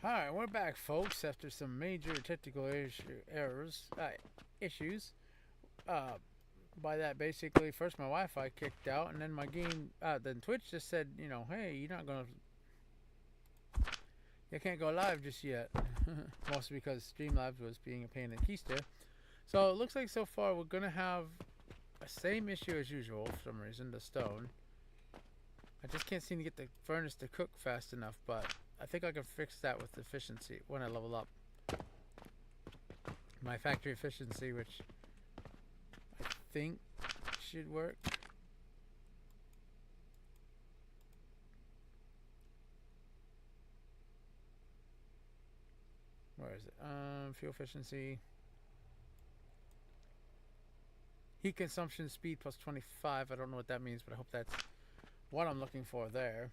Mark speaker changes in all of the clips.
Speaker 1: Alright, we're back, folks, after some major technical issues. Uh, by that, basically, first my Wi-Fi kicked out, and then my game, then Twitch just said, you know, hey, you can't go live just yet. Mostly because Streamlabs was being a pain in the keister. So it looks like so far we're gonna have the same issue as usual for some reason, the stone. I just can't seem to get the furnace to cook fast enough, but I think I can fix that with efficiency when I level up my factory efficiency, which I think should work. Where is it? Fuel efficiency. Heat consumption speed plus 25. I don't know what that means, but I hope that's what I'm looking for there.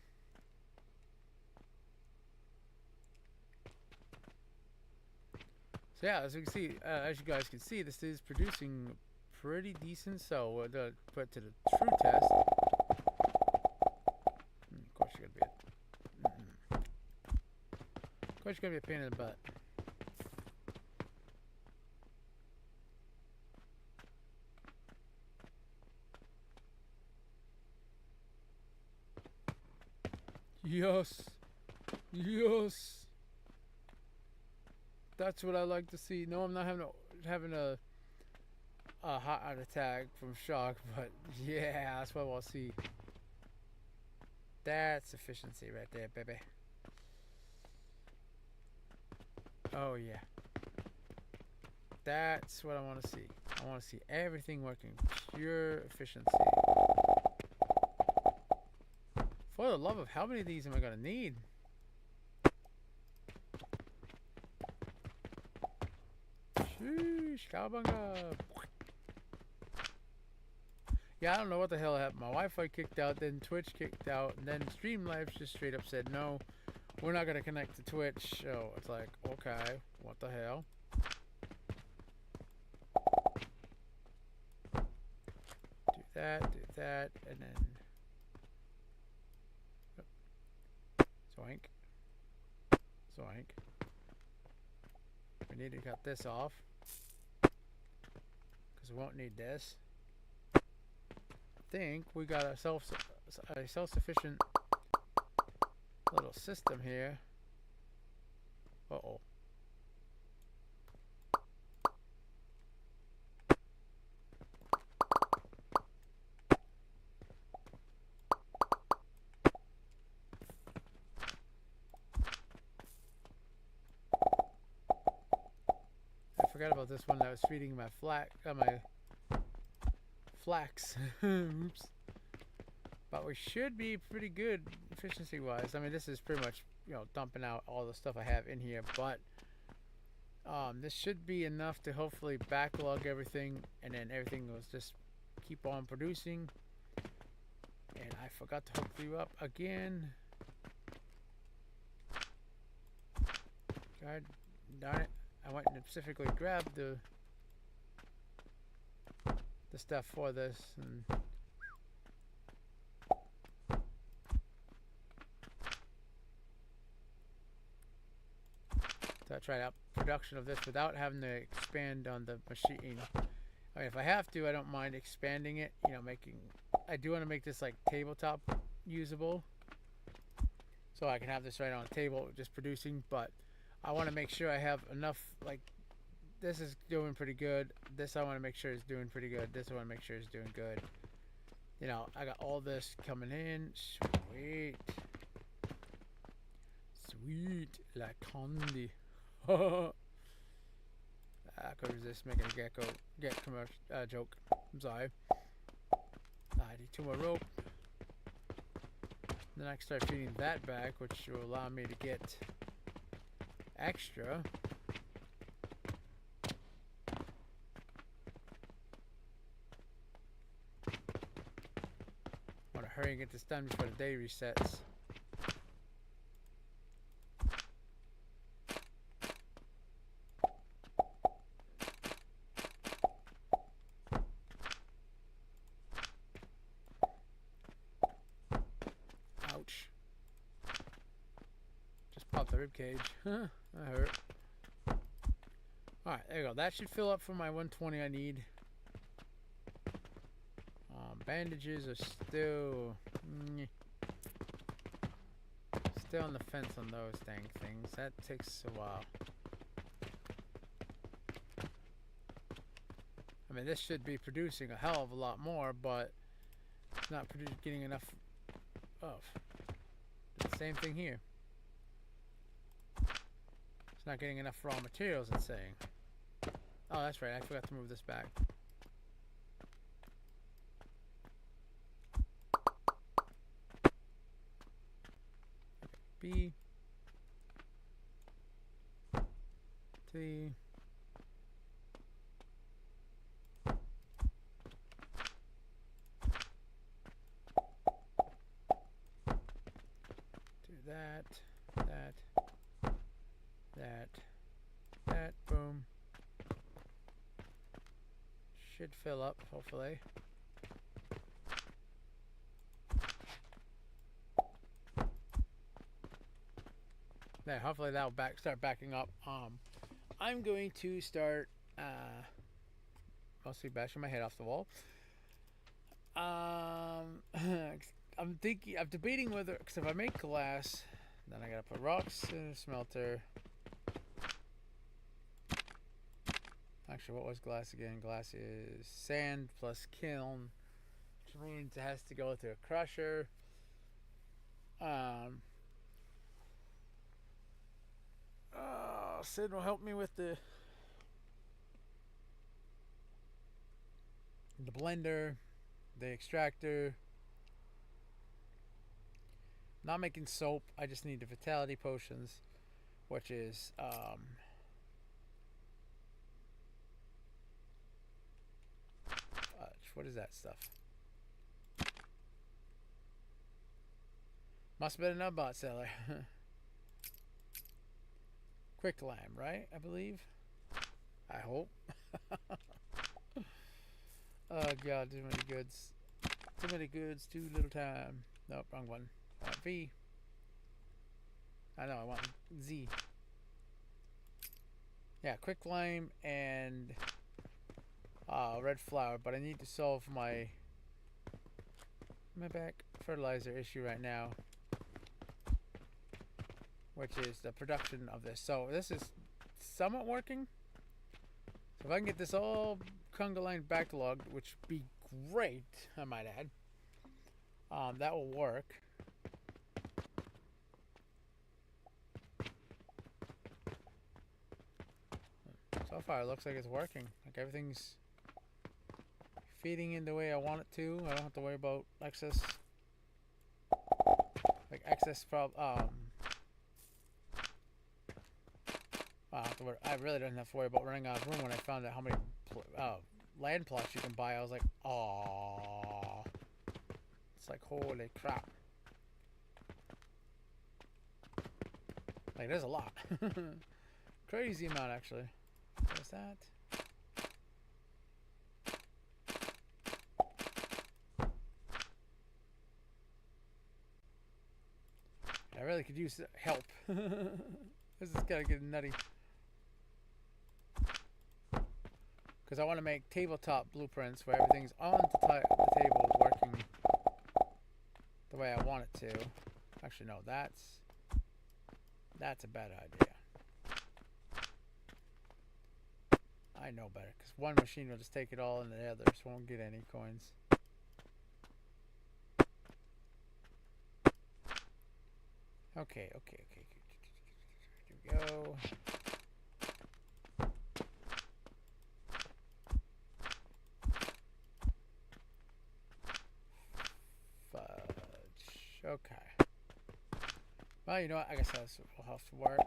Speaker 1: So yeah, as you guys can see, this is producing pretty decent. So we're gonna put it to the true test. Of course, you're gonna be of course, you're gonna be a pain in the butt. Yes, yes. That's what I like to see. No, I'm not having a heart attack from shock, but yeah, that's what we'll see. That's efficiency right there, baby. Oh yeah. That's what I want to see. I want to see everything working. Pure efficiency. For the love of, how many of these am I going to need? Sheesh, cowabunga. Yeah, I don't know what the hell happened. My Wi-Fi kicked out, then Twitch kicked out, and then Streamlabs just straight up said, no, we're not going to connect to Twitch. So it's like, okay, what the hell? Do that, and then zoink, zoink. We need to cut this off because we won't need this. I think we got a self-sufficient little system here. Uh-oh. I forgot about this one that was feeding my flax. Oops. But we should be pretty good efficiency wise. I mean, this is pretty much, you know, dumping out all the stuff I have in here, but this should be enough to hopefully backlog everything, and then everything will just keep on producing. And I forgot to hook you up again. God darn it. I went and specifically grabbed the stuff for this, and so I tried out production of this without having to expand on the machine. I mean, if I have to, I don't mind expanding it, you know, I do want to make this like tabletop usable, so I can have this right on a table just producing, but I want to make sure I have enough. Like, this is doing pretty good. This I want to make sure is doing pretty good. This I want to make sure is doing good. You know, I got all this coming in. Sweet. Sweet like candy. I could resist making a get commercial joke. I'm sorry. I need 2 more rope. Then I can start feeding that back, which will allow me to get extra. I want to hurry and get this done before the day resets. pop the rib cage. That hurt. Alright, there you go. That should fill up for my 120 I need. Bandages are still... Still on the fence on those dang things. That takes a while. I mean, this should be producing a hell of a lot more, but it's not getting enough of. The same thing here. It's not getting enough raw materials, it's saying. Oh, that's right. I forgot to move this back. B. T. Do that. That. Boom. Should fill up, hopefully. There, hopefully that will start backing up. I'm going to start mostly bashing my head off the wall. I'm debating whether, because if I make glass, then I gotta put rocks in a smelter. Actually, what was glass again? Glass is sand plus kiln, which means it has to go through a crusher. Sid will help me with the blender, the extractor. Not making soap. I just need the vitality potions, which is what is that stuff? Must have been a bot seller. Quick lime, right? I believe. I hope. Oh god, too many goods. Too many goods, too little time. Nope, wrong one. I want V. I know, I want Z. Yeah, quick lime and red flour, but I need to solve my back fertilizer issue right now, which is the production of this. So this is somewhat working. So if I can get this all conga line backlogged, which would be great, I might add, that will work. So far it looks like it's working. Like everything's feeding in the way I want it to. I don't have to worry about excess, like excess I really don't have to worry about running out of room. When I found out how many land plots you can buy, I was like, "Aww!" It's like, holy crap! Like, there's a lot, crazy amount actually. What's that? I really could use help. This is gotta get nutty. Because I want to make tabletop blueprints where everything's on the table working the way I want it to. Actually, no, that's a bad idea. I know better, because one machine will just take it all and the others won't get any coins. Okay. Here we go. Okay. Well, you know what? I guess that will have to work.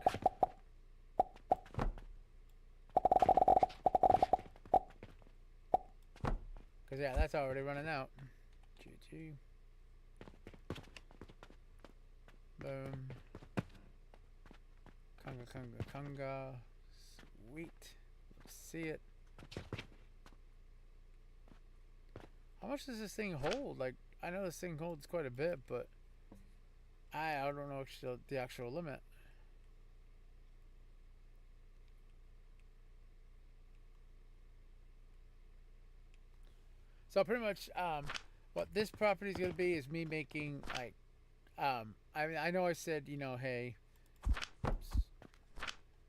Speaker 1: Because, yeah, that's already running out. GG. Boom. Conga. Sweet. Let's see it. How much does this thing hold? Like, I know this thing holds quite a bit, but I don't know the actual limit. So pretty much, what this property is gonna be is me making like, I mean, I know I said, you know, hey,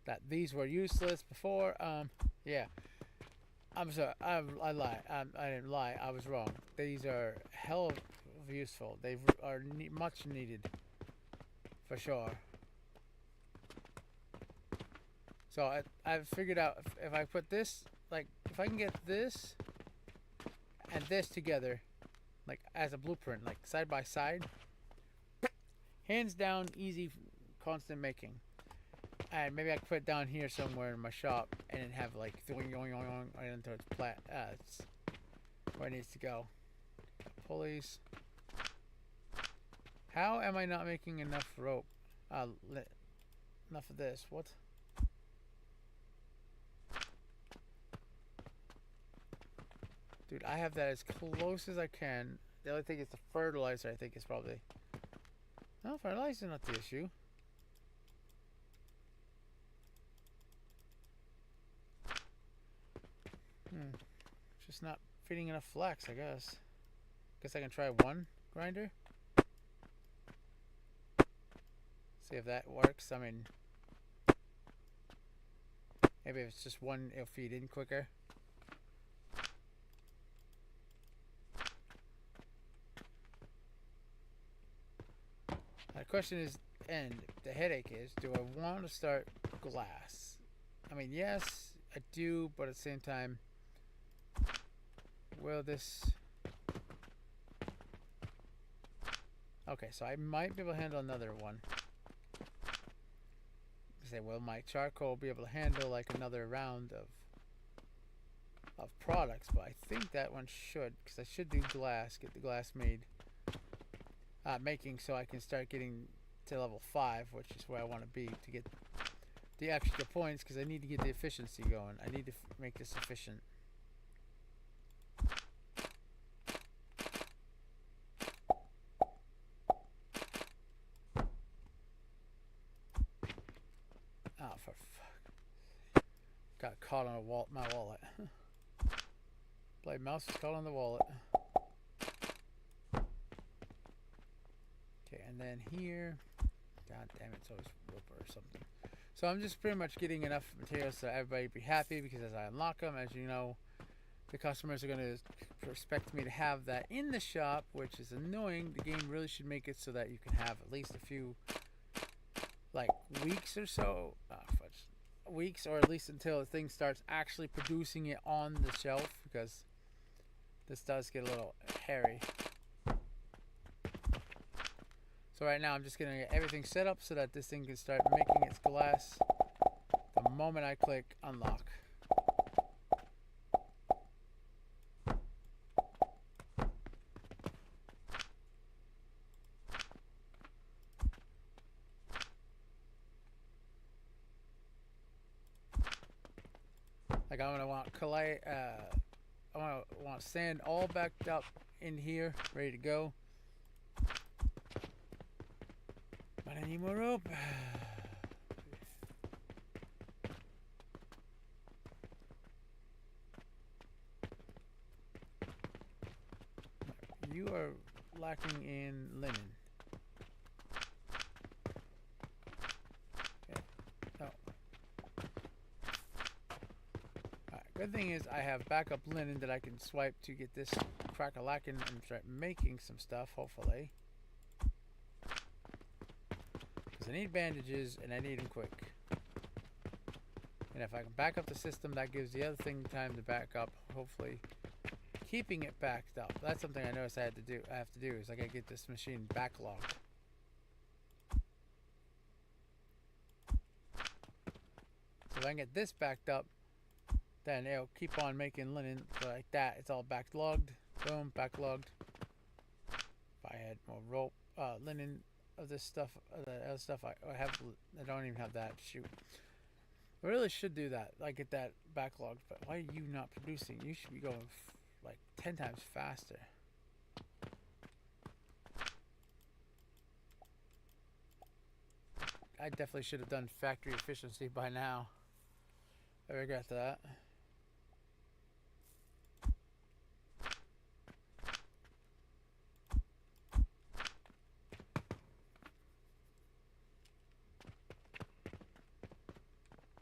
Speaker 1: that these were useless before. Yeah, I'm sorry. I lied. I didn't lie. I was wrong. These are hell of useful. They are much needed, for sure. So I've figured out if I put this, like, if I can get this and this together, like as a blueprint, like side by side, hands down, easy, constant making. And maybe I could put it down here somewhere in my shop and then have like going right until it's it's where it needs to go. Pulleys. How am I not making enough rope? Enough of this. What? Dude, I have that as close as I can. The only thing is the fertilizer, I think, is probably... No, fertilizer is not the issue. Just not feeding enough flex, I guess. Guess I can try one grinder. See if that works. I mean... Maybe if it's just one, it'll feed in quicker. The question is, and the headache is, do I want to start glass? I mean, yes, I do, but at the same time, will this... Okay, so I might be able to handle another one. Say, will my charcoal be able to handle like another round of products? But I think that one should, because I should do glass, get the glass made. Making so I can start getting to level 5, which is where I want to be to get the extra points, because I need to get the efficiency going. I need to make this efficient. Oh, for fuck. Got caught on my wallet. Blade mouse is caught on the wallet. Okay, and then here, god damn it, it's always roper or something. So I'm just pretty much getting enough materials so everybody be happy, because as I unlock them, as you know, the customers are going to expect me to have that in the shop, which is annoying. The game really should make it so that you can have at least a few, like, weeks or so, weeks, or at least until the thing starts actually producing it on the shelf, because this does get a little hairy. So right now I'm just going to get everything set up so that this thing can start making its glass the moment I click unlock. Like I'm going to want clay, I want sand all backed up in here, ready to go. But I need more rope. You are lacking in linen. Okay. No. Alright, good thing is I have backup linen that I can swipe to get this crack-a-lackin' and start making some stuff, hopefully. I need bandages, and I need them quick. And if I can back up the system, that gives the other thing time to back up, hopefully keeping it backed up. That's something I noticed I have to do, is I gotta get this machine backlogged. So if I can get this backed up, then it'll keep on making linen like that. It's all backlogged. Boom, backlogged. If I had more rope, linen, of this stuff, the other stuff I don't even have that. Shoot, I really should do that. Like get that backlogged. But why are you not producing? You should be going like 10 times faster. I definitely should have done factory efficiency by now. I regret that.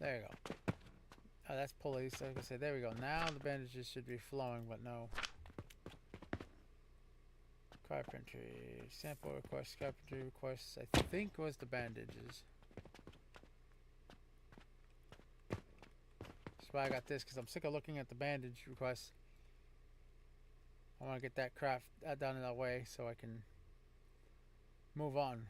Speaker 1: There you go. Oh, that's police. I was gonna say, there we go. Now the bandages should be flowing, but no. Carpentry. Sample request. Carpentry requests. I think was the bandages. That's why I got this, because I'm sick of looking at the bandage requests. I want to get that craft done in that way so I can move on.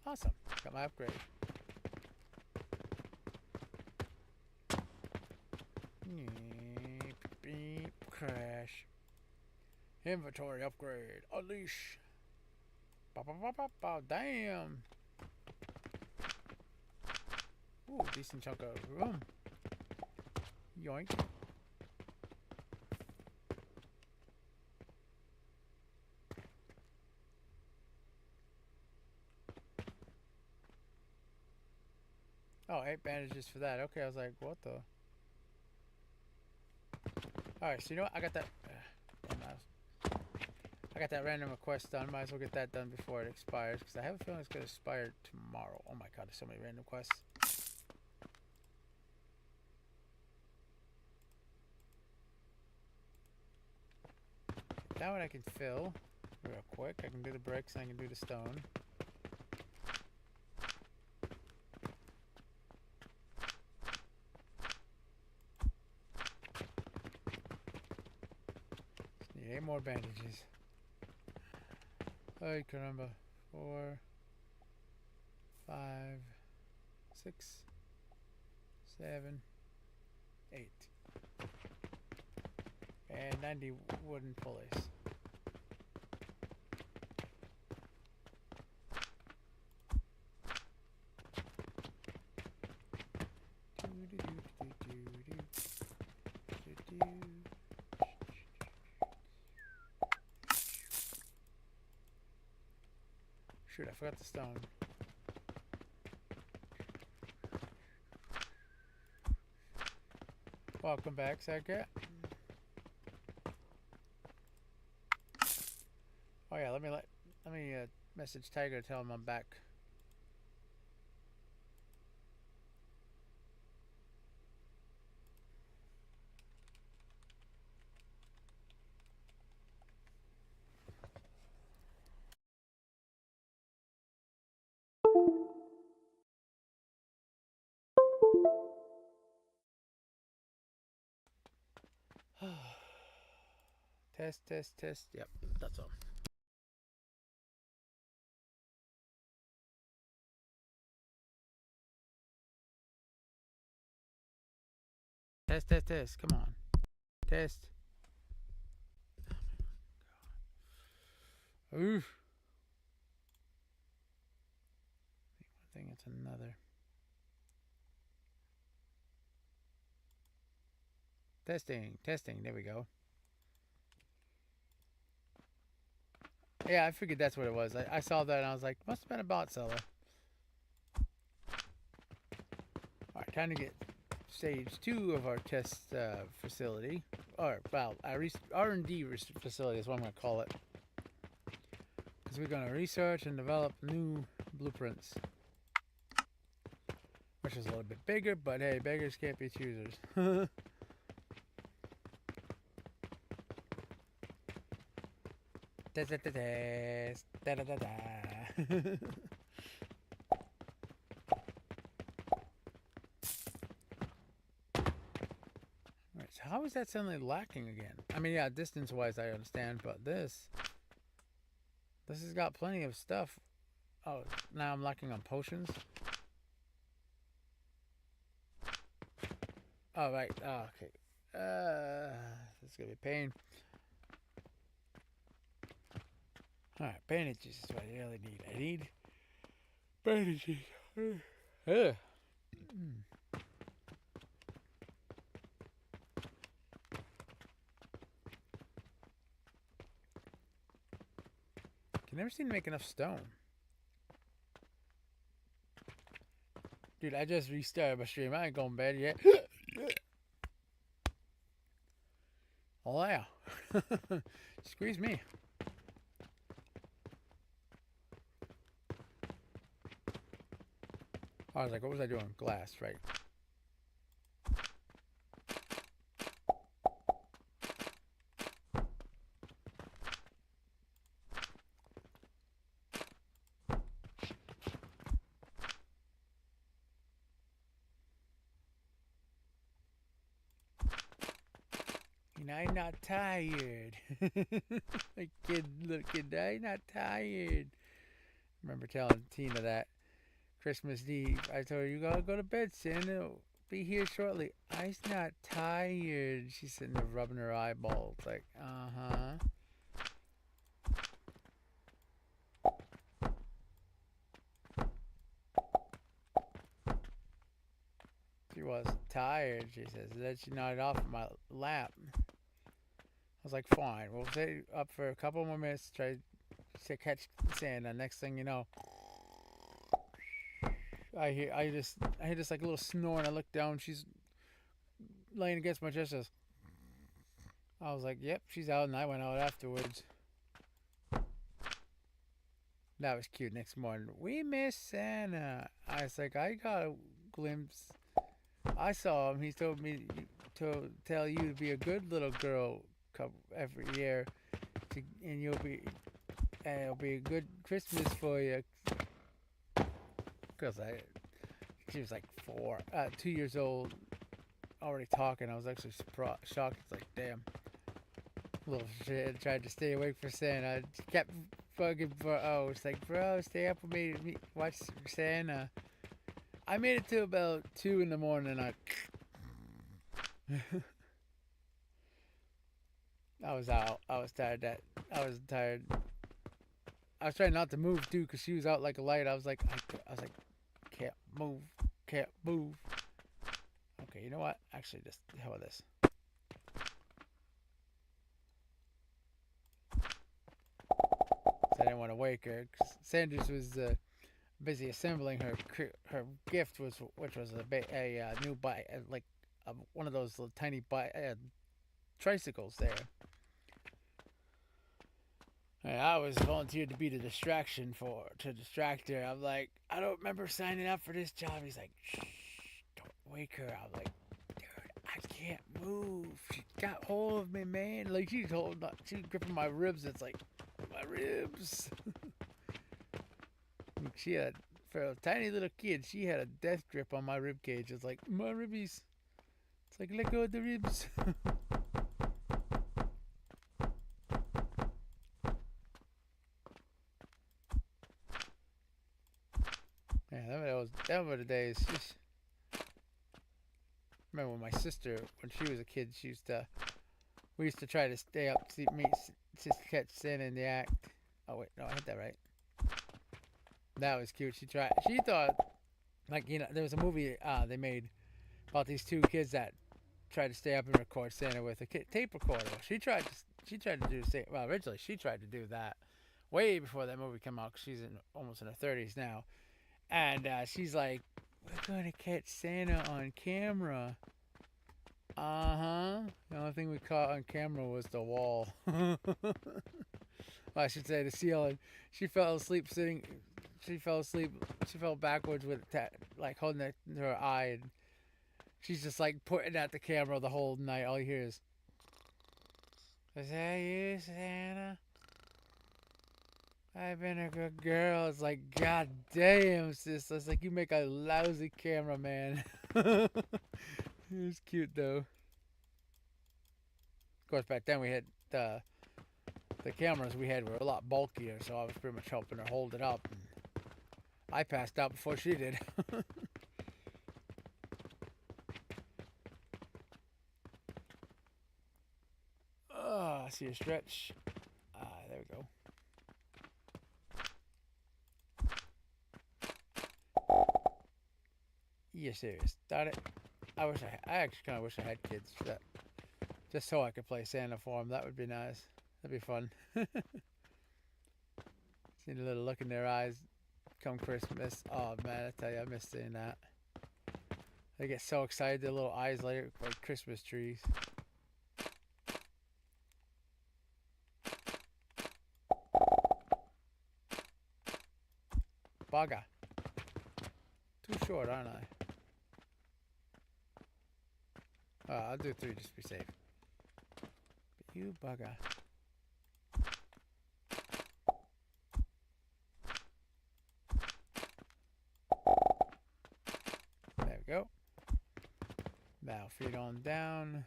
Speaker 1: Awesome. Got my upgrade. Beep, crash. Inventory upgrade. Unleash. Damn. Ooh, decent chunk of room. Yoink. Oh, 8 bandages for that. Okay, I was like, what the? Alright, so you know what? I got that. I got that random request done. Might as well get that done before it expires, because I have a feeling it's going to expire tomorrow. Oh my god, there's so many random quests. That one I can fill real quick. I can do the bricks and I can do the stone. Just need 8 more bandages. Ay caramba. 4, 5, 6, 7, 8. And 90 wooden pulleys. Shoot, I forgot the stone. Welcome back, Sagat. Oh yeah, let me message Tiger, tell him I'm back. Test, test, test. Yep, that's all. Test, test, test. Come on. Test. Oof. One thing, it's another. Testing, testing. There we go. Yeah, I figured that's what it was. I saw that and I was like, must have been a bot seller. Alright, time to get stage 2 of our test facility. Or, well, our R&D facility is what I'm going to call it. Because we're going to research and develop new blueprints. Which is a little bit bigger, but hey, beggars can't be choosers. Test, test, test, da da da da. Alright, so how is that suddenly lacking again? I mean, yeah, distance-wise I understand, but this has got plenty of stuff. Oh, now I'm lacking on potions. Oh, right. Oh, okay. This is gonna be a pain. Alright, bandages is what I really need. I need bandages. Can never seem to make enough stone. Dude, I just restarted my stream. I ain't going to bed yet. Oh, yeah. Squeeze me. I was like, what was I doing? Glass, right? And I'm not tired. Like kid, little kid, I'm not tired. Remember telling Tina that Christmas Eve. I told her, you gotta go to bed, Santa. Be here shortly. I'm not tired. She's sitting there rubbing her eyeballs. Like, uh-huh. She was tired, she says. Then she nodded off in my lap. I was like, fine. We'll stay up for a couple more minutes to try to catch Santa. Next thing you know, I hear this like a little snore, and I look down. She's laying against my chest. I was like, yep, she's out, and I went out afterwards. That was cute. Next morning, we miss Santa. I was like, I got a glimpse. I saw him. He told me to tell you to be a good little girl every year, and it'll be a good Christmas for you. Cause she was like 2 years old, already talking. I was actually shocked. It's like, damn, little shit. I tried to stay awake for Santa. I kept bugging bro. It's like, bro, stay up with me, watch Santa. I made it to about 2 in the morning. I was out. I was tired. I was tired. I was trying not to move too, cause she was out like a light. I was like, can't move, can't move. Okay, you know what? Actually, just how about this? So I didn't want to wake her. Cause Sanders was busy assembling her gift, which was a new bike, like one of those little tiny tricycles there. And I was volunteered to be the distraction to distract her. I'm like, I don't remember signing up for this job. He's like, shh, don't wake her. I'm like, dude, I can't move. She got hold of me, man. Like she's gripping my ribs. It's like my ribs. She had, for a tiny little kid, she had a death grip on my rib cage. It's like my ribbies. It's like, let go of the ribs. Yeah, that were the days. Just remember when my sister, when she was a kid, we used to try to stay up to catch Santa in the act. Oh wait, no, I hit that right. That was cute. She thought, like, there was a movie they made about these two kids that tried to stay up and record Santa with a tape recorder. She tried to do originally she tried to do that way before that movie came out, 'cause she's almost in her 30s now. And she's like, we're going to catch Santa on camera. Uh-huh. The only thing we caught on camera was the wall. Well, I should say the ceiling. She fell asleep sitting. She fell asleep. She fell backwards with like holding it to her eye. And she's just like pointing at the camera the whole night. All you hear is that you, Santa? I've been a good girl. It's like, god damn, sis. It's like, you make a lousy cameraman. It was cute, though. Of course, back then we had the cameras we had were a lot bulkier, so I was pretty much helping her hold it up. And I passed out before she did. Oh, I see a stretch. There we go. You serious? Darn it. I actually kind of wish I had kids just so I could play Santa for them. That would be nice. That'd be fun. See the little look in their eyes come Christmas. Oh man, I tell you, I miss seeing that. They get so excited, their little eyes light up like Christmas trees. Baga. Tush. short, aren't I? I'll do 3 just to be safe. But you bugger. There we go. Now feed on down.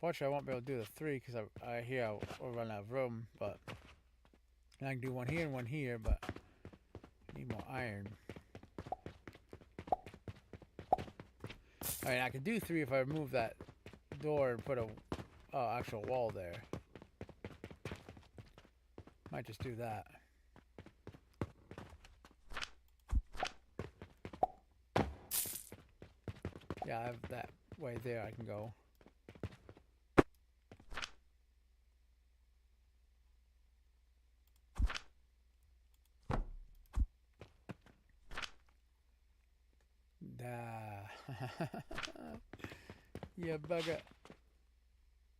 Speaker 1: Fortunately, I won't be able to do the 3 because I hear I'll run out of room. But I can do one here and one here, but I need more iron. I mean, I could do 3 if I remove that door and put a actual wall there. Might just do that. Yeah, I have that way there I can go. Yeah, bugger.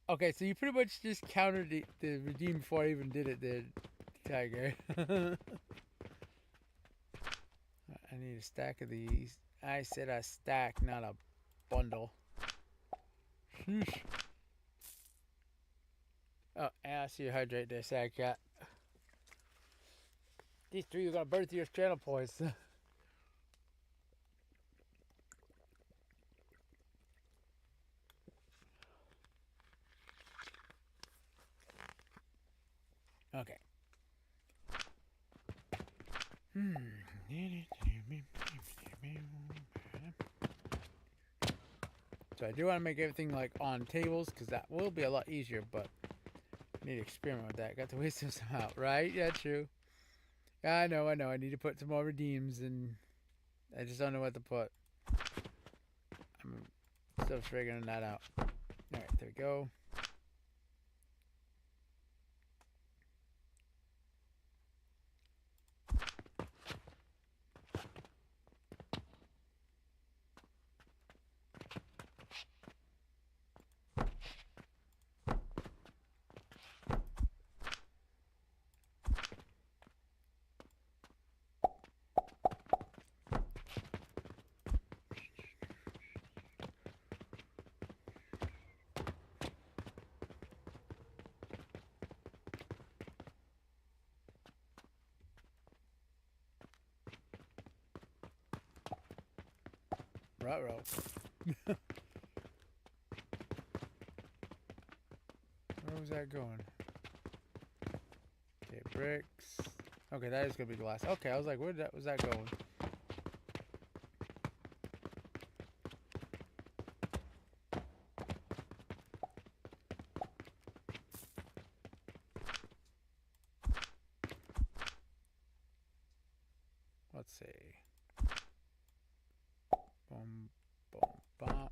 Speaker 1: Okay, so you pretty much just countered the redeem before I even did it there, Tiger. I need a stack of these. I said a stack, not a bundle. Sheesh. Oh, and I see you hydrate there, sad cat. These 3 are gonna burn through your channel points. Okay. So I do want to make everything like on tables because that will be a lot easier, but I need to experiment with that. Got to waste some out, right? Yeah, true. Yeah, I know. I need to put some more redeems and I just don't know what to put. I'm still figuring that out. Alright, there we go. Ruh-roh. Where was that going? Okay, bricks. Okay, that is gonna be glass. Okay, I was like, where was that going? Let's see. Boom, boom, bop.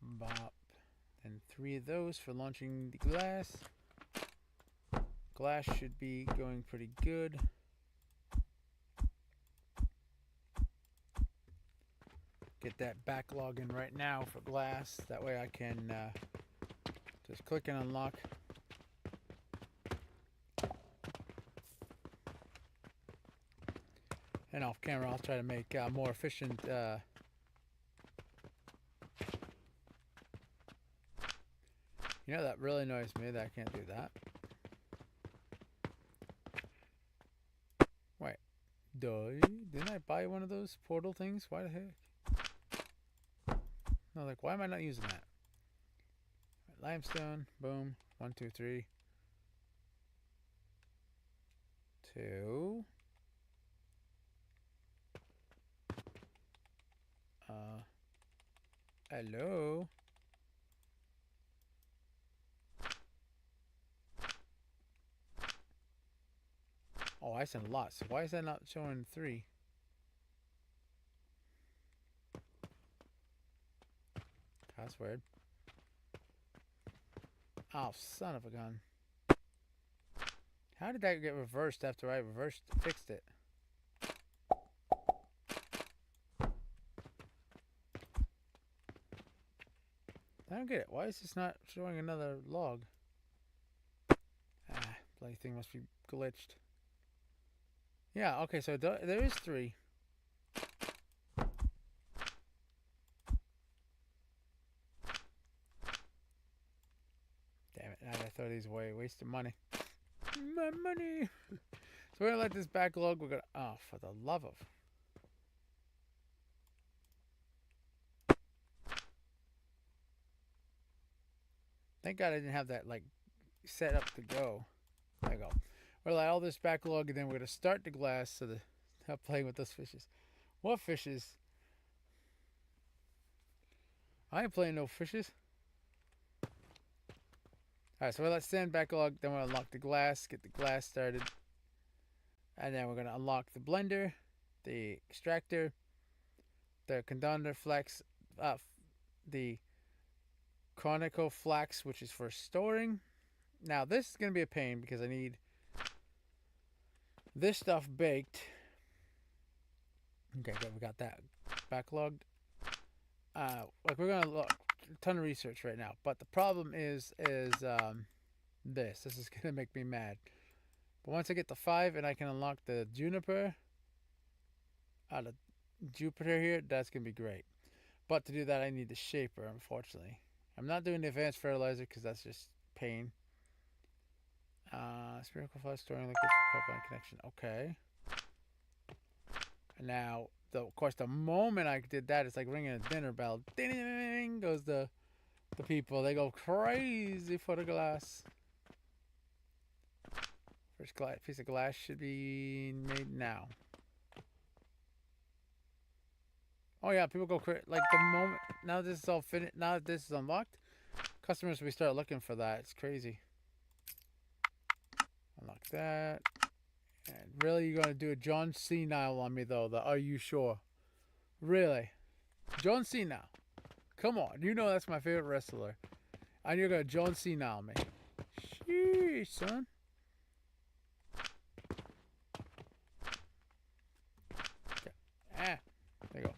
Speaker 1: Bop. And 3 of those for launching the glass. Glass should be going pretty good. Get that backlog in right now for glass. That way I can just click and unlock. And off camera I'll try to make more efficient you know, that really annoys me that I can't do that. Wait, didn't I buy one of those portal things? Why the heck? No, like, why am I not using that? Right, limestone, boom, 1, 2, 3. 2. Hello? Oh, I sent lots. So why is that not showing 3? Password. Oh, son of a gun. How did that get reversed after I fixed it? Did I don't get it. Why is this not showing another log? Ah, bloody thing must be glitched. Yeah, okay, so there is 3. Damn it, I gotta throw these away. Wasting money. My money! So we're gonna let this backlog, we're gonna, oh, for the love of. Thank God I didn't have that, like, set up to go. There you go. We're gonna let all this backlog, and then we're gonna start the glass so that I'm playing with those fishes. What fishes? I ain't playing no fishes. Alright, so we'll let sand backlog, then we'll unlock the glass, get the glass started. And then we're gonna unlock the blender, the extractor, the condenser flex, the conical flax, which is for storing. Now this is gonna be a pain because I need this stuff baked. Okay, good, we got that backlogged. Like we're gonna look a ton of research right now, but the problem is this is gonna make me mad. But once I get to 5 and I can unlock the juniper out of Jupiter here, that's gonna be great. But to do that, I need the shaper, unfortunately. I'm not doing the advanced fertilizer because that's just pain. Spherical flask storing liquids for pipeline connection. Okay. And now, of course, the moment I did that, it's like ringing a dinner bell. Ding, ding, ding, ding goes the people. They go crazy for the glass. First piece of glass should be made now. Oh yeah, people go crazy. Like the moment, now this is all finished, now that this is unlocked, customers, we start looking for that. It's crazy. Unlock that. And really, you're going to do a John Cena on me, though. Are you sure? Really? John Cena. Come on. You know that's my favorite wrestler. And you're going to John Cena on me. Sheesh, son. Okay. Ah. There you go.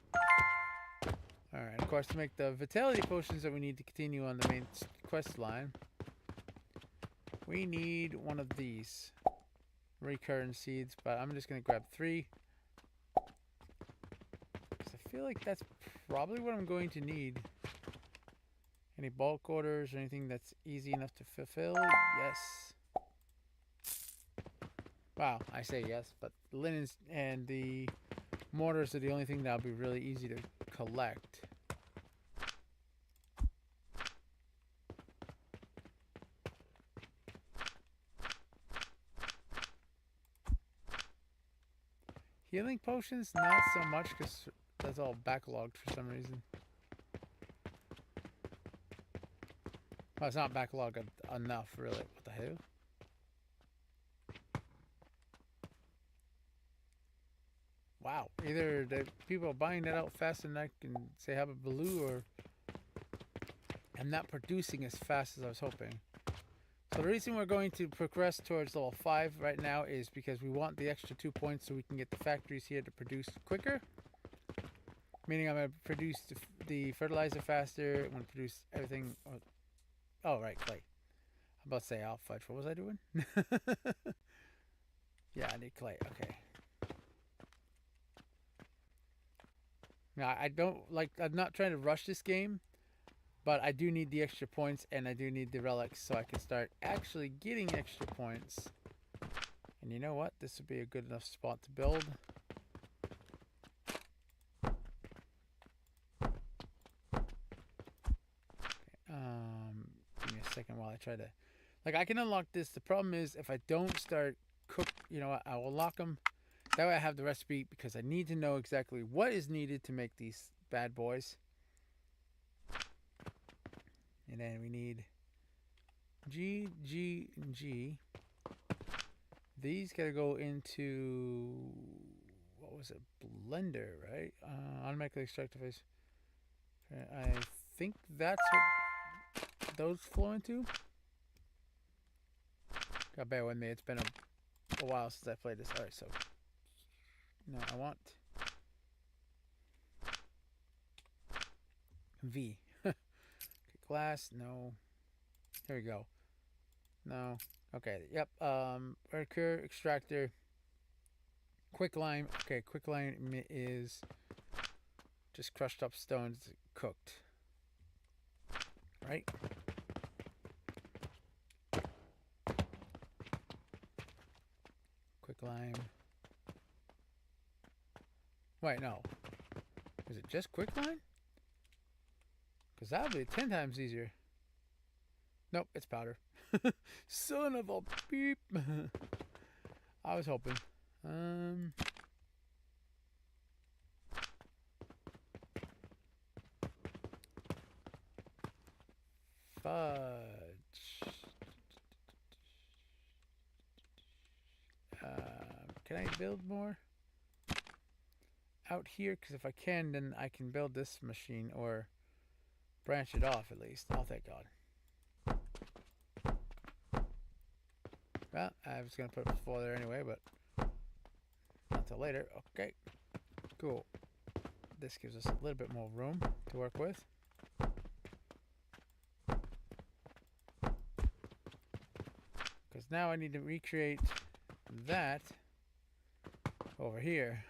Speaker 1: Alright, of course, to make the vitality potions that we need to continue on the main quest line, we need one of these recurrent seeds, but I'm just going to grab 3. Because I feel like that's probably what I'm going to need. Any bulk orders or anything that's easy enough to fulfill? Yes. Wow, I say yes, but the linens and the mortars are the only thing that'll be really easy to collect. Healing potions, not so much because that's all backlogged for some reason. Well, it's not backlogged enough, really. What the hell? Wow. Either the people are buying that out faster than I can say have a blue, or I'm not producing as fast as I was hoping. So the reason we're going to progress towards level 5 right now is because we want the extra 2 points so we can get the factories here to produce quicker. Meaning I'm going to produce the fertilizer faster. I'm going to produce everything. Oh, right, clay. I'm about to say, oh, fudge. What was I doing? Yeah, I need clay. Okay. Now, I don't like, I'm not trying to rush this game, but I do need the extra points and I do need the relics so I can start actually getting extra points. And you know what? This would be a good enough spot to build. Give me a second while I try to, like, I can unlock this. The problem is if I don't start you know what? I will lock them. That way I have the recipe because I need to know exactly what is needed to make these bad boys. And then we need G, G, and G. These gotta go into, what was it? Blender, right? Automatically extract phase. I think that's what those flow into. Gotta bear with me. It's been a while since I played this. Alright, so no, I want V. glass. No. Here we go. No. Okay. Yep. Recur extractor. Quicklime. Okay. Quicklime is just crushed up stones cooked. Right. Quicklime. Wait, no. Is it just quicklime? Because that would be 10 times easier. Nope, it's powder. Son of a beep. I was hoping. Fudge. Can I build more out here? Because if I can, then I can build this machine or branch it off at least. Oh, thank God. Well, I was going to put it before there anyway, but not till later. Okay, cool. This gives us a little bit more room to work with. Because now I need to recreate that over here.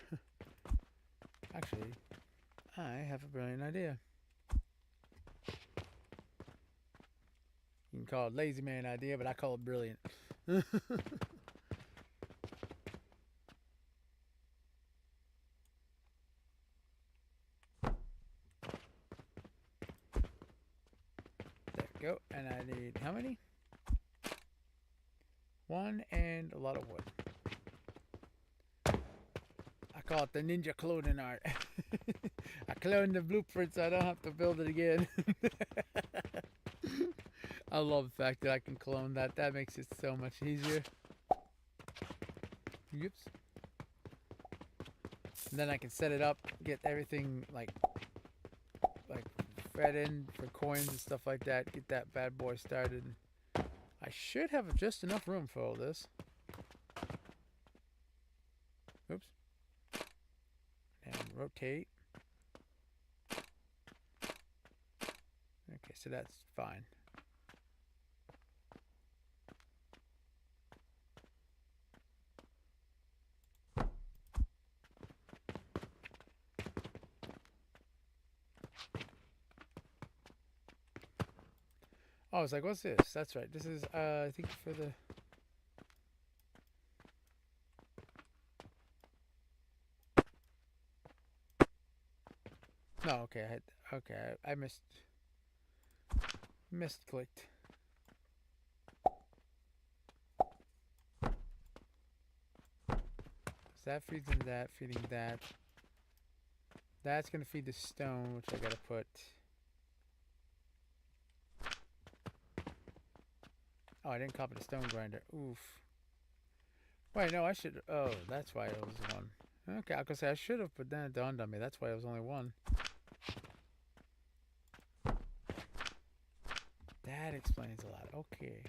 Speaker 1: Actually, I have a brilliant idea. You can call it lazy man idea, but I call it brilliant. There we go. And I need how many? 1 and a lot of wood. I call it the ninja cloning art. I cloned the blueprint so I don't have to build it again. I love the fact that I can clone that. That makes it so much easier. Oops. And then I can set it up, get everything like fed in for coins and stuff like that. Get that bad boy started. I should have just enough room for all this. Oops. And rotate. Okay, so that's fine. Oh, I was like, what's this? That's right. This is, I think for the... No, okay, I misclicked. So that feeds into that, feeding that. That's gonna feed the stone, which I gotta put... Oh, I didn't copy the stone grinder. Oof. Wait, no, I should... Oh, that's why it was one. Okay, I was gonna say I should have, but then it dawned on me. That's why it was only one. That explains a lot. Okay.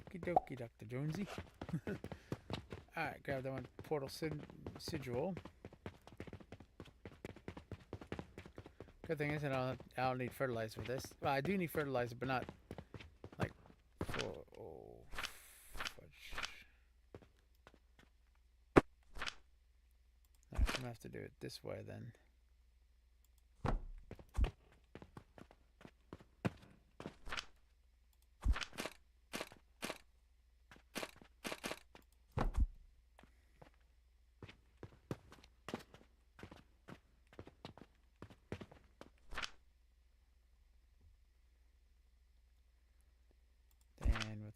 Speaker 1: Okie dokie, Dr. Jonesy. Alright, grab that one portal sigil. Good thing is I don't need fertilizer for this. Well, I do need fertilizer, but not like for... Oh, fudge. Alright, I'm gonna have to do it this way then.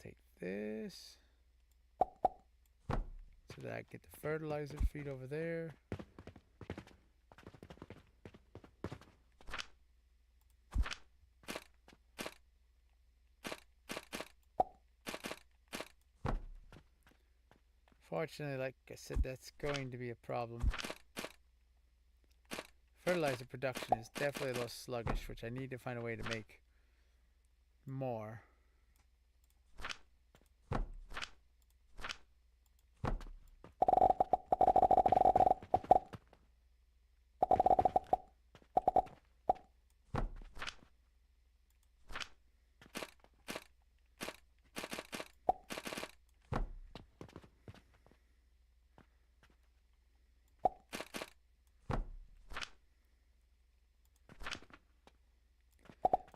Speaker 1: Take this so that I get the fertilizer feed over there. Fortunately, like I said, that's going to be a problem. Fertilizer production is definitely a little sluggish, which I need to find a way to make more.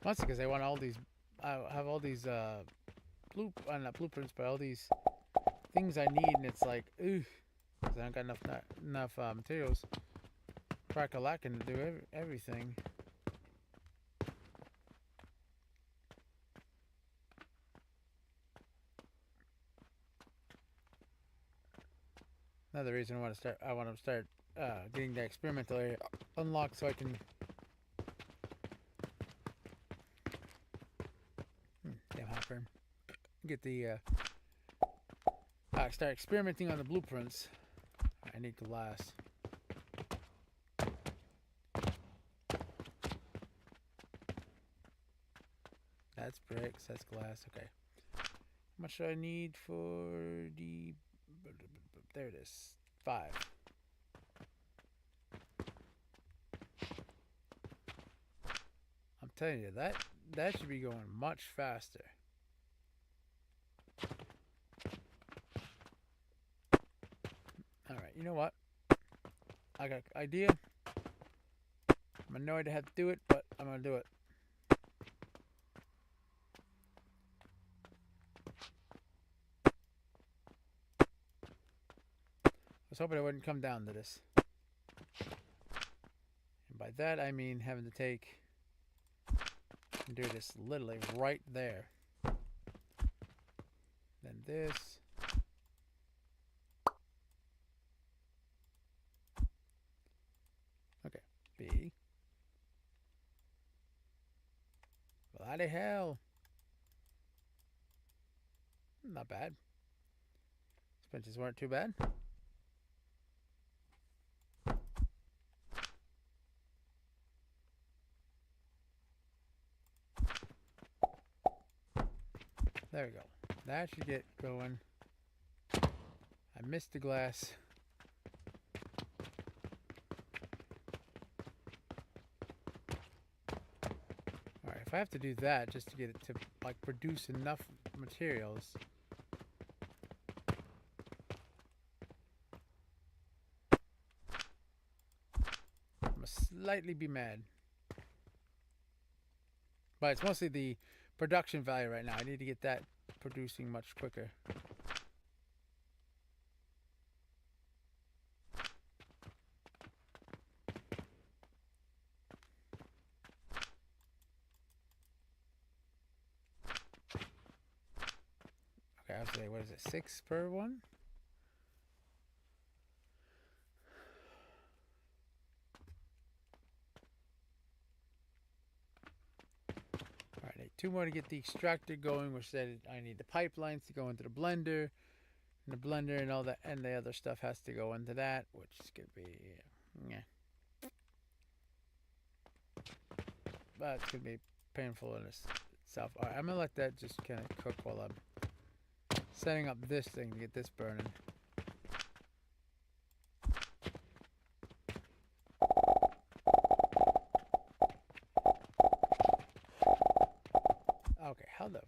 Speaker 1: Mostly because I want all these. I have all these not blueprints, but all these things I need, and it's like, ooh, because I don't got enough materials. Crack-a-lackin' to do everything. Another reason I want to start. I want to start getting the experimental area unlocked so I can. Damn hopper. Get the start experimenting on the blueprints. I need glass. That's bricks. That's glass. Okay. How much do I need for the? There it is. 5. I'm telling you that should be going much faster. All right. You know what? I got an idea. I'm annoyed I have to do it, but I'm gonna do it. I was hoping I wouldn't come down to this. And by that I mean having to take and do this literally right there. Then this. Okay. B. Bloody hell. Not bad. Expenses weren't too bad. There we go. That should get going. I missed the glass. Alright, if I have to do that just to get it to like produce enough materials. I'm gonna slightly be mad. But it's mostly the production value right now. I need to get that producing much quicker. Okay, I'll say, what is it, 6 per one? Alright, I need 2 more to get the extractor going, which said I need the pipelines to go into the blender. And the blender and all that, and the other stuff has to go into that, which is going to be, yeah. But it's going to be painful in itself. Alright, I'm going to let that just kind of cook while I'm setting up this thing to get this burning. Okay, how the...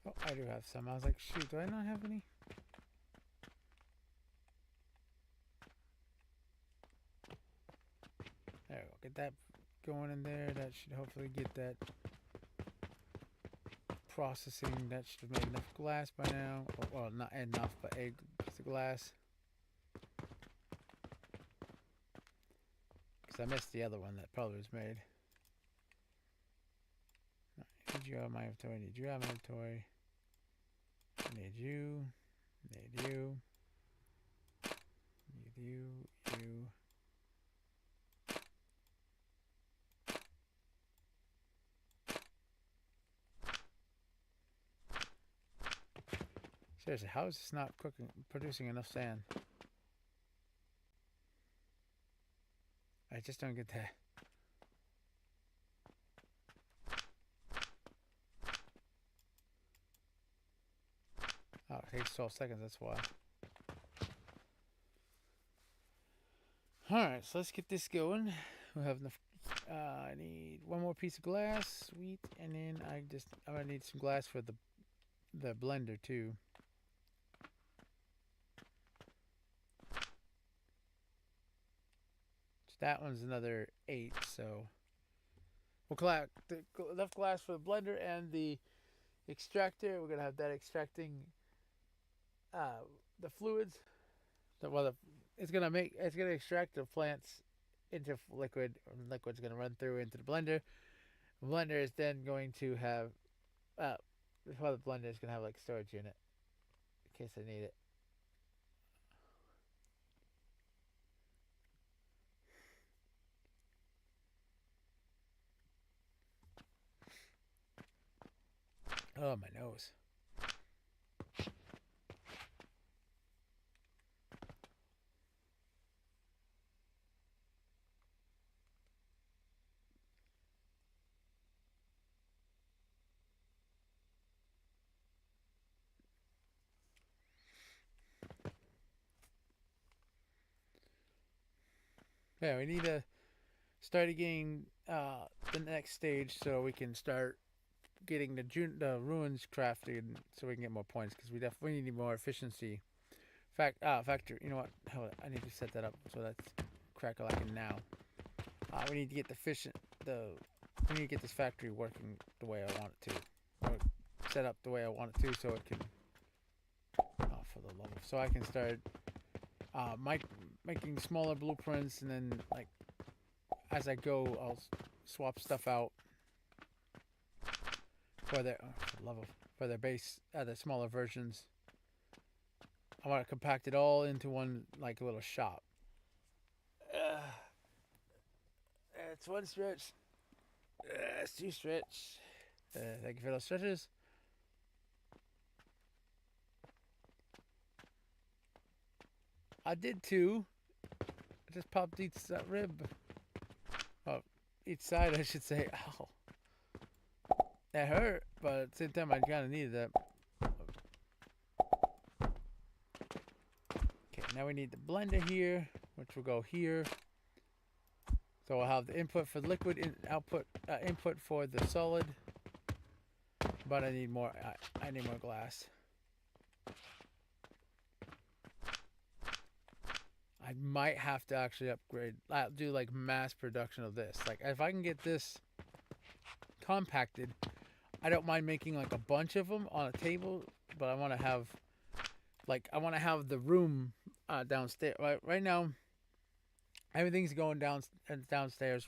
Speaker 1: Oh, I do have some. I was like, shoot, do I not have any? There we go. Get that going in there. That should hopefully get that processing. That should have made enough glass by now. Well, not enough, but a piece of glass. Because I missed the other one that probably was made. Need you out of my inventory. Need you out of my inventory. Need you. Need you. Need you. You. Seriously, how is this not producing enough sand? I just don't get that. It takes 12 seconds, that's why. Alright, so let's get this going. We'll have enough. I need one more piece of glass, sweet, and then I'm gonna need some glass for the blender too. So that one's another 8, so we'll collect enough glass for the blender and the extractor. We're gonna have that extracting the fluids. It's gonna extract the plants into liquid. Liquid's gonna run through into the blender. The blender is then going to have the blender is gonna have like storage unit in case I need it. Oh, my nose. Yeah, we need to start getting the next stage so we can start getting the ruins crafted so we can get more points because we definitely need more efficiency. Factory. You know what? I need to set that up so that's crack-a-lacking now. We need to get we need to get this factory working the way I want it to, or set up the way I want it to, so it can. Oh, for the love of! So I can start making smaller blueprints, and then like as I go, I'll swap stuff out for their for the love of for their base, the smaller versions. I want to compact it all into one like a little shop. It's one stretch. It's two stretch. Thank you for those stretches. I did two. I just popped each rib. Oh, each side, I should say. Ow. That hurt, but at the same time, I kind of needed that. Okay, now we need the blender here, which will go here. So I'll have the input for the liquid, input for the solid. But I need more. I need more glass. I might have to actually upgrade. Do like mass production of this. Like if I can get this compacted, I don't mind making like a bunch of them on a table. But I want to have, the room downstairs. Right now, everything's going downstairs,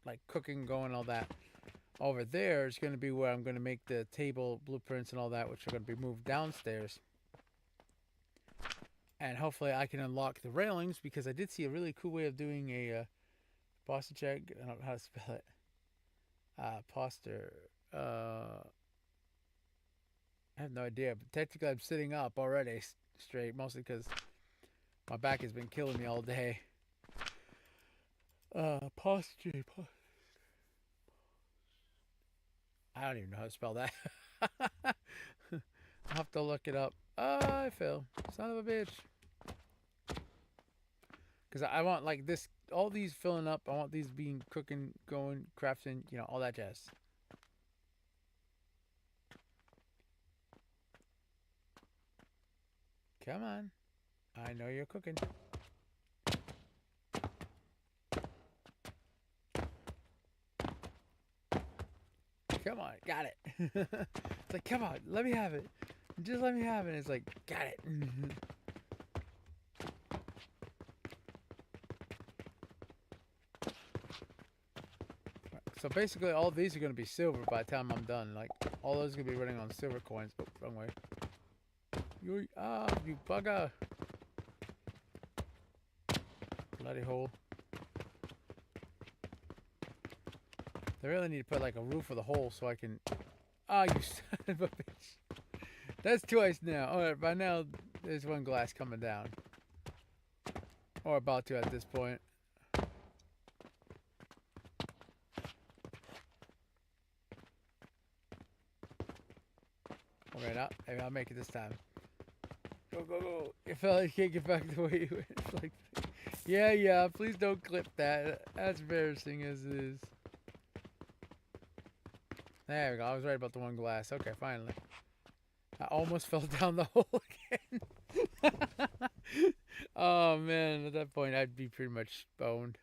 Speaker 1: like cooking, going all that. Over there is going to be where I'm going to make the table blueprints and all that, which are going to be moved downstairs. And hopefully I can unlock the railings because I did see a really cool way of doing a posture check. I don't know how to spell it. Posture. I have no idea, but technically I'm sitting up already straight, mostly because my back has been killing me all day. Posture. I don't even know how to spell that. I'll have to look it up. I fell. Son of a bitch. Because I want like this, all these filling up. I want these being cooking, going, crafting, all that jazz. Come on. I know you're cooking. Come on. Got it. It's like, come on. Let me have it. Just let me have it. It's like, got it. So basically, all these are going to be silver by the time I'm done. Like, all those are going to be running on silver coins. Oh, wrong way. You bugger. Bloody hole. They really need to put like a roof for the hole so I can... Ah, you son of a bitch. That's twice now. Alright, by now, there's one glass coming down. Or about to at this point. Alright, maybe I'll make it this time. Go, go, go. You felt like you can't get back the way you went. It's like, yeah, please don't clip that. That's embarrassing as it is. There we go. I was right about the one glass. Okay, finally. I almost fell down the hole again. Oh, man. At that point, I'd be pretty much boned.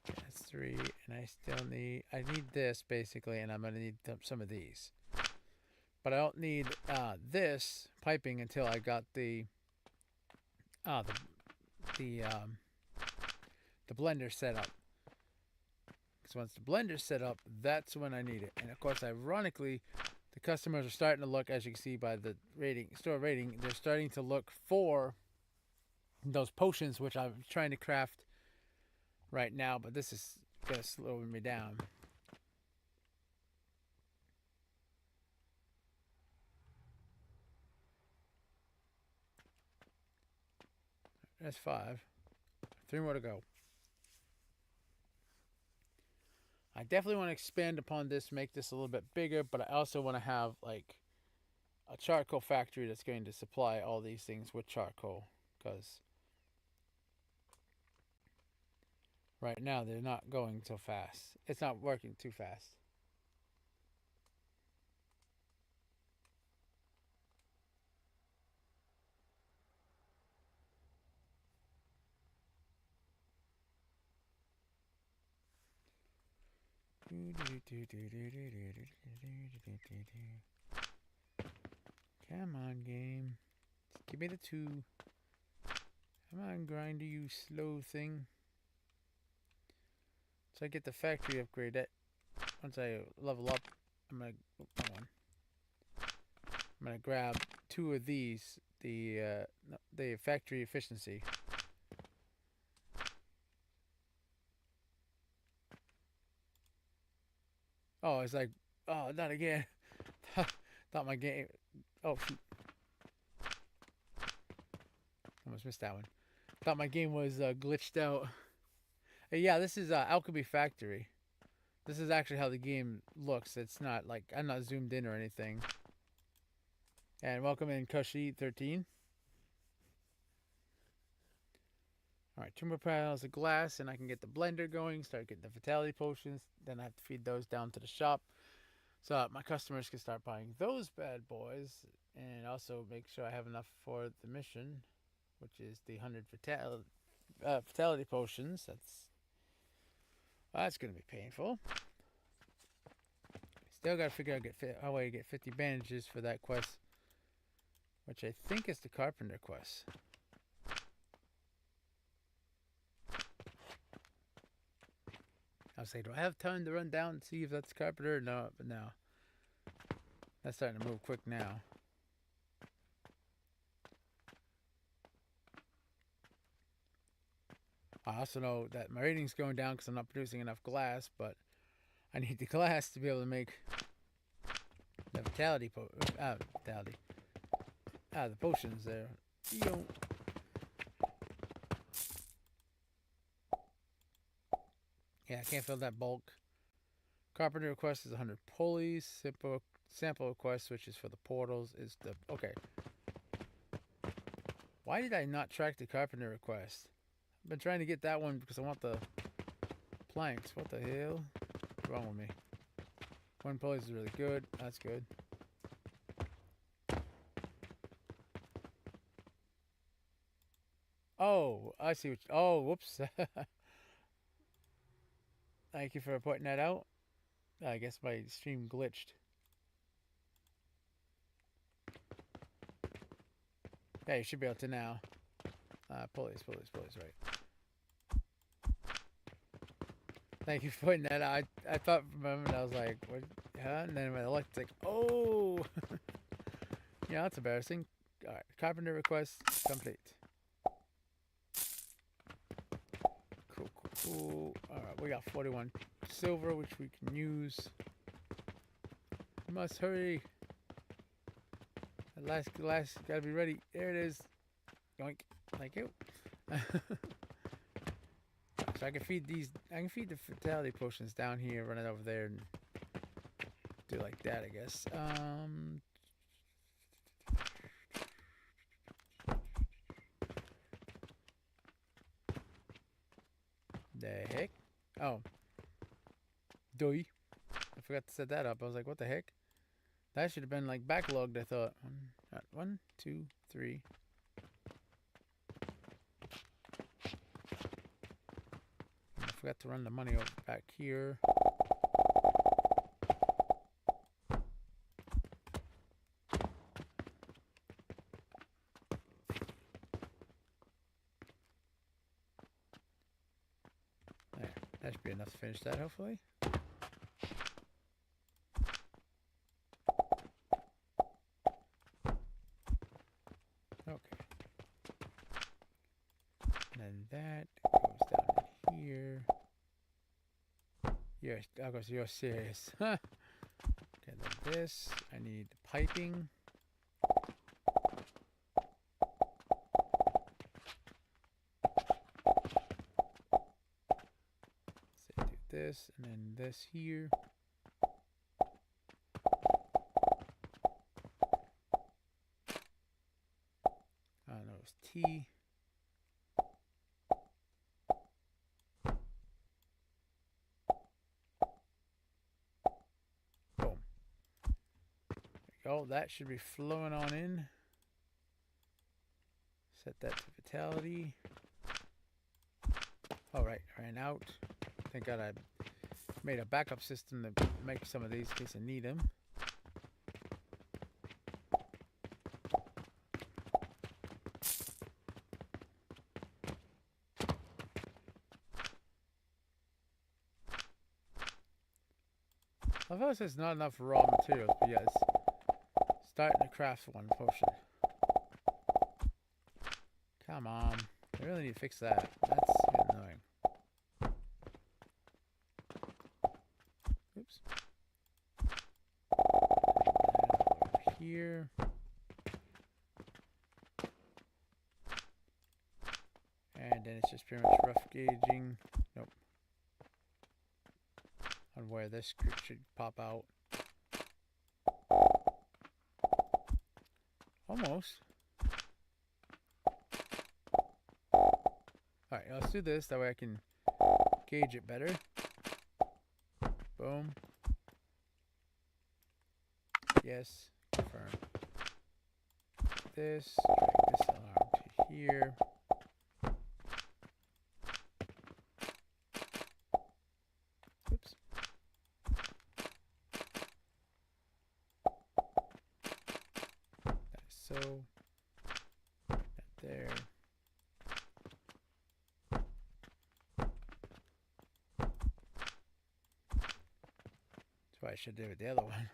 Speaker 1: That's 3, and I still need... I need this, basically, and I'm going to need some of these. But I don't need this piping until I got the blender set up. Because once the blender's set up, that's when I need it. And of course, ironically, the customers are starting to look, as you can see by the store rating, they're starting to look for those potions, which I'm trying to craft right now, but this is gonna slow me down. That's 5. 3 more to go. I definitely want to expand upon this, make this a little bit bigger, but I also want to have like a charcoal factory that's going to supply all these things with charcoal, because right now they're not going so fast. It's not working too fast. Come on, game. Give me the 2. Come on, grinder, you slow thing. So I get the factory upgrade. That once I level up, I'm gonna grab 2 of these. The factory efficiency. Oh, it's like, oh, not again. Thought my game. Oh shoot. Almost missed that one. Thought my game was glitched out. Yeah, this is Alchemy Factory. This is actually how the game looks. It's not like I'm not zoomed in or anything. And welcome in Kushi13. Alright, 2 more panels of glass and I can get the blender going, start getting the vitality potions. Then I have to feed those down to the shop so my customers can start buying those bad boys. And also make sure I have enough for the mission, which is the 100 vitality potions. That's going to be painful. Still got to figure out how I get 50 bandages for that quest, which I think is the carpenter quest. I was like, do I have time to run down and see if that's carpenter? No, but no. That's starting to move quick now. I also know that my rating's going down because I'm not producing enough glass, but I need the glass to be able to make the the potions there. Yeah, I can't fill that bulk. Carpenter request is 100 pulleys. Sample request, which is for the portals, is the... Okay. Why did I not track the carpenter request? I've been trying to get that one because I want the planks. What the hell? What's wrong with me? 1 pulley is really good. That's good. Oh, I see what... Oh, whoops. Thank you for pointing that out. I guess my stream glitched. Yeah, you should be able to now. Pulleys, right. Thank you for pointing that out. I thought for a moment, I was like, what? Huh? And then when I looked, it's like, oh! Yeah, that's embarrassing. Alright, carpenter request complete. Cool. Alright, we got 41 silver, which we can use. We must hurry. Last, gotta be ready. There it is. Yoink. Thank you. So I can feed these. I can feed the fatality potions down here, run it over there, and do like that, I guess. The heck? Oh. Doi. I forgot to set that up. I was like, what the heck? That should have been like backlogged, I thought. One, two, three. I forgot to run the money over back here. There. That should be enough to finish that, hopefully. Okay. And then that goes down here. You're serious. Okay, then this, I need piping. So do this, and then this here. No, it's T. Boom. There we go. That should be flowing on in. Set that to vitality. All right, ran out. Thank God I made a backup system to make some of these in case I need them. Although it says not enough raw materials, but yes, starting to craft one potion. Come on, I really need to fix that. That's getting annoying. Oops. Over here. And then it's just pretty much rough gauging. Nope. On where this should pop out. Almost. Alright, let's do this. That way I can gauge it better. Boom. Yes. Confirm. This. Drag this alarm to here. Oops. That's so. That there. That's what I should do with the other one.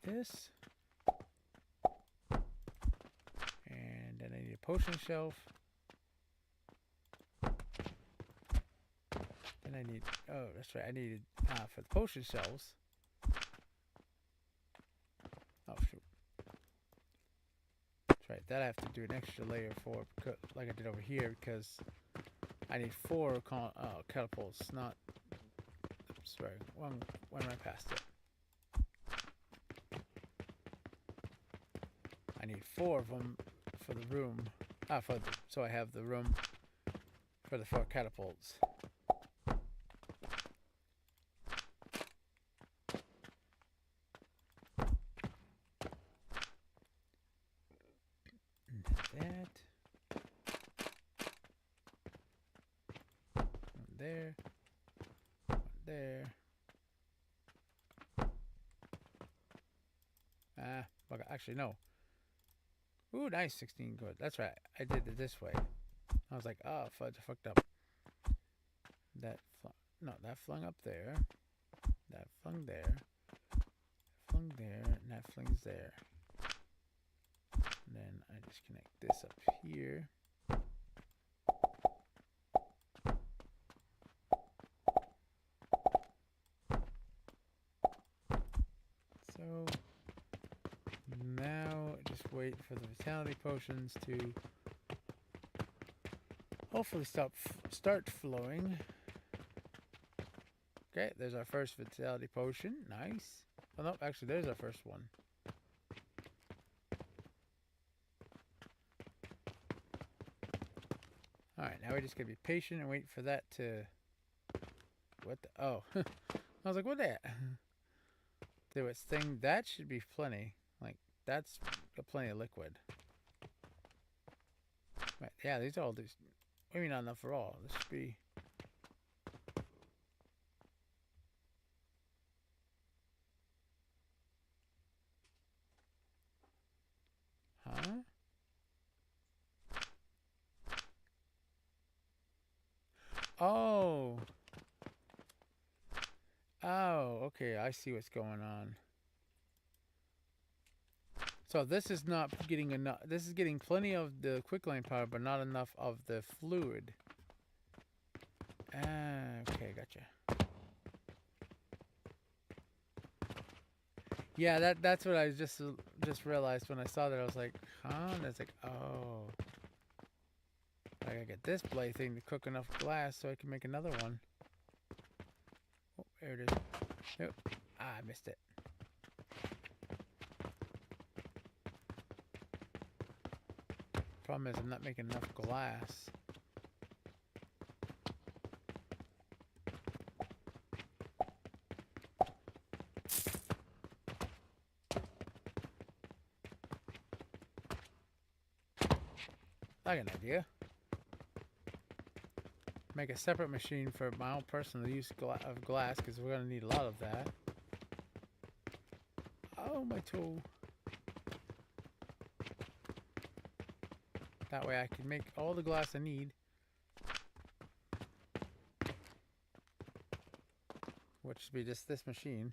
Speaker 1: This, and then I need a potion shelf, then I need, oh that's right, I needed for the potion shelves, oh shoot, that's right, that I have to do an extra layer for, like I did over here, because I need 4 catapults, not, oops, sorry, when am I past it? I need 4 of them for the room. So I have the room for the 4 catapults. And that. One there. One there. Actually no. Ooh, nice, 16 good. That's right. I did it this way. I was like, oh, fudge, I fucked up. That flung up there. That flung there. Flung there, and that flings there. And then I just this up here. So now just wait for the vitality potions to hopefully start flowing. Okay, there's our first vitality potion. Nice. Oh no, actually there's our first one. Alright, now we just gotta be patient and wait for that to... What the... Oh. I was like, what that? Do its thing. That should be plenty. Like, that's got plenty of liquid. Right, yeah, these are all these... Maybe not enough for all. This should be... Huh? Oh! Oh, okay, I see what's going on. So this is not getting enough. This is getting plenty of the quicklime powder, but not enough of the fluid. Ah, okay, gotcha. Yeah, that's what I just realized when I saw that. I was like, huh? And it's like, oh, I gotta get this blade thing to cook enough glass so I can make another one. Oh, there it is. Nope. Ah, I missed it. Problem is, I'm not making enough glass. I got an idea. Make a separate machine for my own personal use of glass, because we're going to need a lot of that. Oh, my tool. That way I can make all the glass I need. Which would be just this machine.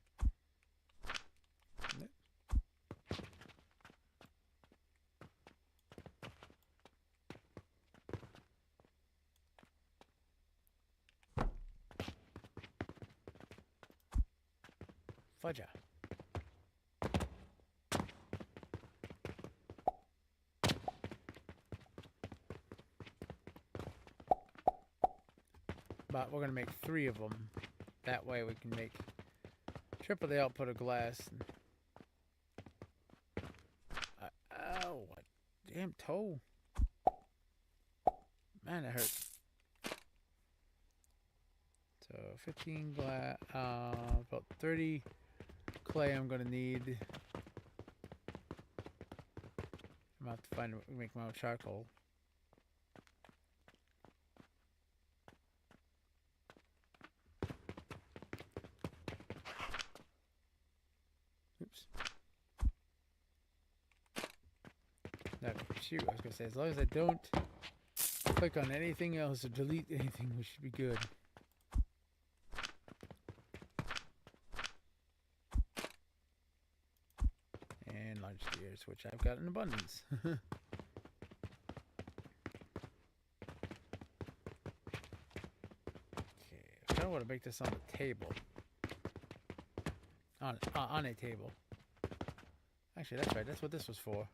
Speaker 1: Fudger. But we're going to make 3 of them. That way we can make triple the output of glass. Ow, what damn toe. Man, that hurts. So 15 glass, about 30 clay I'm going to need. I'm going to have to find make my own charcoal. Oops. No, shoot, I was going to say, as long as I don't click on anything else or delete anything, we should be good. And large gears, which I've got in abundance. Okay, I kind of want to make this on the table. On a table. Actually, that's right. That's what this was for.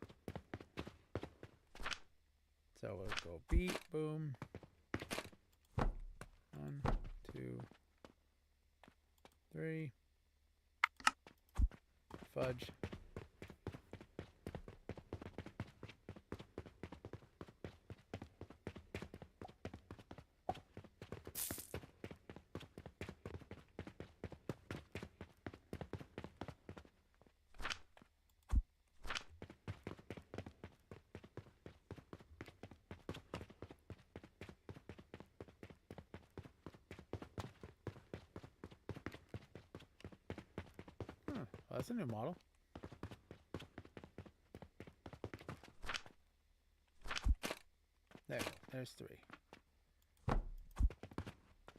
Speaker 1: So we'll go beat, boom. 1, 2, 3. Fudge. Well, that's a new model. There we go. There's 3.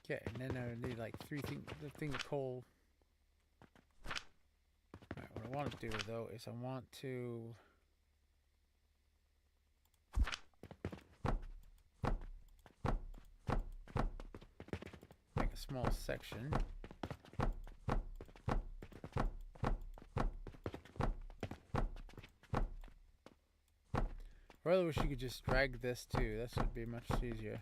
Speaker 1: Okay, and then I need like 3 thing of coal. Alright, what I want to do though is I want to small section. I really wish you could just drag this too. This would be much easier.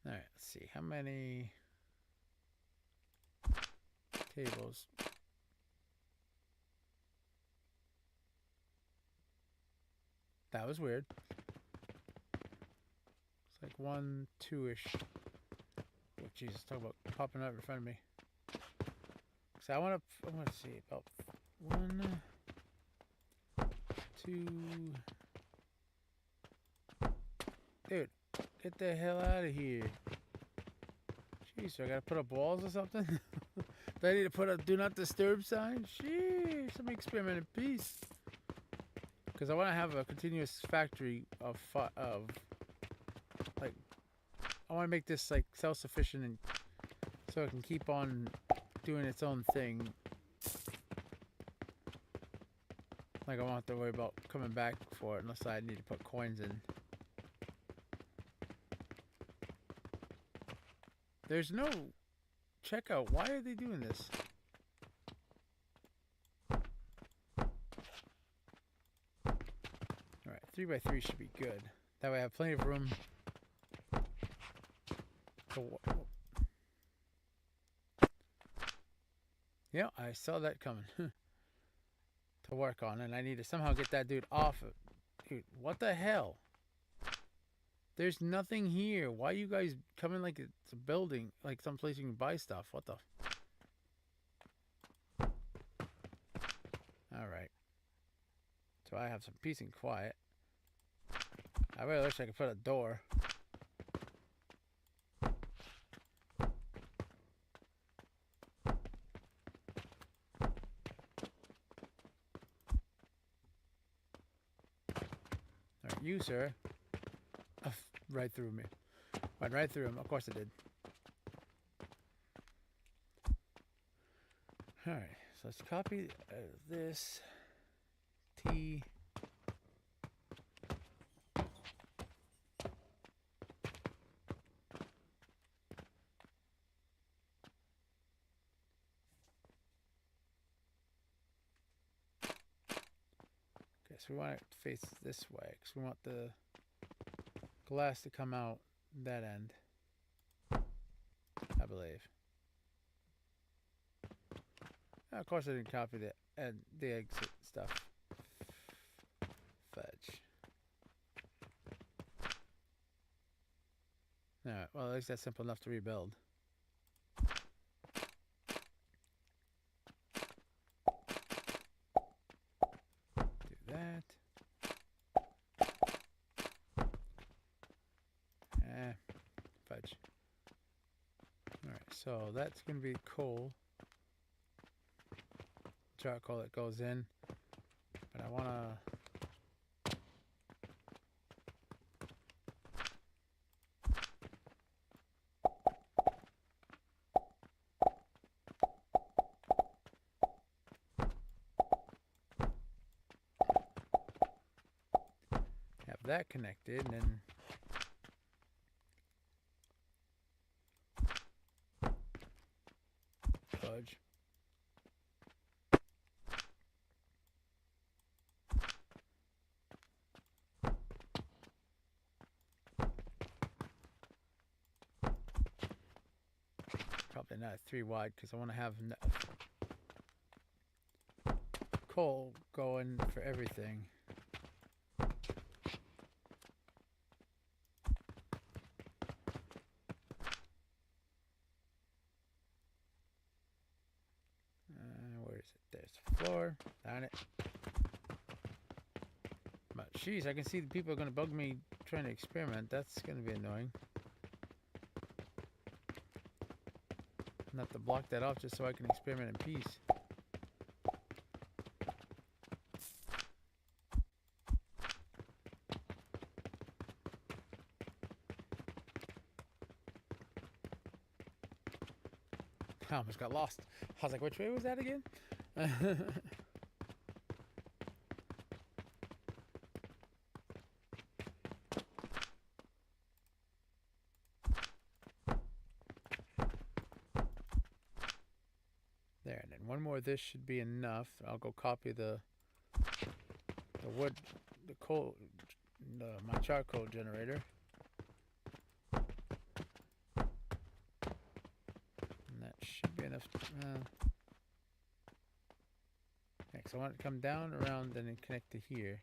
Speaker 1: Alright, let's see. How many tables? That was weird. It's like 1, 2-ish. Oh, Jesus, talk about popping up in front of me. So I want to see about 1, 2. Dude, get the hell out of here. Jeez, so I gotta put up walls or something? Do I need to put a do not disturb sign? Sheesh, let me experiment in peace. Because I want to have a continuous factory of like, I want to make this like self-sufficient and so it can keep on doing its own thing. Like I won't have to worry about coming back for it unless I need to put coins in. There's no checkout. Why are they doing this? Alright, 3x3 should be good. That way I have plenty of room to yeah, I saw that coming. To work on, and I need to somehow get that dude off of. Dude, what the hell? There's nothing here. Why you guys coming like it's a building, like someplace you can buy stuff? What the? Alright. So I have some peace and quiet. I really wish I could put a door. Alright, you, sir. Right through me. Went right through him. Of course it did. Alright, so let's copy this T. Okay, so we want it to face this way because we want the glass to come out that end, I believe. Of course I didn't copy the exit stuff. Fudge. Alright, well at least that's simple enough to rebuild. Do that. Fudge. Alright, so that's going to be coal. Charcoal that goes in. But I want to... have that connected and then... Fudge. Probably not 3 wide because I want to have coal going for everything. Where is it? There's the floor. Darn it. But jeez, I can see the people are going to bug me trying to experiment. That's going to be annoying. I'm gonna have to block that off just so I can experiment in peace. I almost got lost. I was like, which way was that again? more of this should be enough. I'll go copy the wood, the coal, my charcoal generator. And that should be enough. Next, I want it to come down, around, and then connect to here.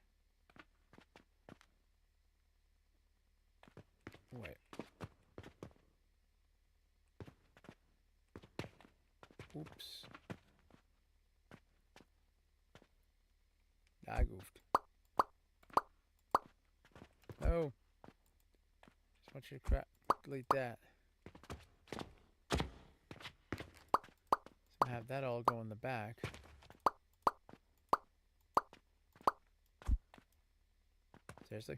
Speaker 1: Wait. Oops. I goofed. No. Just want you to delete that. So I have that all go in the back. Seriously?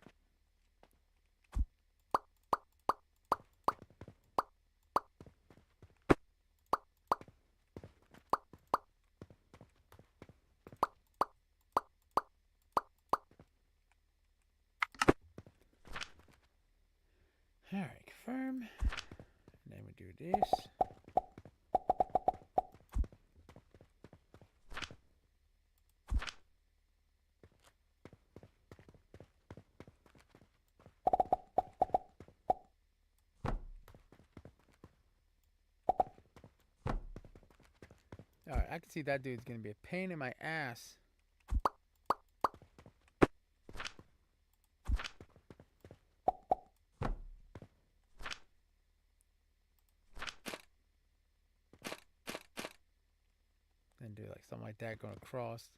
Speaker 1: Alright, confirm. And then we do this. Alright, I can see that dude's gonna be a pain in my ass. And do like something like that going across.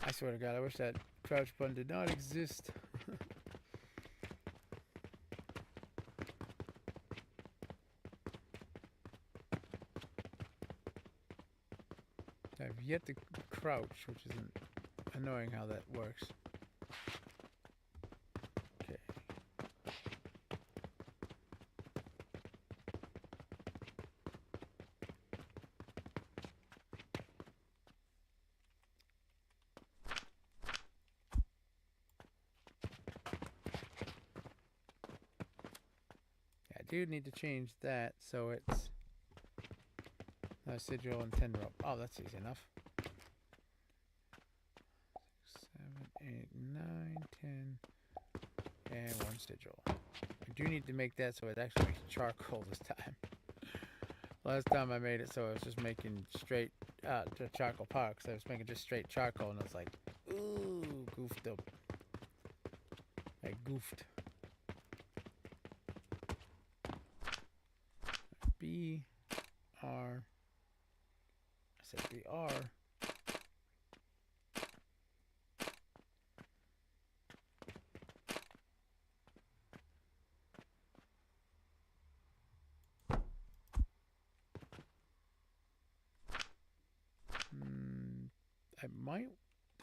Speaker 1: I swear to God, I wish that crouch button did not exist. I've yet to crouch, which isn't annoying how that works. Okay. Yeah, I do need to change that so it's sigil and 10 rope. Oh, that's easy enough. 6, 7, 8, 9, 10, and 1 sigil. I do need to make that so it actually makes charcoal this time. Last time I made it so I was just making straight charcoal powder, because I was making just straight charcoal, and I was like, ooh, goofed up. I goofed. B, R. I said BR. I might.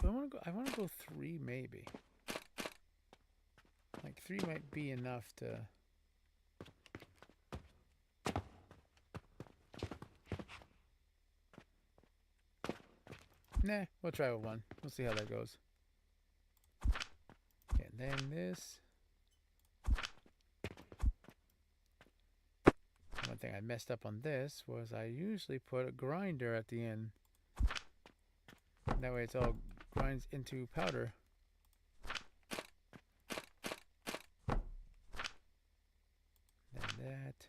Speaker 1: Do I want to go? I want to go 3 maybe. Like 3 might be enough to. Nah, we'll try with 1. We'll see how that goes. Okay, and then this. One thing I messed up on this was I usually put a grinder at the end. That way it's all grinds into powder. Then that.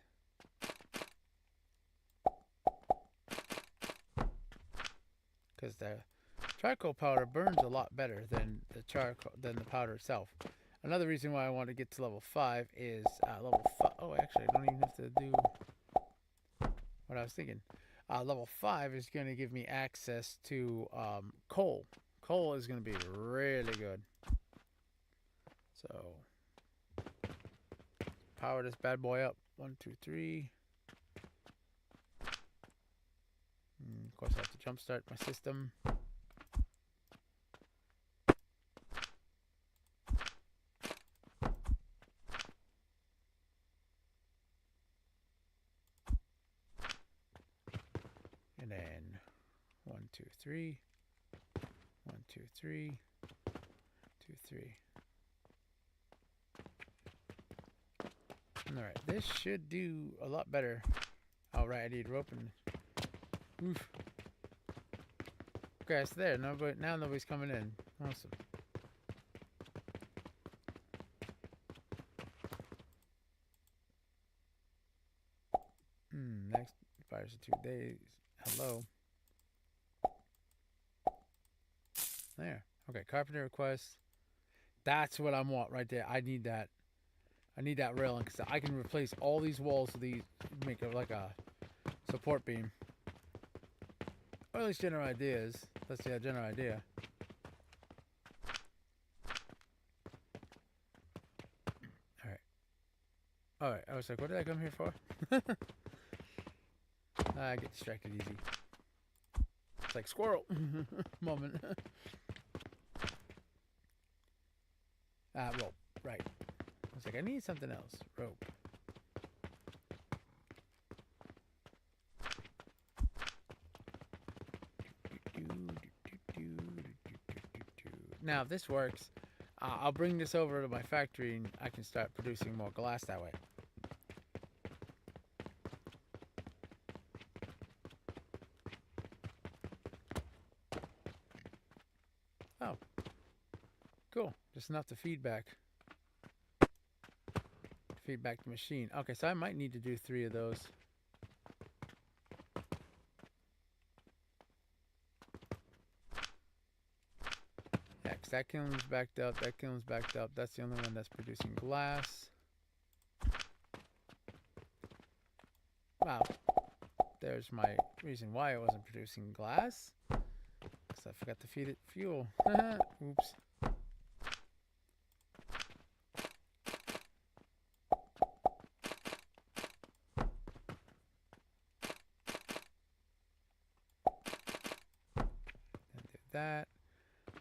Speaker 1: Because the charcoal powder burns a lot better than the powder itself. Another reason why I want to get to level 5 is level 5. Oh, actually, I don't even have to do what I was thinking. Level 5 is going to give me access to coal. Coal is going to be really good. So, power this bad boy up. 1, 2, 3. Of course, I have to jumpstart my system. And then 1, 2, 3. 1, 2, 3. 2, 3. Alright, this should do a lot better. Oh, right, I need rope and... Oof. Okay, it's there. Nobody, now nobody's coming in. Awesome. Next fires in 2 days. Hello. There. Okay, carpenter request. That's what I want right there. I need that. I need that railing because I can replace all these walls with these, make it like a support beam. Or at least general ideas. Let's see a general idea. Alright. Alright, I was like, what did I come here for? I get distracted easy. It's like squirrel moment. Rope. Right. I was like, I need something else. Rope. Now, if this works, I'll bring this over to my factory and I can start producing more glass that way. Oh. Cool. Just enough to feedback. Feedback the machine. Okay, so I might need to do 3 of those. Yeah, because that kiln's backed up, that kiln's backed up. That's the only one that's producing glass. Wow. There's my reason why it wasn't producing glass. Because I forgot to feed it fuel. Oops.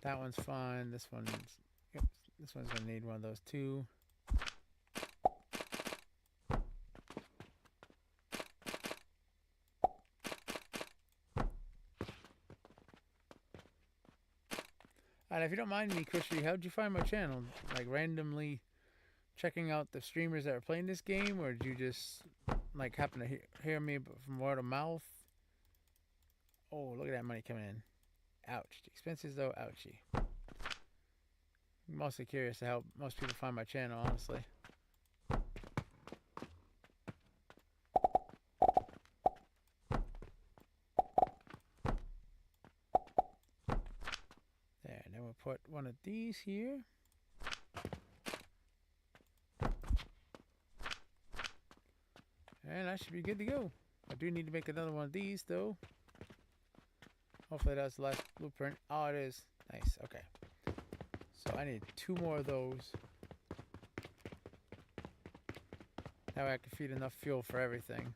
Speaker 1: That one's fine. This one's gonna need one of those too. And if you don't mind me, Cushy, how'd you find my channel? Like randomly checking out the streamers that are playing this game, or did you just like happen to hear me from word of mouth? Oh, look at that money coming in. Ouch. The expenses though, ouchie. I'm mostly curious to how most people find my channel, honestly. There, and then we'll put one of these here. And I should be good to go. I do need to make another one of these though. Hopefully that's the last blueprint. Oh, it is. Nice. Okay. So I need 2 more of those. That way I can feed enough fuel for everything.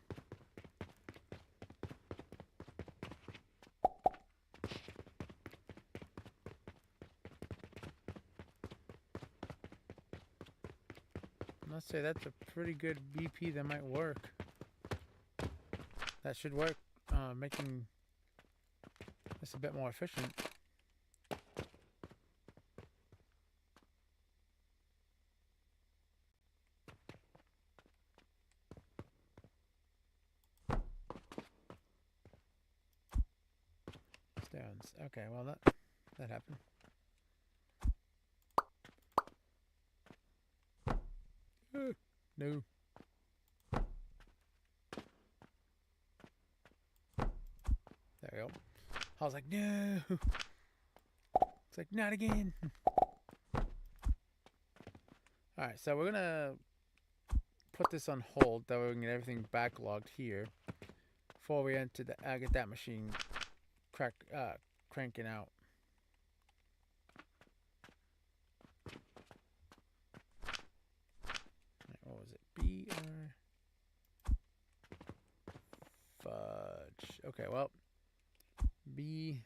Speaker 1: I must say that's a pretty good BP that might work. That should work, making this a bit more efficient. Stones. Okay, well that happened. No. There we go. I was like, no. It's like, not again. Alright, so we're gonna put this on hold. That way we can get everything backlogged here before we enter the get that machine cranking out. What was it? BR fudge. Okay, well, B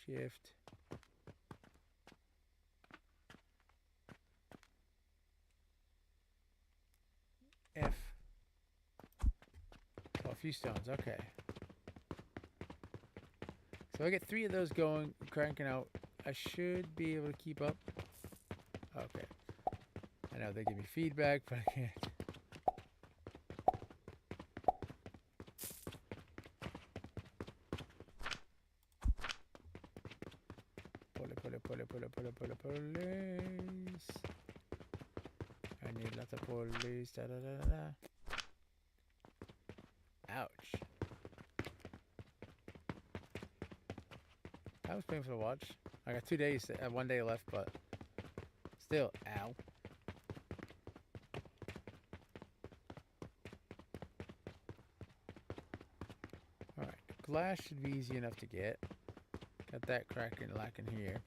Speaker 1: shift F. Oh, a few stones. Okay. So I get 3 of those going, cranking out. I should be able to keep up. Okay. I know they give me feedback, but I can't. Police. I need lots of police. Da, da, da, da, da. Ouch. That was painful to watch. I got 2 days, 1 day left, but still, ow. Alright, glass should be easy enough to get. Got that cracking lacking here.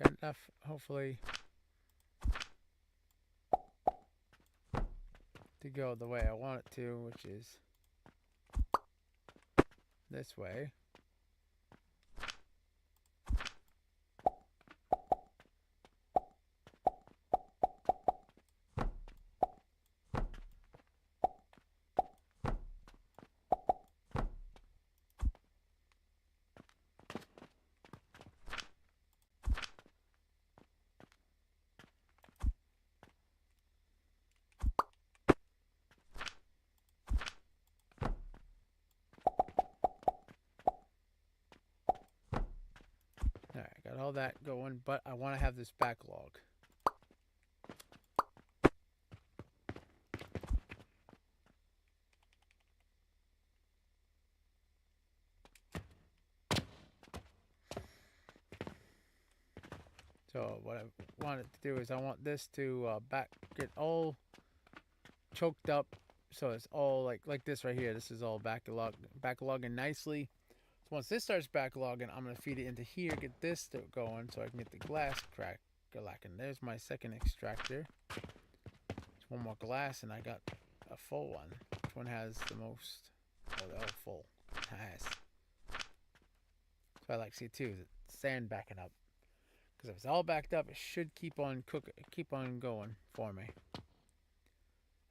Speaker 1: Got enough, hopefully, to go the way I want it to, which is this way. Alright, got all that going, but I want to have this backlog. So what I want it to do is I want this to get all choked up, so it's all like this right here. This is all backlogging nicely. So once this starts backlogging, I'm gonna feed it into here, get this going, so I can get the glass crack lacking. There's my second extractor. There's one more glass, and I got a full one. Which one has the most? Oh, they're all full. Nice. So I like to see too, the sand backing up. Because if it's all backed up, it should keep on going for me. At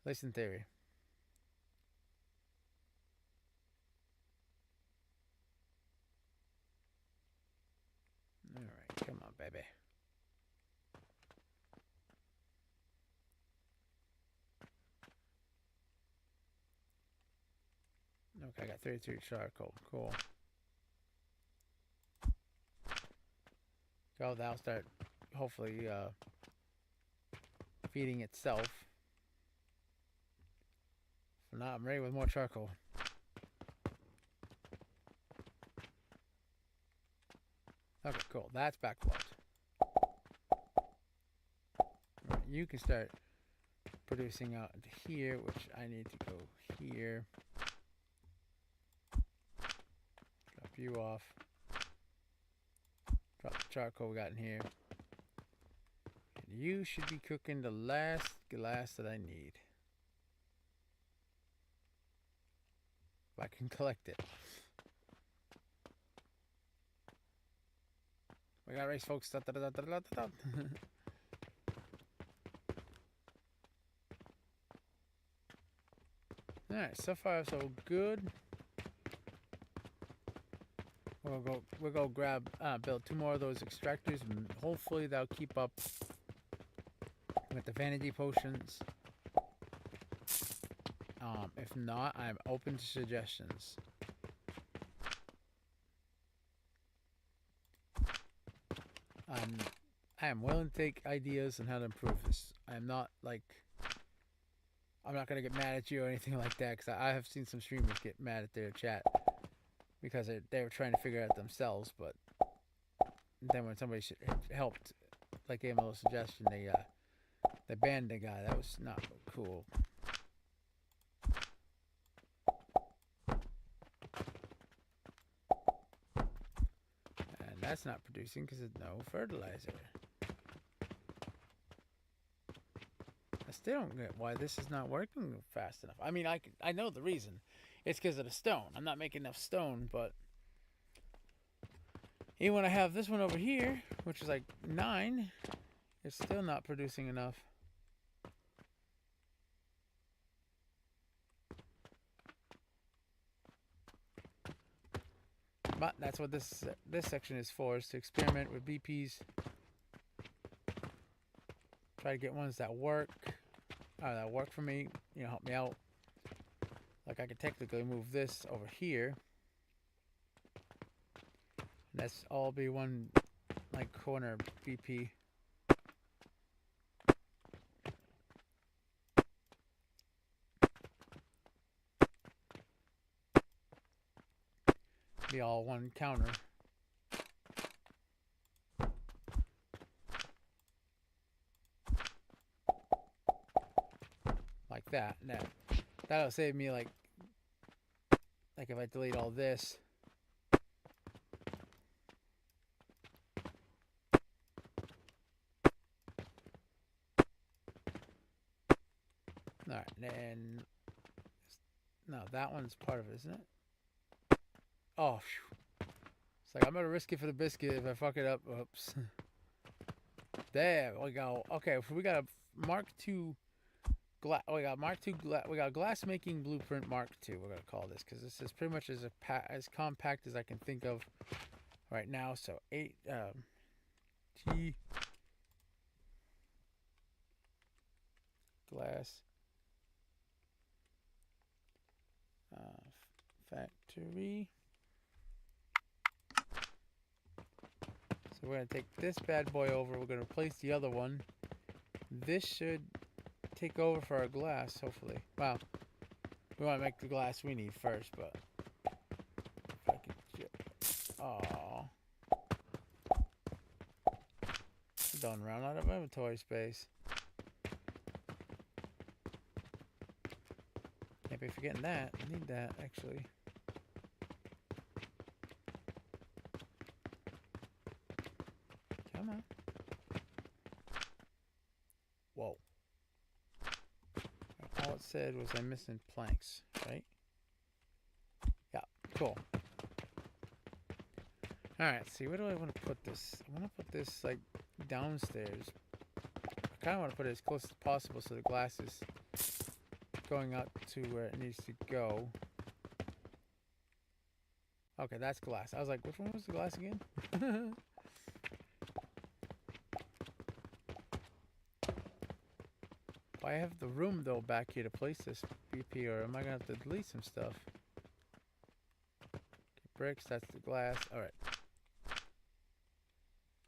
Speaker 1: least in theory. Alright, come on, baby. Okay, I got 32 charcoal. Cool. So that'll start, hopefully, feeding itself. So now I'm ready with more charcoal. Okay, cool. That's backlogged. Right, you can start producing out into here, which I need to go here. Drop you off. Drop the charcoal we got in here. And you should be cooking the last glass that I need. If I can collect it. We got a race, folks. Da, da, da, da, da, da, da. Alright, so far so good. We'll go build 2 more of those extractors, and hopefully that'll keep up with the vanity potions. If not, I'm open to suggestions. I am willing to take ideas on how to improve this. I'm not gonna get mad at you or anything like that, because I have seen some streamers get mad at their chat because they were trying to figure it out themselves, but then when somebody helped, like gave them a little suggestion, they banned the guy. That was not cool. And that's not producing because there's no fertilizer. I still don't get why this is not working fast enough. I mean, I know the reason. It's because of the stone. I'm not making enough stone, but even when I have this one over here, which is like 9, It's still not producing enough. But that's what this section is for, is to experiment with BPs. Try to get ones that work for me, you know, help me out. Like I could technically move this over here. And that's all be one like corner BP. Be all one counter. Like that. Now, that'll save me like if I delete all this. Alright, then no, that one's part of it, isn't it? Oh, phew. It's like I'm gonna risk it for the biscuit if I fuck it up. Oops. There we go. Okay, so we got a Mark II glass. We got Mark II glass. We got glass making blueprint Mark II. We're gonna call this because this is pretty much as compact as I can think of right now. So 8 T glass factory. So we're going to take this bad boy over. We're going to replace the other one. This should take over for our glass, hopefully. Wow. We want to make the glass we need first, but if I could oh, don't run out of inventory space. Can't be forgetting that. I need that, actually. Come on. Whoa. All it said was I'm missing planks, right? Yeah, cool. Alright, see, where do I want to put this? I want to put this, like, downstairs. I kind of want to put it as close as possible so the glass is going out to where it needs to go. Okay, that's glass. I was like, which one was the glass again? I have the room though back here to place this BP, or am I gonna have to delete some stuff? Okay, bricks, that's the glass. Alright.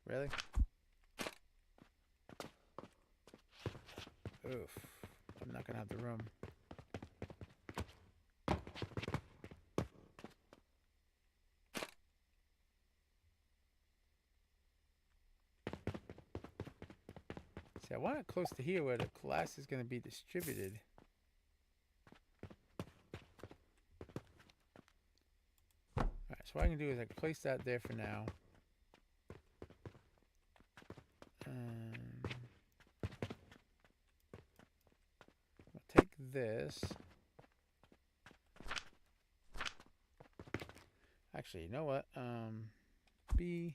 Speaker 1: Really? Oof. I'm not gonna have the room. See, I want it close to here where the glass is gonna be distributed. Alright, so what I can do is I can place that there for now. I'll take this. Actually, you know what? B.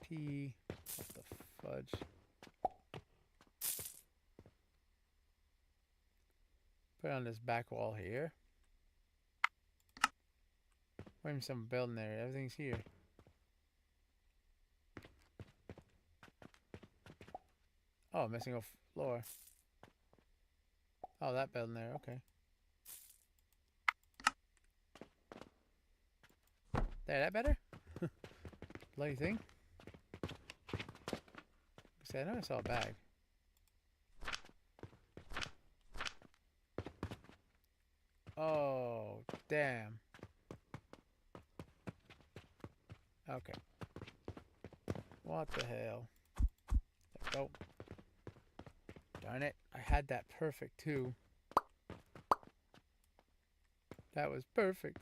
Speaker 1: P. What the fudge? Put it on this back wall here. Wait a minute, some building there. Everything's here. Oh, missing a floor. Oh, that building there. Okay. There, that better? Bloody thing. See, I know I saw a bag. Oh, damn. Okay. What the hell? Go. Darn it. I had that perfect too. That was perfect.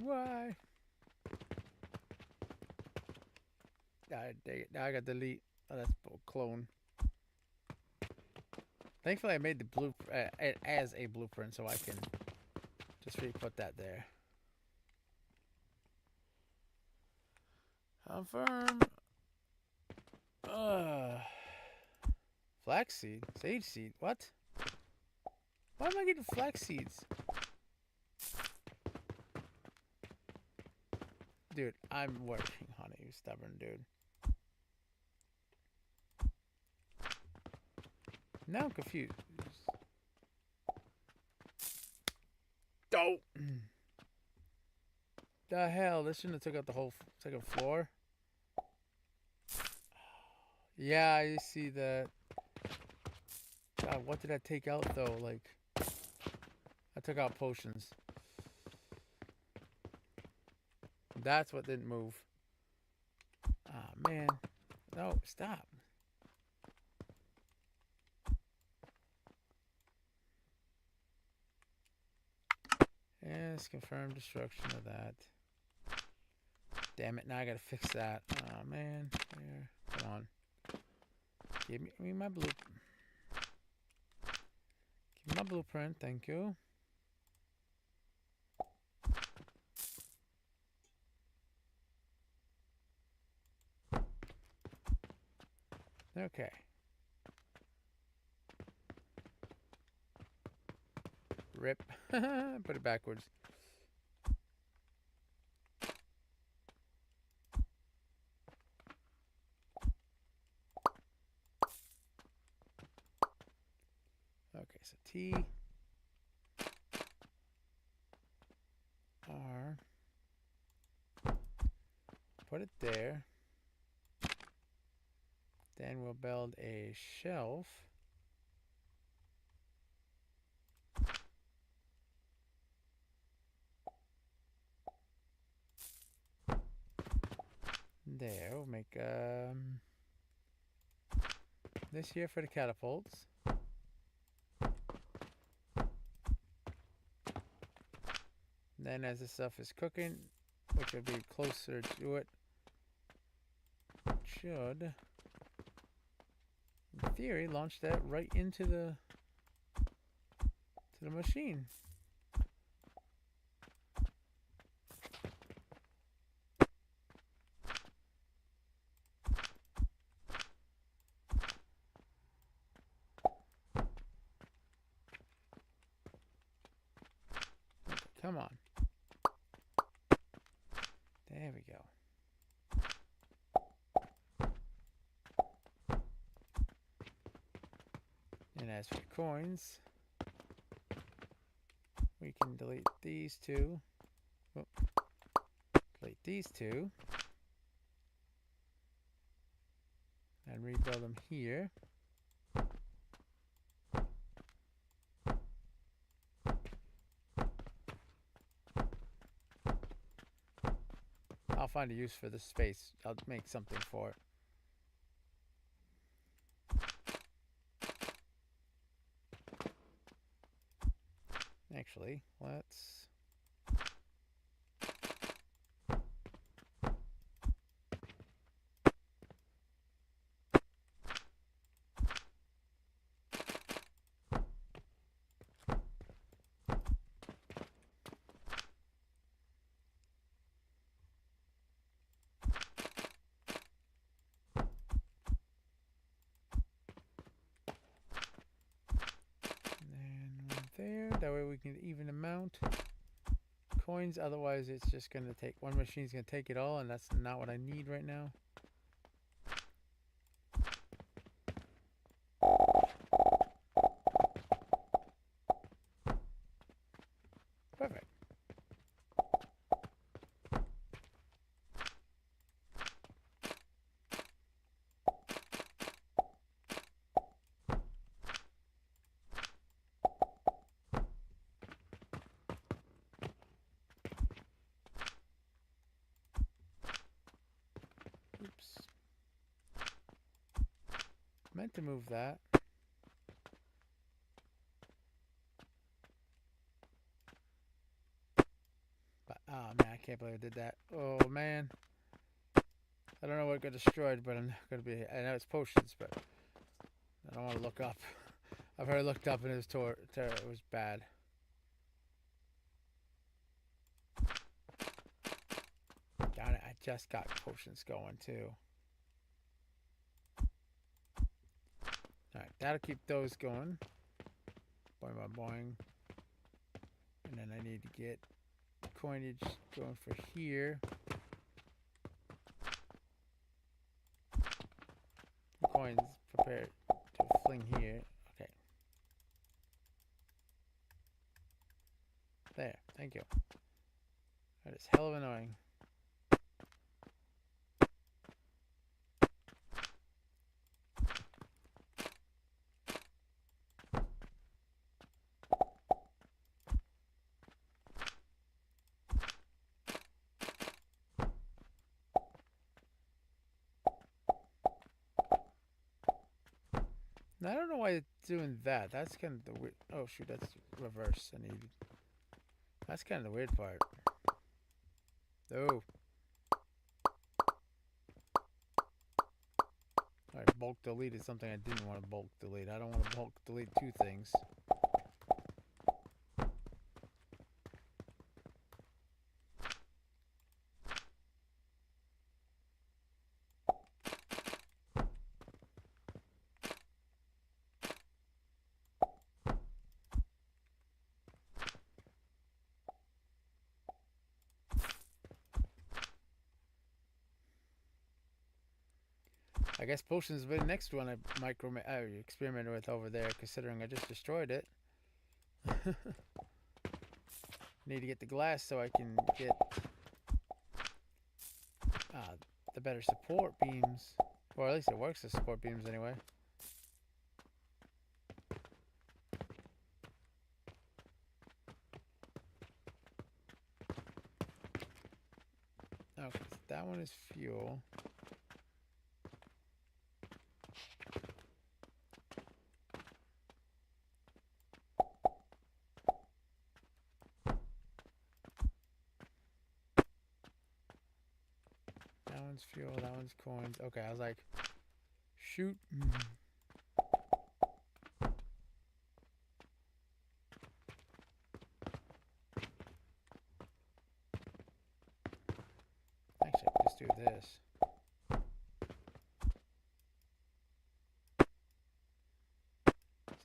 Speaker 1: Why? Now I got to delete. Oh, that's clone. Thankfully, I made the blueprint as a blueprint, so I can just re-put that there. Confirm. Flaxseed? Sage seed? What? Why am I getting flax seeds? Dude, I'm working on it, you stubborn dude. Now I'm confused. Oh! The hell? This shouldn't have took out the whole second floor. Yeah, I see that. God, what did I take out though? Like, I took out potions. That's what didn't move. Ah, man. No, stop. Yes, confirm destruction of that. Damn it, now I gotta fix that. Oh, man. There. Come on. Give me my blue. Give me my blueprint, thank you. Okay. Rip. Put it backwards. Okay, so T R. Put it there. Then we'll build a shelf. There, we'll make this here for the catapults. Then as this stuff is cooking, which will be closer to it, should, in theory, launch that right into the machine. Come on. There we go. And as for the coins, we can delete these two. Oh, delete these two. And rebuild them here. I'll find a use for this space. I'll make something for it. Actually, let's... there, that way we can even amount coins, otherwise it's just going to take, one machine's going to take it all, and that's not what I need right now. Perfect. Oops. Meant to move that. But, oh man, I can't believe I did that. Oh man. I don't know what got destroyed, but I'm not going to be... I know it's potions, but I don't want to look up. I've already looked up and it was it was bad. Darn it, I just got potions going too. Alright, that'll keep those going. Boing, boing, boing. And then I need to get coinage going for here. Coins prepared to fling here. Okay. There. Thank you. That is hell of annoying. Now, I don't know why it's doing that. That's kind of the weird. Oh shoot, that's reverse. I need. That's kind of the weird part. Oh. Alright, bulk delete is something I didn't want to bulk delete. I don't want to bulk delete two things. I guess potions will be the next one I experimented with over there, considering I just destroyed it. Need to get the glass so I can get the better support beams. Or at least it works as support beams anyway. Okay, so that one is fuel. That one's fuel, that one's coins. Okay, I was like, shoot. Actually, I could just do this.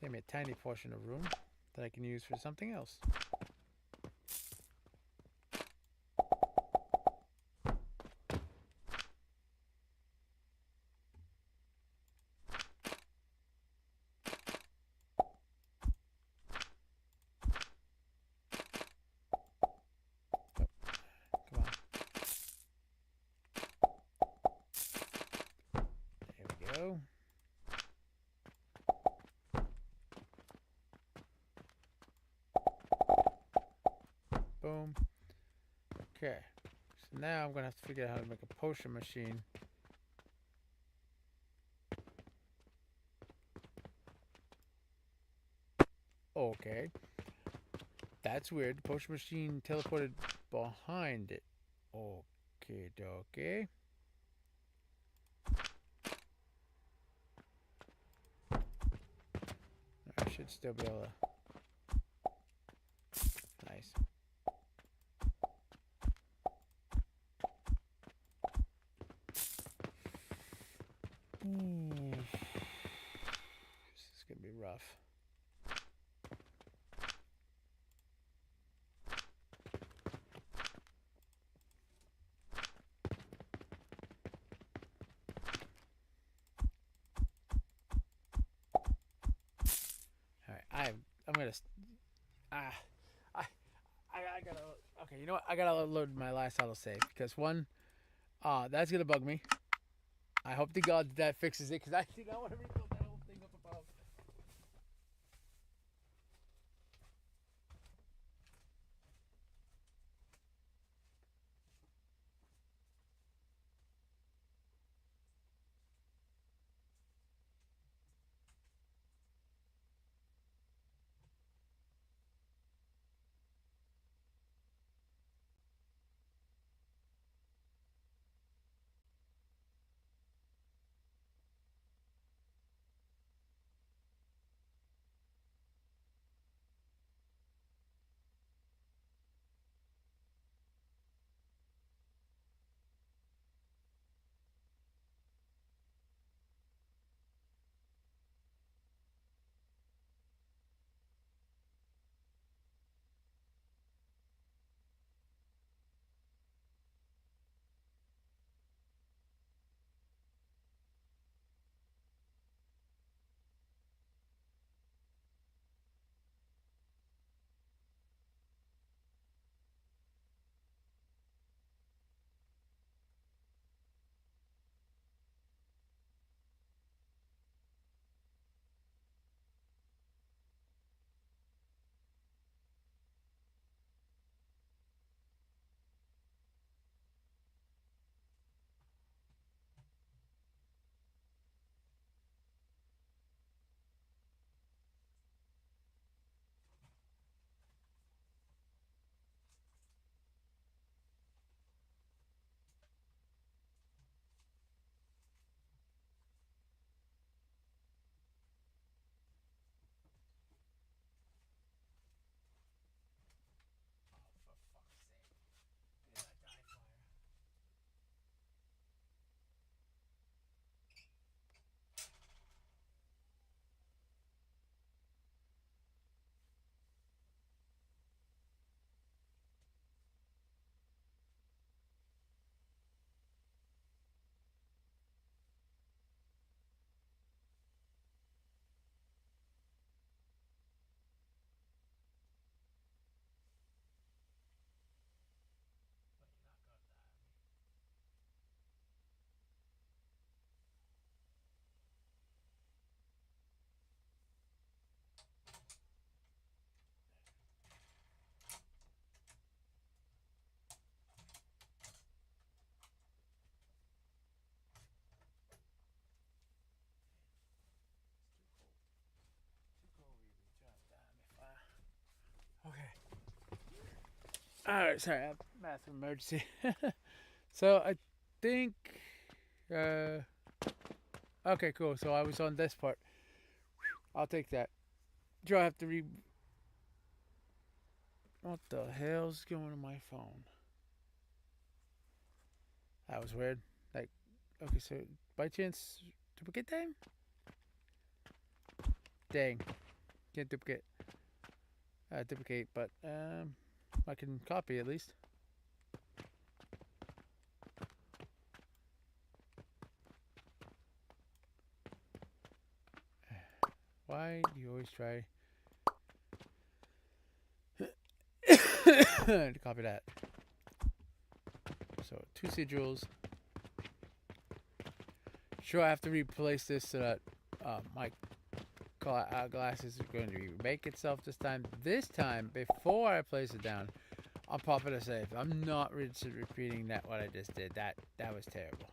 Speaker 1: Save me a tiny portion of room that I can use for something else. Go. Boom. Okay. So now I'm going to have to figure out how to make a potion machine. Okay. That's weird. The potion machine teleported behind it. Okay, okay. I should still be able to. Nice. This is gonna be rough. All right, I'm gonna. I gotta. Okay, you know what? I gotta load my last auto save because one, that's gonna bug me. I hope to God that fixes it because I do not want to rebuild that whole thing up above. Alright, sorry, I have a massive emergency. So I think okay, cool. So I was on this part. I'll take that. Do I have to re what the hell's going on my phone? That was weird. Like okay, so by chance duplicate time? Dang. Can't duplicate, but I can copy at least. Why do you always try to copy that? So 2 sigils. Sure, I have to replace this so that my glasses are going to remake itself this time. This time, before I place it down, I'll pop it a save. I'm not repeating that what I just did. That was terrible.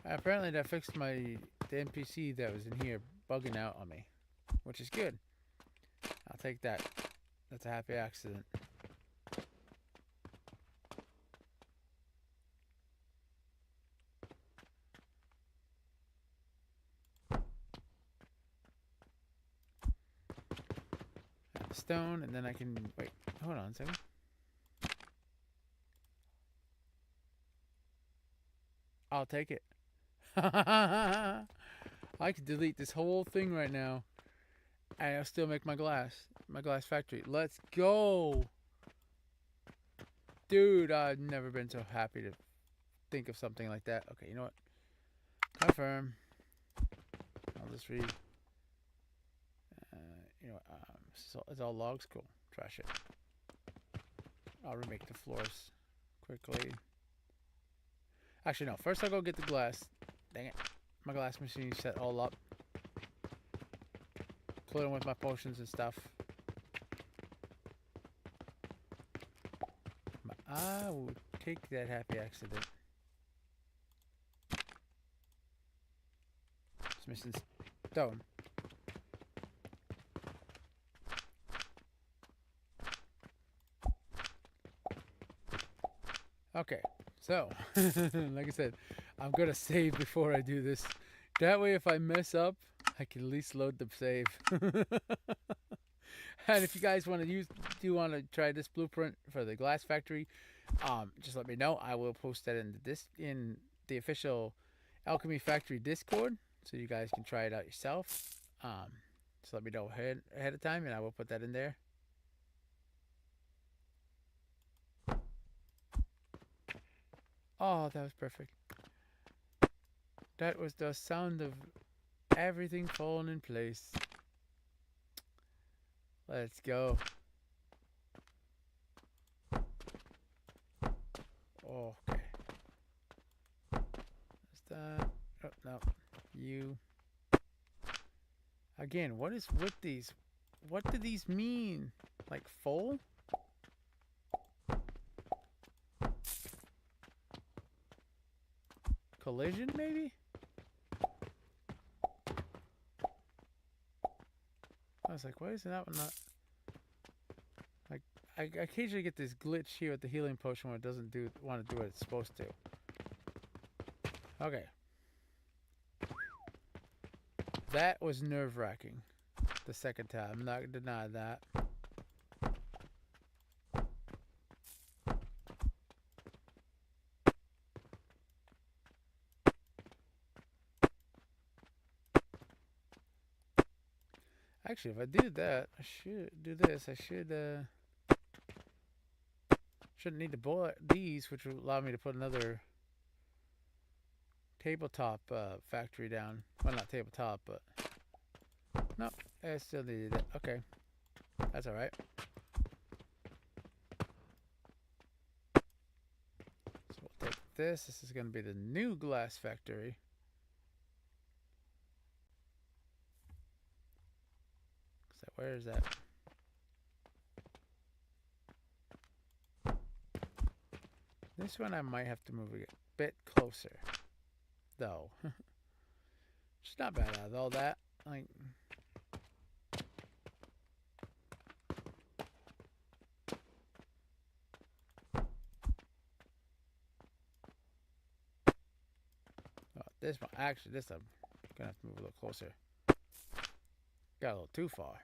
Speaker 1: Apparently, that fixed the NPC that was in here bugging out on me, which is good. I'll take that. That's a happy accident. Stone, and then I can wait. Hold on a second. I'll take it. I could delete this whole thing right now, and I'll still make my glass factory. Let's go, dude! I've never been so happy to think of something like that. Okay, you know what? Confirm. I'll just read. You know, so it's all logs. Cool. Trash it. I'll remake the floors quickly. Actually, no. First, I'll go get the glass. Dang it. My glass machine set all up. Put them with my potions and stuff. I will take that happy accident. It's missing stone. Okay, so, like I said, I'm going to save before I do this. That way, if I mess up, I can at least load the save. And if you guys want to try this blueprint for the glass factory, just let me know. I will post that in the official Alchemy Factory Discord, so you guys can try it out yourself. Just let me know ahead of time, and I will put that in there. Oh, that was perfect. That was the sound of everything falling in place. Let's go. Okay. That's that. Oh, no. You. Again, what is with these? What do these mean? Like full? Collision, maybe? I was like, why is that one not? Like, I occasionally get this glitch here with the healing potion where it doesn't want to do what it's supposed to. Okay. That was nerve-wracking. The second time. I'm not going to deny that. Actually, if I do that, I should do this. I shouldn't need to boil these, which will allow me to put another tabletop factory down. Well, not tabletop, but no, I still needed it. Okay, that's all right. So we'll take this. This is going to be the new glass factory. So where is that? This one I might have to move a bit closer, though. It's not bad out of all that. Like, this one, actually, this I'm gonna have to move a little closer. Got a little too far.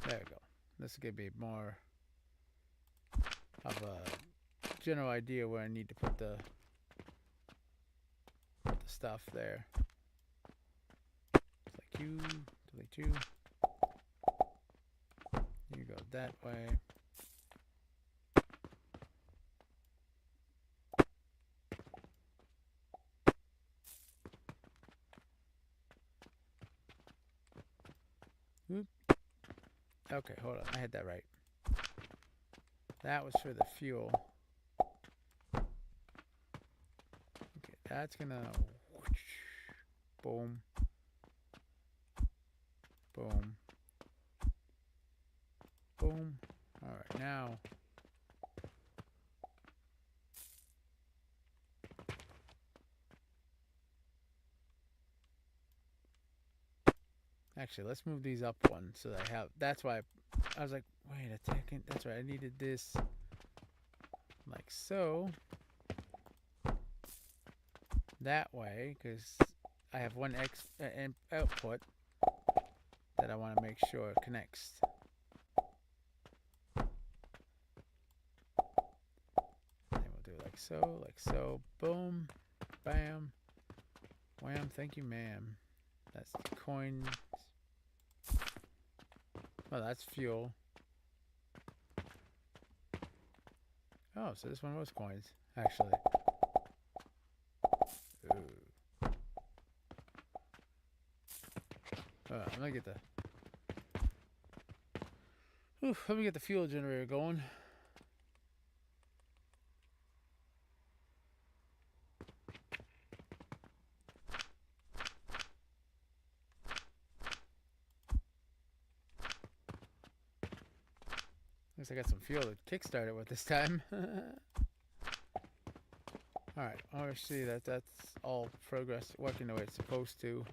Speaker 1: There we go. This is gonna be more of a general idea where I need to put the stuff there. Select you, delete you. You go that way. Oop. Okay, hold on. I had that right. That was for the fuel. Okay, that's gonna boom, boom, boom. All right, now actually let's move these up one so that I have. That's why I was like, wait a second. That's right. I needed this like so. That way, because I have one output that I want to make sure it connects. And we'll do like so, boom, bam, wham, thank you, ma'am. That's the coins. Oh, that's fuel. Oh, so this one was coins, actually. Ooh. I'm gonna get the. Oof, let me get the fuel generator going. Looks like I got some fuel to kickstart it with this time. Alright, obviously that's all progress working the way it's supposed to.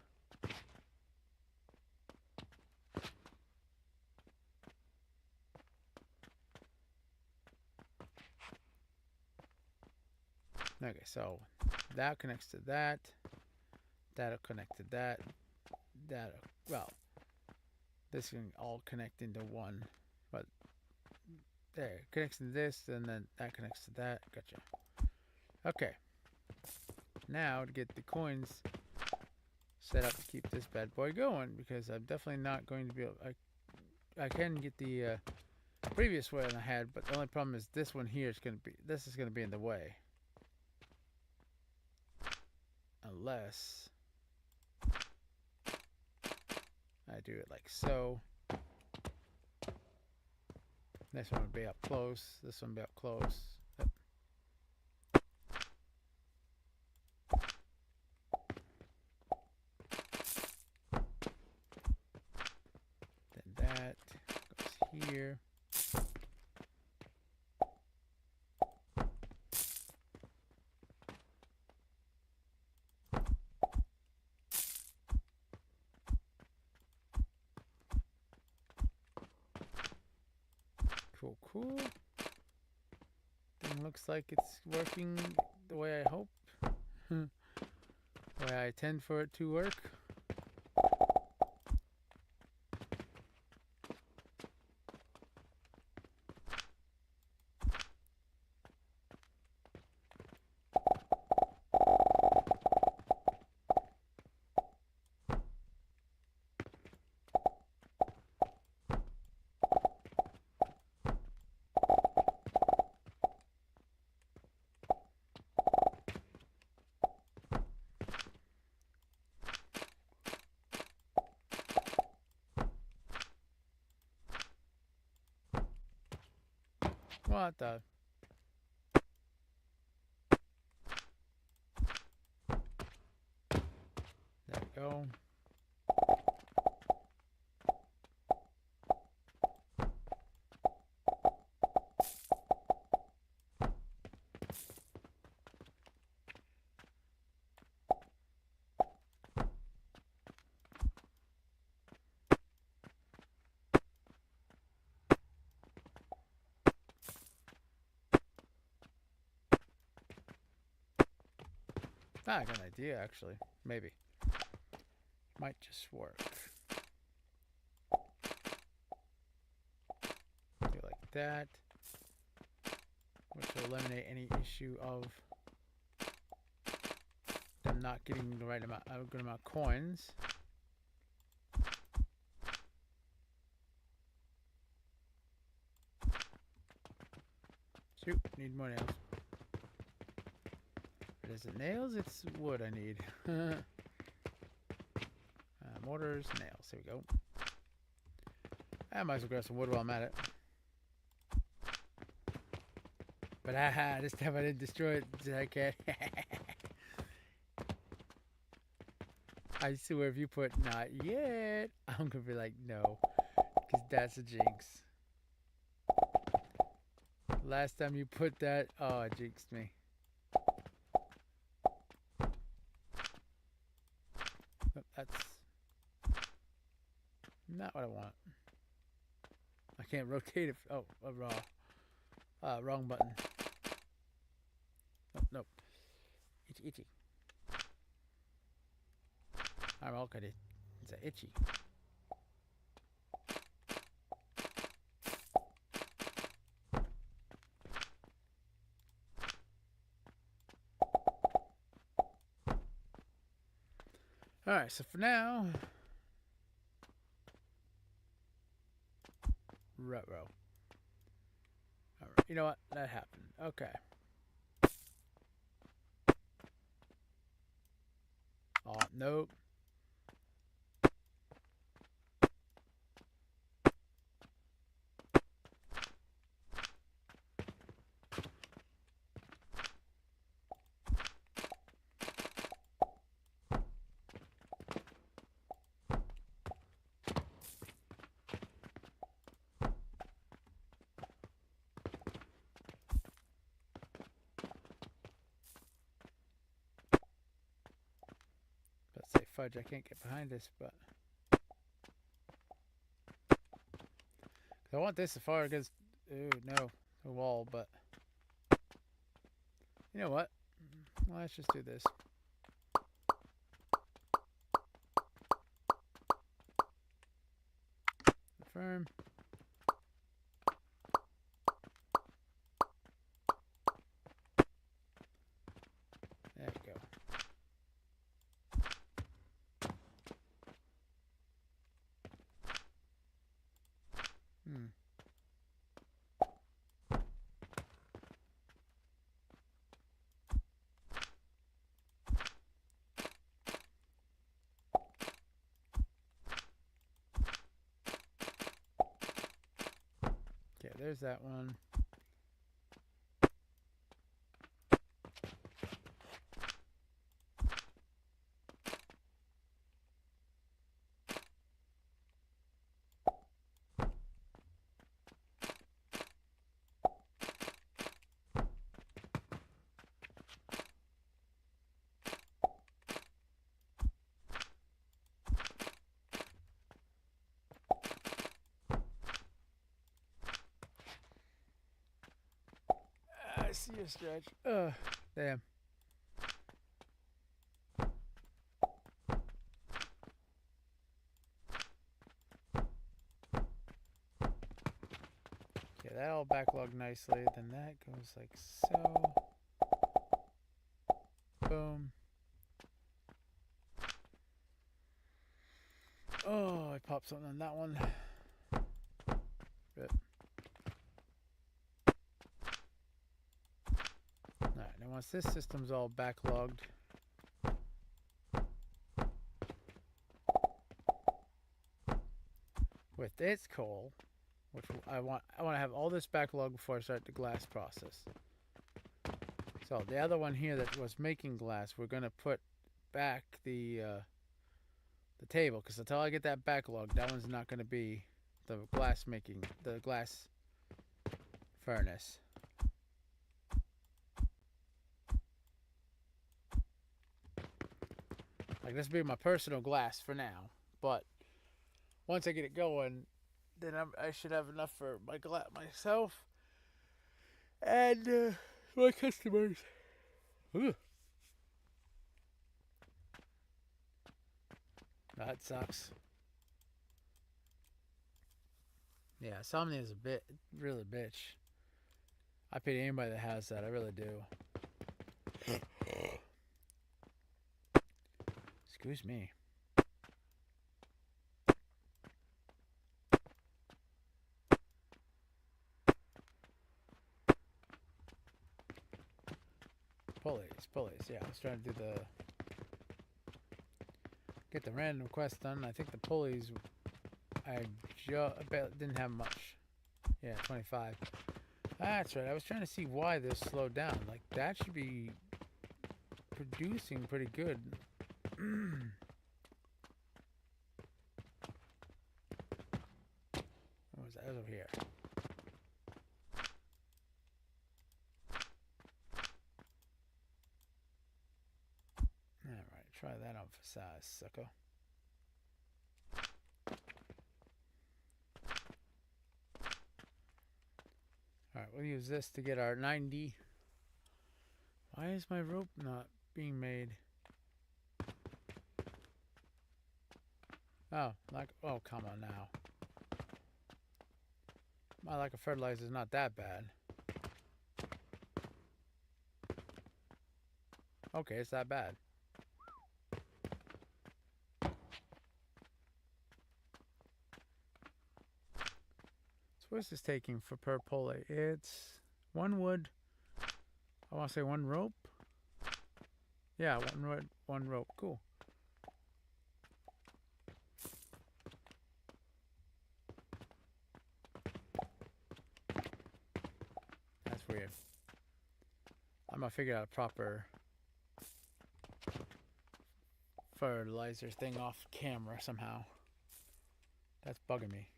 Speaker 1: Okay, so that connects to that. That'll connect to that. Well, this can all connect into one. But there, it connects to this, and then that connects to that. Gotcha. Okay. Now to get the coins set up to keep this bad boy going, because I'm definitely not going to be able. I can get the previous one I had, but the only problem is this one here is going to be. This is going to be in the way. Unless I do it like so. This one would be up close. This one would be up close. Yep. Then that goes here. Cool. Thing looks like it's working the way I hope. The way I intend for it to work. What the? There we go. I got an idea actually. Maybe. Might just work. Do it like that. Which will eliminate any issue of them not getting the right amount, a good amount of coins. Shoot, need more nails. But is it nails? It's wood I need. Mortars, nails. Here we go. I might as well grab some wood while I'm at it. But this time I didn't destroy it. Did I, cat? I swear if you put not yet, I'm gonna be like no, because that's a jinx. Last time you put that, oh, it jinxed me. Nope, that's not what I want. I can't rotate it. Oh, wrong button. Nope. Itchy. I'm all good. It's itchy. Alright, so for now, row. Alright, you know what? That happened. Okay. Oh, nope. Let's say fudge, I can't get behind this, but I want this as far against the wall, but you know what? Let's just do this. Confirm. There we go. Okay, there's that one. I see a stretch. Damn. Okay, that all backlogged nicely. Then that goes like so. Boom. Oh, I popped something on that one. Rip. Alright, now once this system's all backlogged, with its coal, which I want to have all this backlogged before I start the glass process. So the other one here that was making glass, we're gonna put back the table, because until I get that backlog, that one's not gonna be the glass furnace. Like, this will be my personal glass for now, but once I get it going, then I should have enough for myself and my customers. Ugh. That sucks. Yeah, Somnia is a bit, really bitch. I pity anybody that has that. I really do. Excuse me. Pulleys. Yeah, I was trying to do get the random quest done. I think the pulleys, I didn't have much. Yeah, 25. That's right. I was trying to see why this slowed down. Like that should be producing pretty good. What was that? That was over here. Alright, try that on for size, sucker. Alright, we'll use this to get our 90. Why is my rope not being made? Oh, come on now. My lack of fertilizer is not that bad. Okay, it's that bad. So what's this taking for per pulley? It's 1 wood. I want to say 1 rope. Yeah, 1 wood, 1 rope. Cool. That's weird. I'm gonna figure out a proper fertilizer thing off camera somehow. That's bugging me.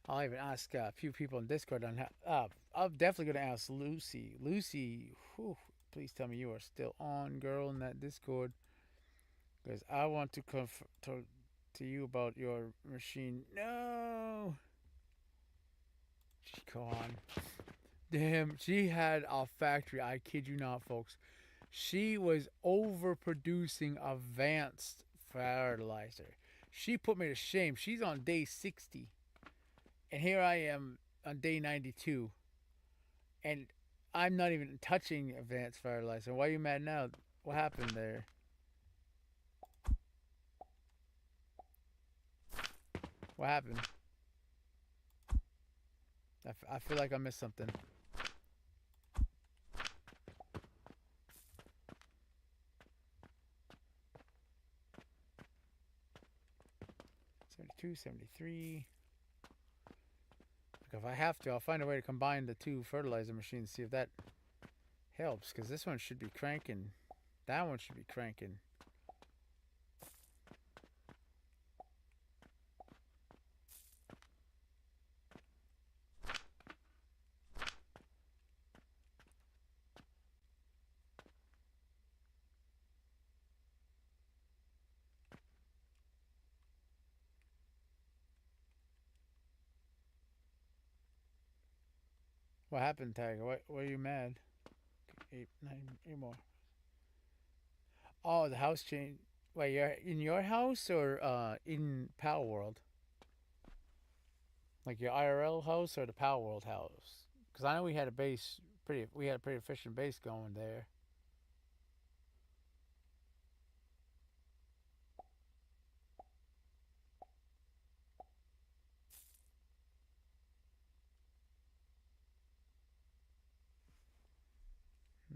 Speaker 1: I'll even ask a few people in Discord on how. I'm definitely gonna ask Lucy. Lucy, whew, please tell me you are still on, girl, in that Discord, because I want to to you about your machine. No, go on. Damn, she had a factory. I kid you not, folks. She was overproducing advanced fertilizer. She put me to shame. She's on day 60. And here I am on day 92. And I'm not even touching advanced fertilizer. Why are you mad now? What happened there? What happened? I feel like I missed something. '72, '73. If I have to, I'll find a way to combine the 2 fertilizer machines, see if that helps. Because this one should be cranking. That one should be cranking. What happened, Tiger? Why are you mad? 8, 9, 8 more. Oh, the house change. Wait, you're in your house or in Power World? Like your IRL house or the Power World house? Because I know we had a base we had a pretty efficient base going there.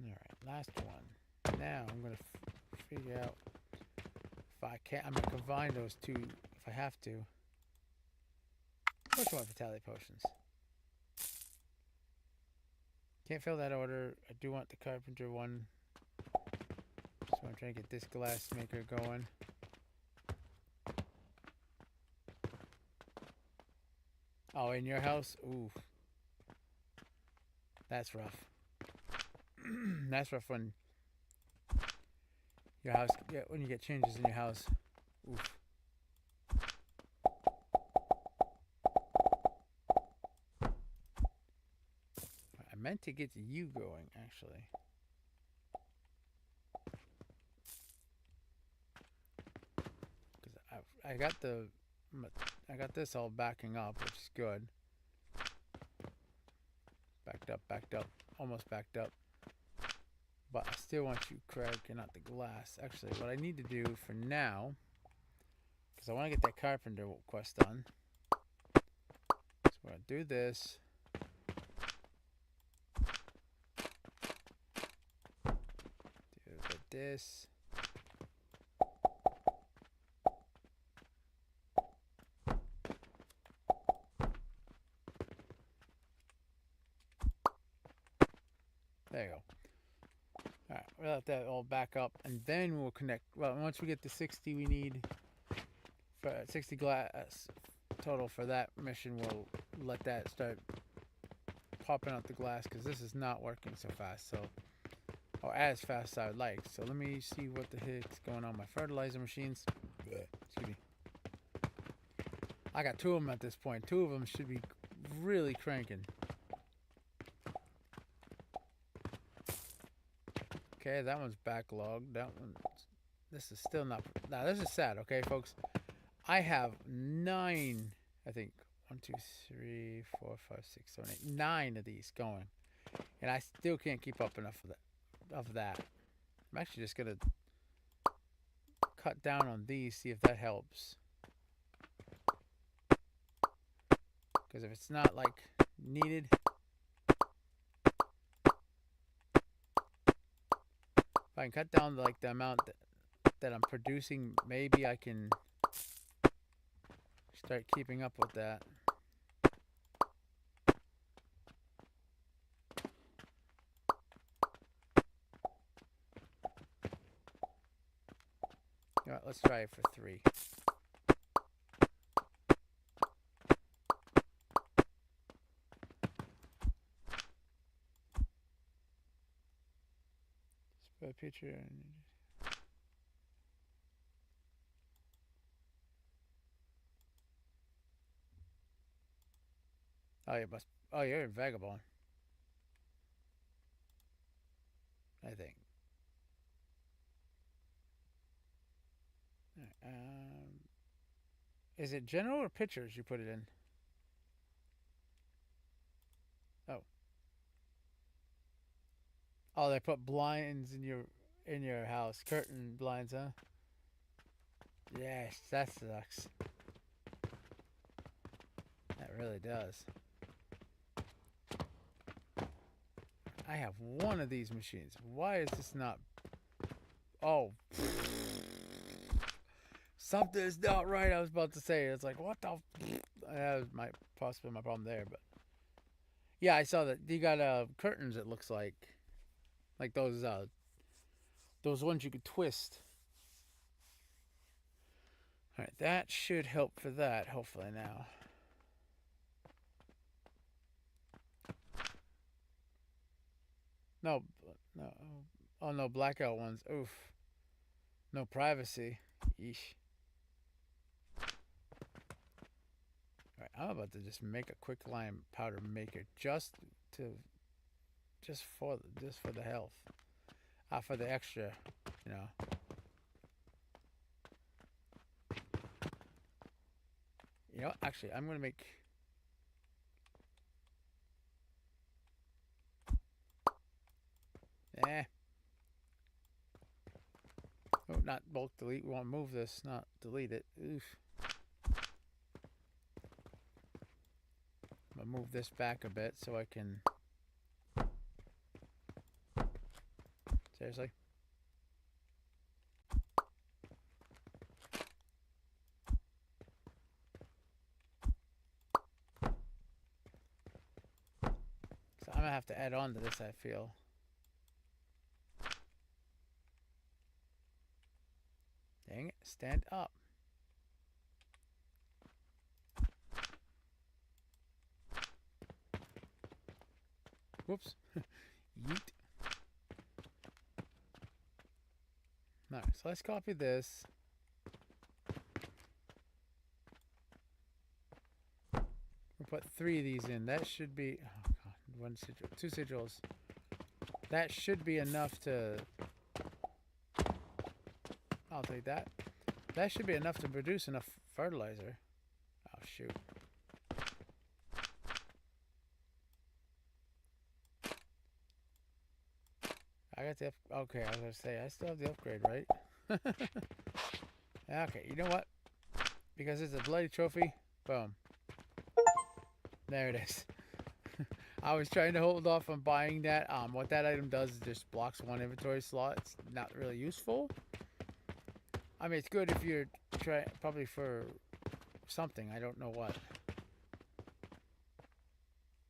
Speaker 1: All right, last one. Now I'm gonna figure out if I can. I'm gonna combine those 2 if I have to. Which one? Vitality potions. Can't fill that order. I do want the carpenter one. So I'm trying to get this glass maker going. Oh, in your house? Ooh. That's rough. That's rough when your house when you get changes in your house. Oof. I meant to get you going actually. I got this all backing up, which is good. Backed up, almost backed up. But I still want you cranking out the glass. Actually, what I need to do for now, because I want to get that carpenter quest done, so we're gonna do this. Do this. There you go. Alright, we'll let that all back up, and then we'll connect. Well, once we get the 60 we need, for 60 glass total for that mission, we'll let that start popping out the glass, because this is not working so fast, so, or as fast as I would like. So let me see what the heck's going on. My fertilizer machines. Excuse me. I got 2 of them at this point. 2 of them should be really cranking. Okay, that one's backlogged. That one, this is still not. Now this is sad. Okay, folks, I have 9. I think 1, 2, 3, 4, 5, 6, 7, 8, 9 of these going, and I still can't keep up enough of that. I'm actually just gonna cut down on these, see if that helps. Because if it's not like needed. If I can cut down like the amount that I'm producing, maybe I can start keeping up with that. All right, let's try it for 3. Just put a picture and. Oh, you must. Oh, you're in Vagabond. I think. Is it general or pictures you put it in? Oh. Oh, they put blinds in your house, curtain blinds, huh? Yes, that sucks. That really does. I have 1 of these machines. Why is this not? Oh. Something's not right. I was about to say. It's like, what the? That was possibly my problem there, but yeah, I saw that you got curtains. It looks like those ones you could twist. All right, that should help for that. Hopefully now. No. Oh no, blackout ones. Oof. No privacy. Yeesh. Alright, I'm about to just make a quick lime powder maker just for the health. For the extra, you know. You know, actually I'm gonna make Oh, not bulk delete. We want to move this, not delete it. Oof. I'm gonna move this back a bit so I can. Seriously? So I'm gonna have to add on to this, I feel. Dang it, stand up. Whoops. Yeet. Alright, so let's copy this. We'll put 3 of these in. That should be, oh god, 1 sigil, 2 sigils. That should be enough to, I'll take that. That should be enough to produce enough fertilizer. Oh shoot. I got the okay, I was gonna say I still have the upgrade, right? Okay, you know what? Because it's a bloody trophy, boom. There it is. I was trying to hold off on buying that. What that item does is just blocks one inventory slot. It's not really useful. I mean, it's good if you're probably for something. I don't know what.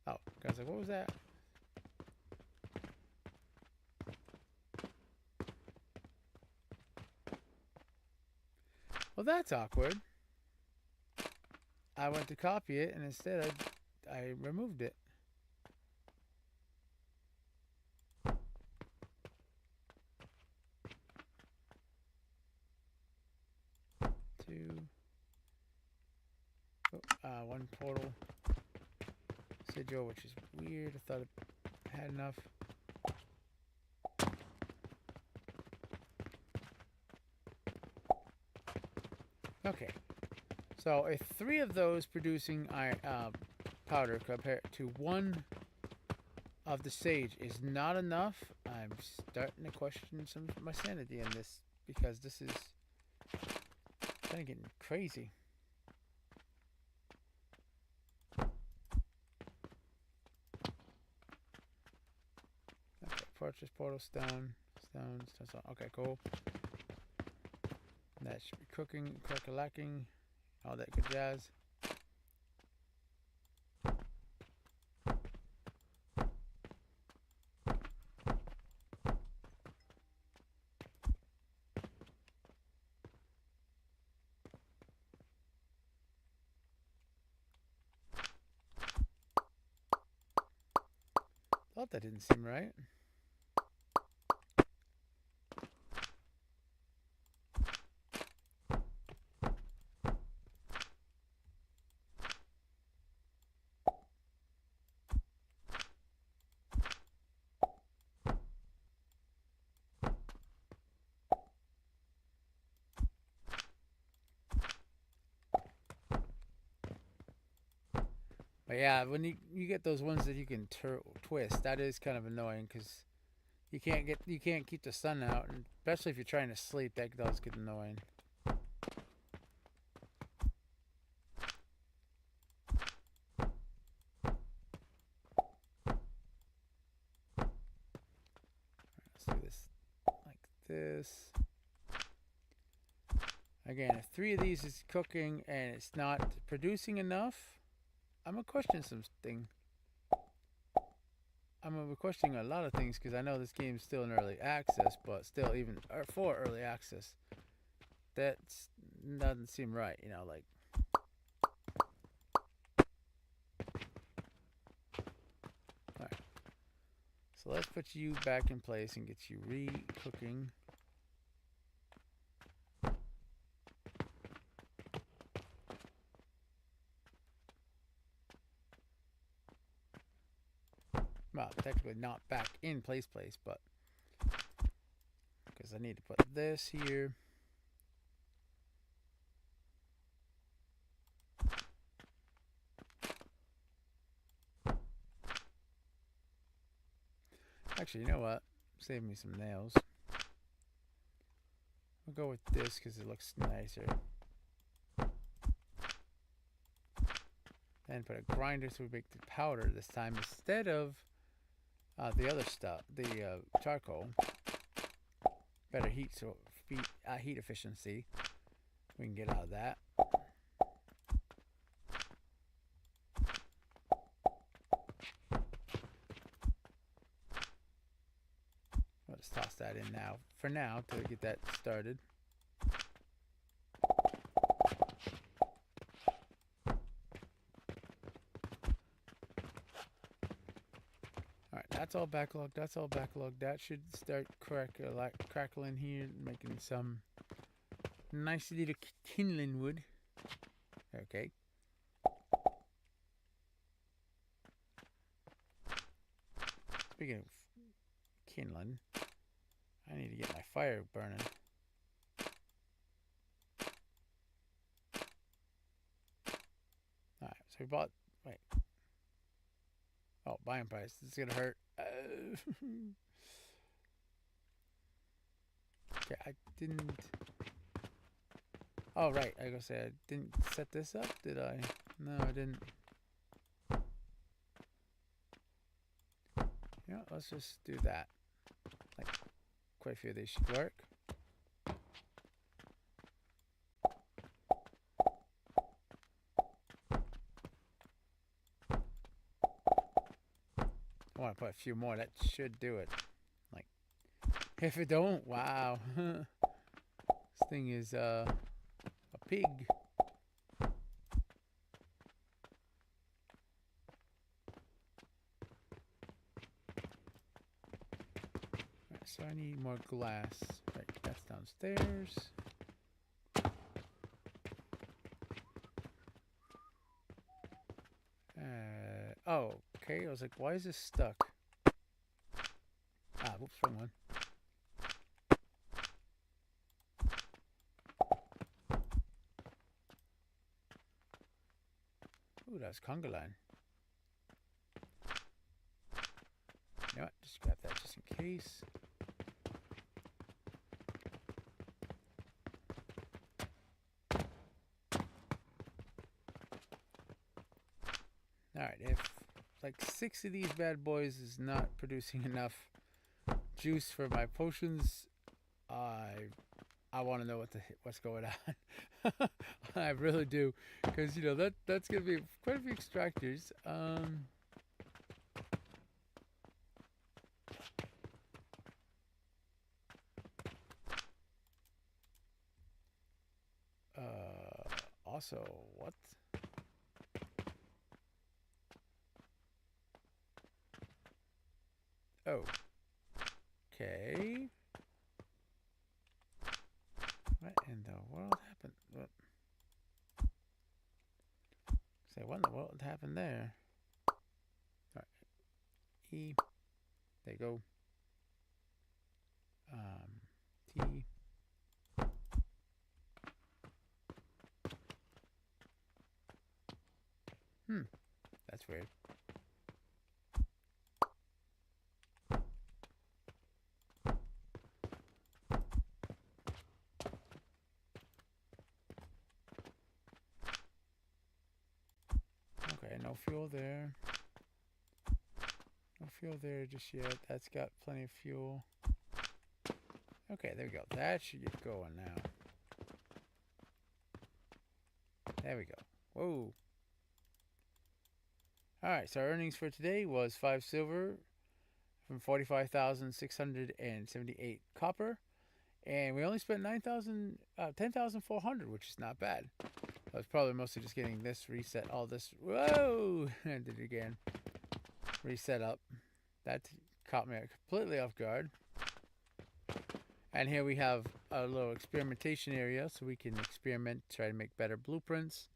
Speaker 1: Oh, I was like, what was that? Well, that's awkward. I went to copy it, and instead I removed it. One portal sigil, which is weird. I thought it had enough. Okay, so if 3 of those producing powder compared to 1 of the sage is not enough, I'm starting to question some of my sanity in this, because this is kind of getting crazy. Okay, purchase portal stone. Okay, cool. That should be cooking, crack-a-lacking, all that good jazz. Thought that didn't seem right. But yeah, when you get those ones that you can twist, that is kind of annoying, because you can't keep the sun out, and especially if you're trying to sleep, that does get annoying. Let's do this like this. Again, if 3 of these is cooking and it's not producing enough, I'm gonna question something. I'm gonna be questioning a lot of things, because I know this game's still in early access, but still, even for early access, that doesn't seem right. You know, like. All right. So let's put you back in place and get you re-cooking. Well, technically not back in place, but because I need to put this here. Actually, you know what? Save me some nails. We'll go with this because it looks nicer. And put a grinder so we make the powder this time instead of the other stuff, the charcoal. Better heat, so heat efficiency we can get out of that. I'll just toss that in now, for now, to get that started. Alright, that's all backlogged. That's all backlogged. That should start crackling here, making some nice little kindling wood. Okay. Speaking of kindling, I need to get my fire burning. we bought. Wait. Oh, buying price. This is gonna hurt. Okay, I didn't. Oh right, I gotta say I didn't set this up, did I? No, I didn't. Yeah, let's just do that. Like, quite a few of these should work. I want to put a few more. That should do it. Like, if it don't, wow. This thing is a pig. Right, so I need more glass. Right, that's downstairs. Oh, okay. I was like, why is this stuck? Ah, whoops, wrong one. Ooh, that's conga line. You know what? Just grab that just in case. Alright, if like 6 of these bad boys is not producing enough juice for my potions, I want to know what's going on. I really do, because you know that's gonna be quite a few extractors. Also, what? Oh, okay. What in the world happened? What? Say, what in the world happened there? All right. E. There you go. T. That's weird. Okay, no fuel there. No fuel there just yet. That's got plenty of fuel. Okay, there we go. That should get going now. There we go. Whoa. Alright, so our earnings for today was 5 silver from 45,678 copper. And we only spent 10,400, which is not bad. I was probably mostly just getting this reset, all this. Whoa! I did it again. Reset up. That caught me completely off guard. And here we have a little experimentation area so we can experiment, try to make better blueprints.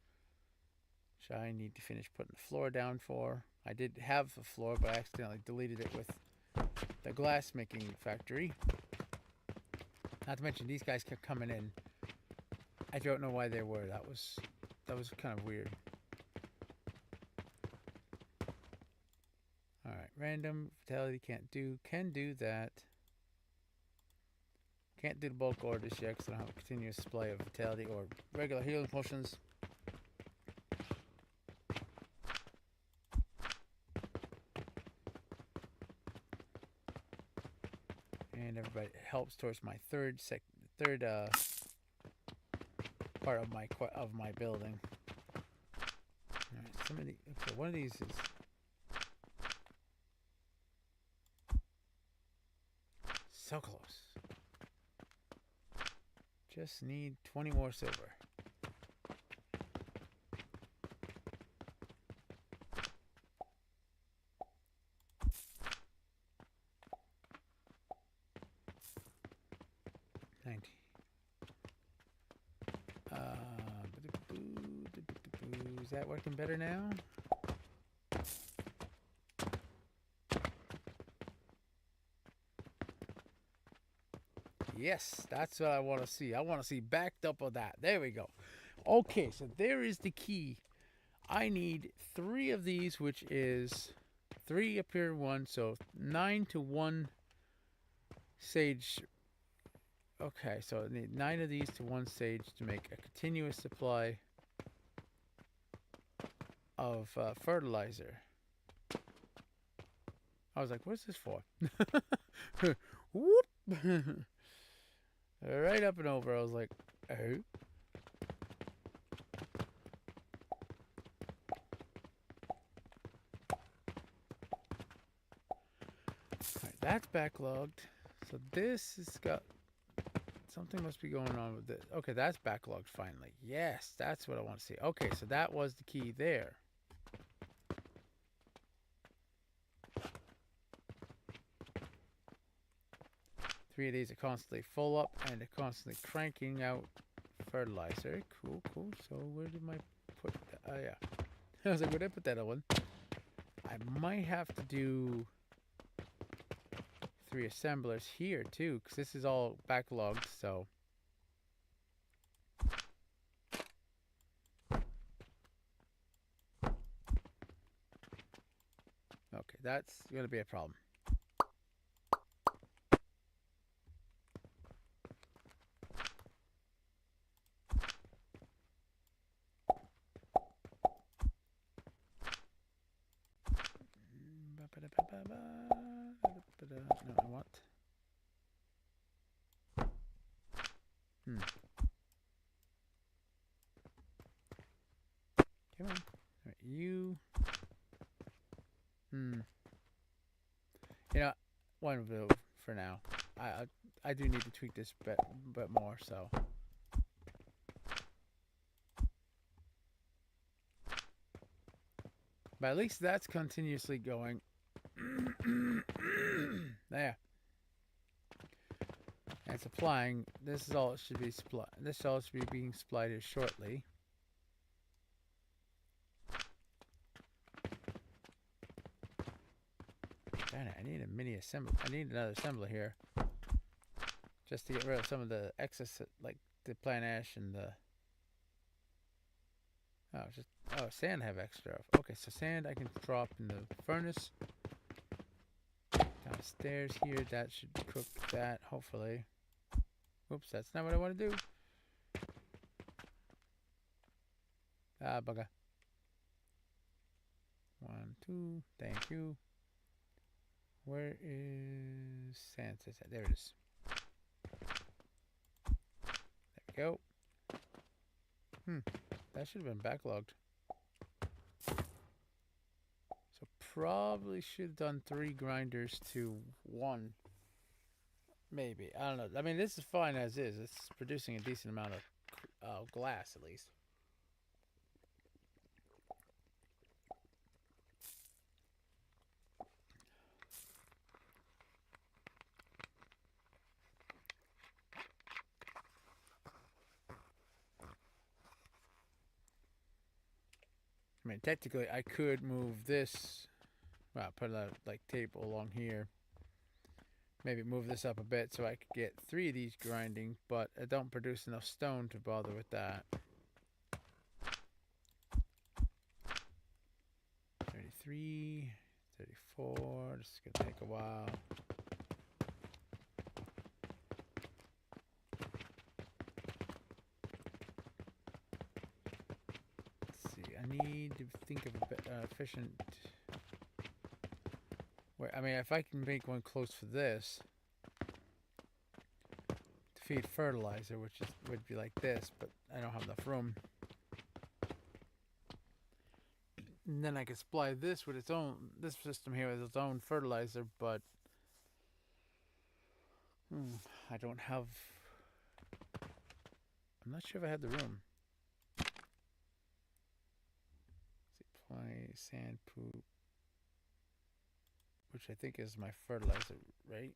Speaker 1: Which I need to finish putting the floor down for. I did have the floor, but I accidentally deleted it with the glass making factory. Not to mention these guys kept coming in. I don't know why they were. That was kind of weird. Alright, random vitality can do that. Can't do the bulk orders yet because I don't have a continuous display of vitality or regular healing potions. And everybody helps towards my third part of my building. All right, so one of these is so close. Just need 20 more silver. Is that working better now? Yes, that's what I want to see. I want to see backed up of that. There we go. Okay, so there is the key. I need 3 of these, which is 3 up here, 1, so 9 to 1 sage. Okay, so I need 9 of these to 1 sage to make a continuous supply of fertilizer. I was like, what's this for? Whoop! Right up and over. I was like, oh. Alright, that's backlogged. So this has got... Something must be going on with this. Okay, that's backlogged finally. Yes, that's what I want to see. Okay, so that was the key there. Three of these are constantly full up and they're constantly cranking out fertilizer. Cool, cool. So where did my put that? Oh yeah. I was like, where did I put that one? I might have to do 3 assemblers here too, because this is all backlogged, so. Okay, that's gonna be a problem. No, I want. Come on. All right, you. You know, one view for now. I do need to tweak this bit more, so. But at least that's continuously going. There. And supplying. This is all it should be supplied. This all should be being supplied here shortly. Darn it! I need a mini assembly. I need another assembler here, just to get rid of some of the excess, like the plant ash and the. Sand I have extra of. Okay, so sand I can drop in the furnace. Downstairs here, that should cook that, hopefully. Oops, that's not what I want to do. Ah, bugger. 1, 2, thank you. Where is sand? There it is. There we go. That should have been backlogged. So probably should have done 3 grinders to 1. Maybe. I don't know. I mean, this is fine as is. It's producing a decent amount of glass, at least. I mean, technically, I could move this. Well, put a like table along here. Maybe move this up a bit so I could get 3 of these grinding, but I don't produce enough stone to bother with that. 33, 34. This is gonna take a while. I need to think of a bit efficient. I mean, if I can make one close for this to feed fertilizer, which would be like this, but I don't have enough room. And then I could supply this with its own. This system here with its own fertilizer, but I don't have. I'm not sure if I have the room. Supply sand poop, which I think is my fertilizer, right?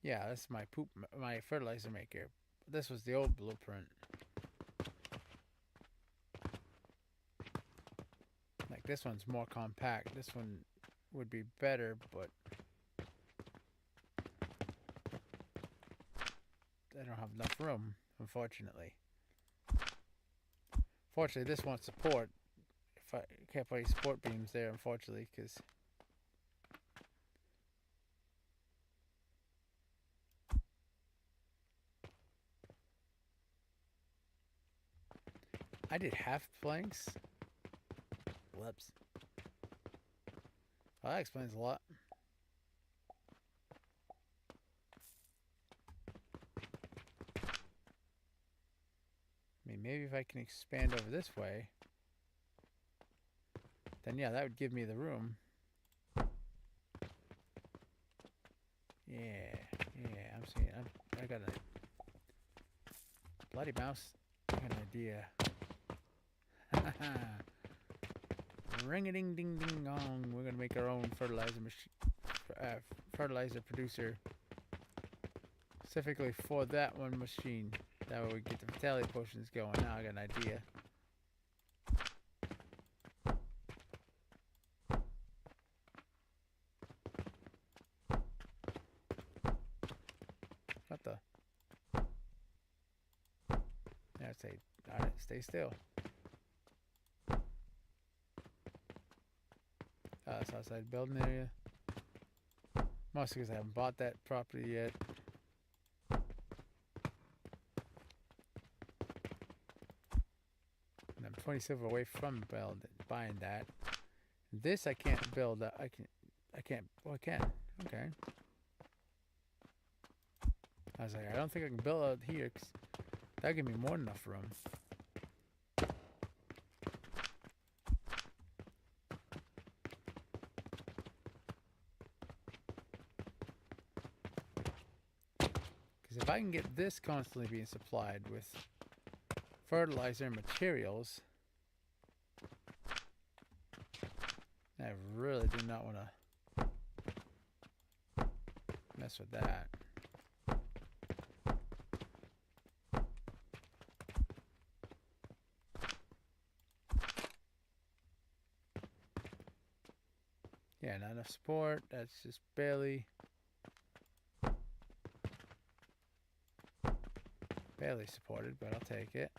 Speaker 1: Yeah, that's my my fertilizer maker. This was the old blueprint. Like this one's more compact. This one would be better, but I don't have enough room, unfortunately. Fortunately, this won't support. If I can't put any support beams there, unfortunately, because I did half planks. Whoops. Well, that explains a lot. I mean, maybe if I can expand over this way, then yeah, that would give me the room. Yeah, yeah, I'm seeing. I got a bloody mouse. I got an idea. Ring a ding ding ding dong. We're gonna make our own fertilizer machine, fertilizer producer, specifically for that one machine. That way we get the vitality potions going. Now I got an idea. What the? Yeah, say, alright, stay still. That's outside building area. Mostly because I haven't bought that property yet. And I'm 20 silver away from buying that. This I can't build. I can't. Well, I can. Okay. I was like, I don't think I can build out here, 'cause that'll give me more than enough room. Because if I can get this constantly being supplied with fertilizer and materials, I really do not want to mess with that. Yeah, not enough support. That's just barely supported, but I'll take it.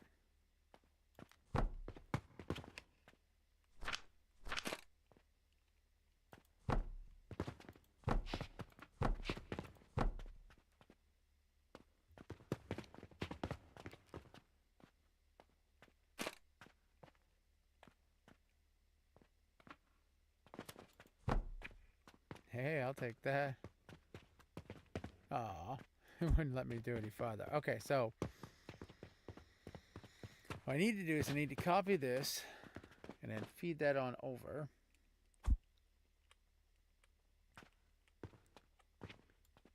Speaker 1: Hey, I'll take that. Aw, it wouldn't let me do any farther. Okay, so what I need to do is I need to copy this and then feed that on over.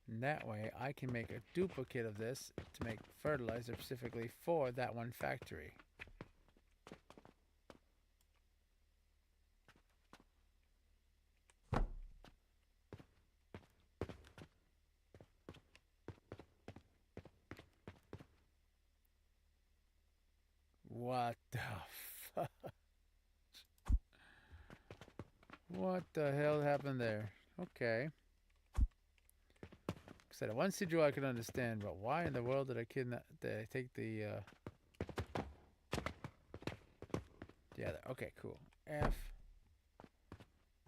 Speaker 1: And that way I can make a duplicate of this to make fertilizer specifically for that one factory. What the fuck? What the hell happened there? Okay. I said one sigil I could understand, but why in the world did I take the yeah, okay, cool. F.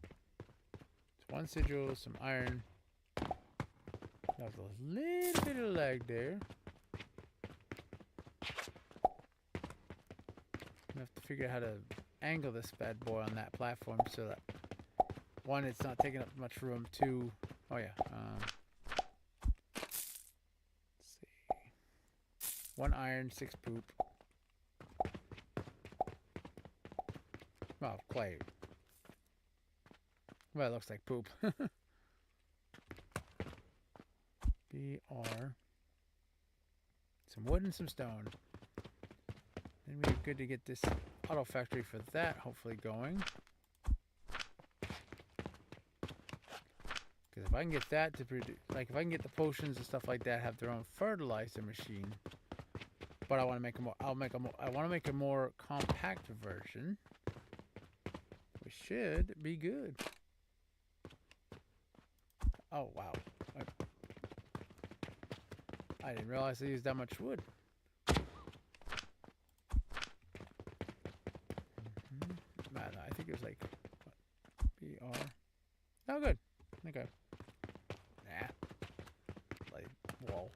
Speaker 1: It's one sigil, some iron. That was a little bit of lag there. I have to figure out how to angle this bad boy on that platform so that one, it's not taking up much room. Two, oh yeah. Let's see. One iron, 6 poop. Well, clay. Well, it looks like poop. BR. Some wood and some stone. Then we're good to get this auto factory for that hopefully going. Because if I can get that to produce, like if I can get the potions and stuff like that have their own fertilizer machine, but I want to make a more, I want to make a more compact version. We should be good. Oh wow. I didn't realize I used that much wood. Man, I think it was like what, BR. Oh, good. Okay. Nah. Like wall.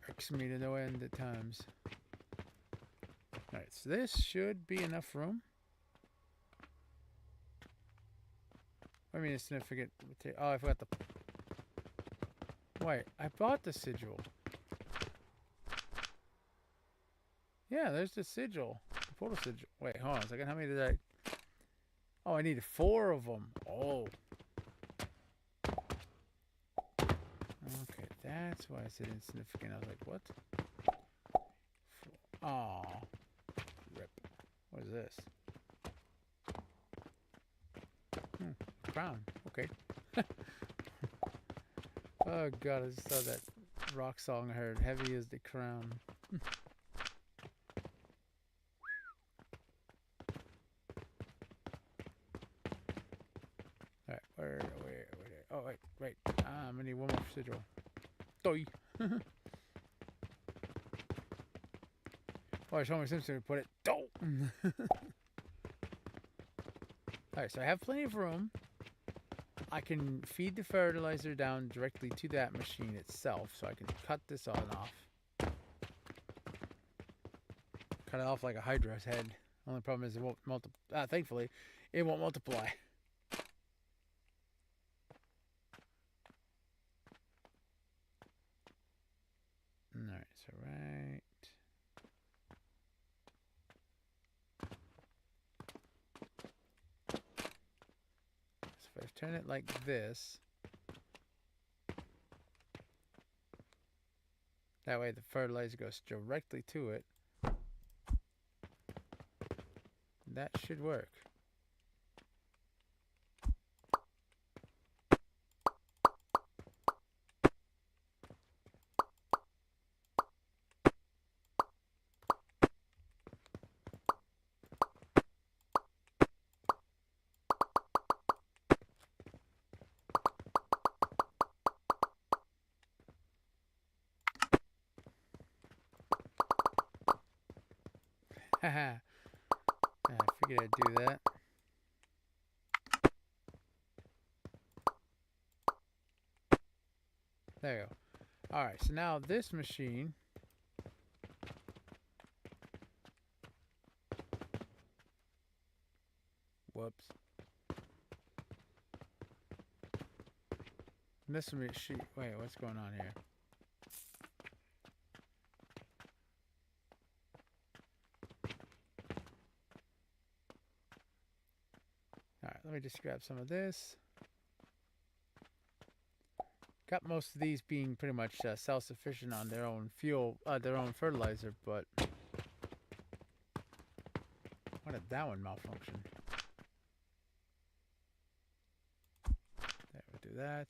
Speaker 1: Irks me to no end at times. Alright, so this should be enough room. I mean, a significant. Oh, I forgot the. Wait, I bought the sigil. Yeah, there's the sigil. The photo sigil. Wait, hold on a second. How many did I? Oh, I needed 4 of them. Oh. Okay, that's why I said insignificant. I was like, what? Oh. Rip. What is this? Crown. Okay. Oh god, I just saw that rock song I heard. Heavy is the crown. Alright, where? Oh, wait, right. I'm gonna need one more sigil. Doi. Oh, I showed my Simpson to put it. Do. Alright, so I have plenty of room. I can feed the fertilizer down directly to that machine itself, so I can cut this on off. Cut it off like a Hydra's head. Only problem is it won't multiply. Thankfully, it won't multiply. Alright, so right. So if I turn it like this, that way the fertilizer goes directly to it. That should work. Haha. I figured I'd do that. There you go. Alright, so now this machine whoops. This machine wait, what's going on here? Alright, let me just grab some of this. Got most of these being pretty much self-sufficient on their own fuel, their own fertilizer, but why did that one malfunction? There, we'll do that.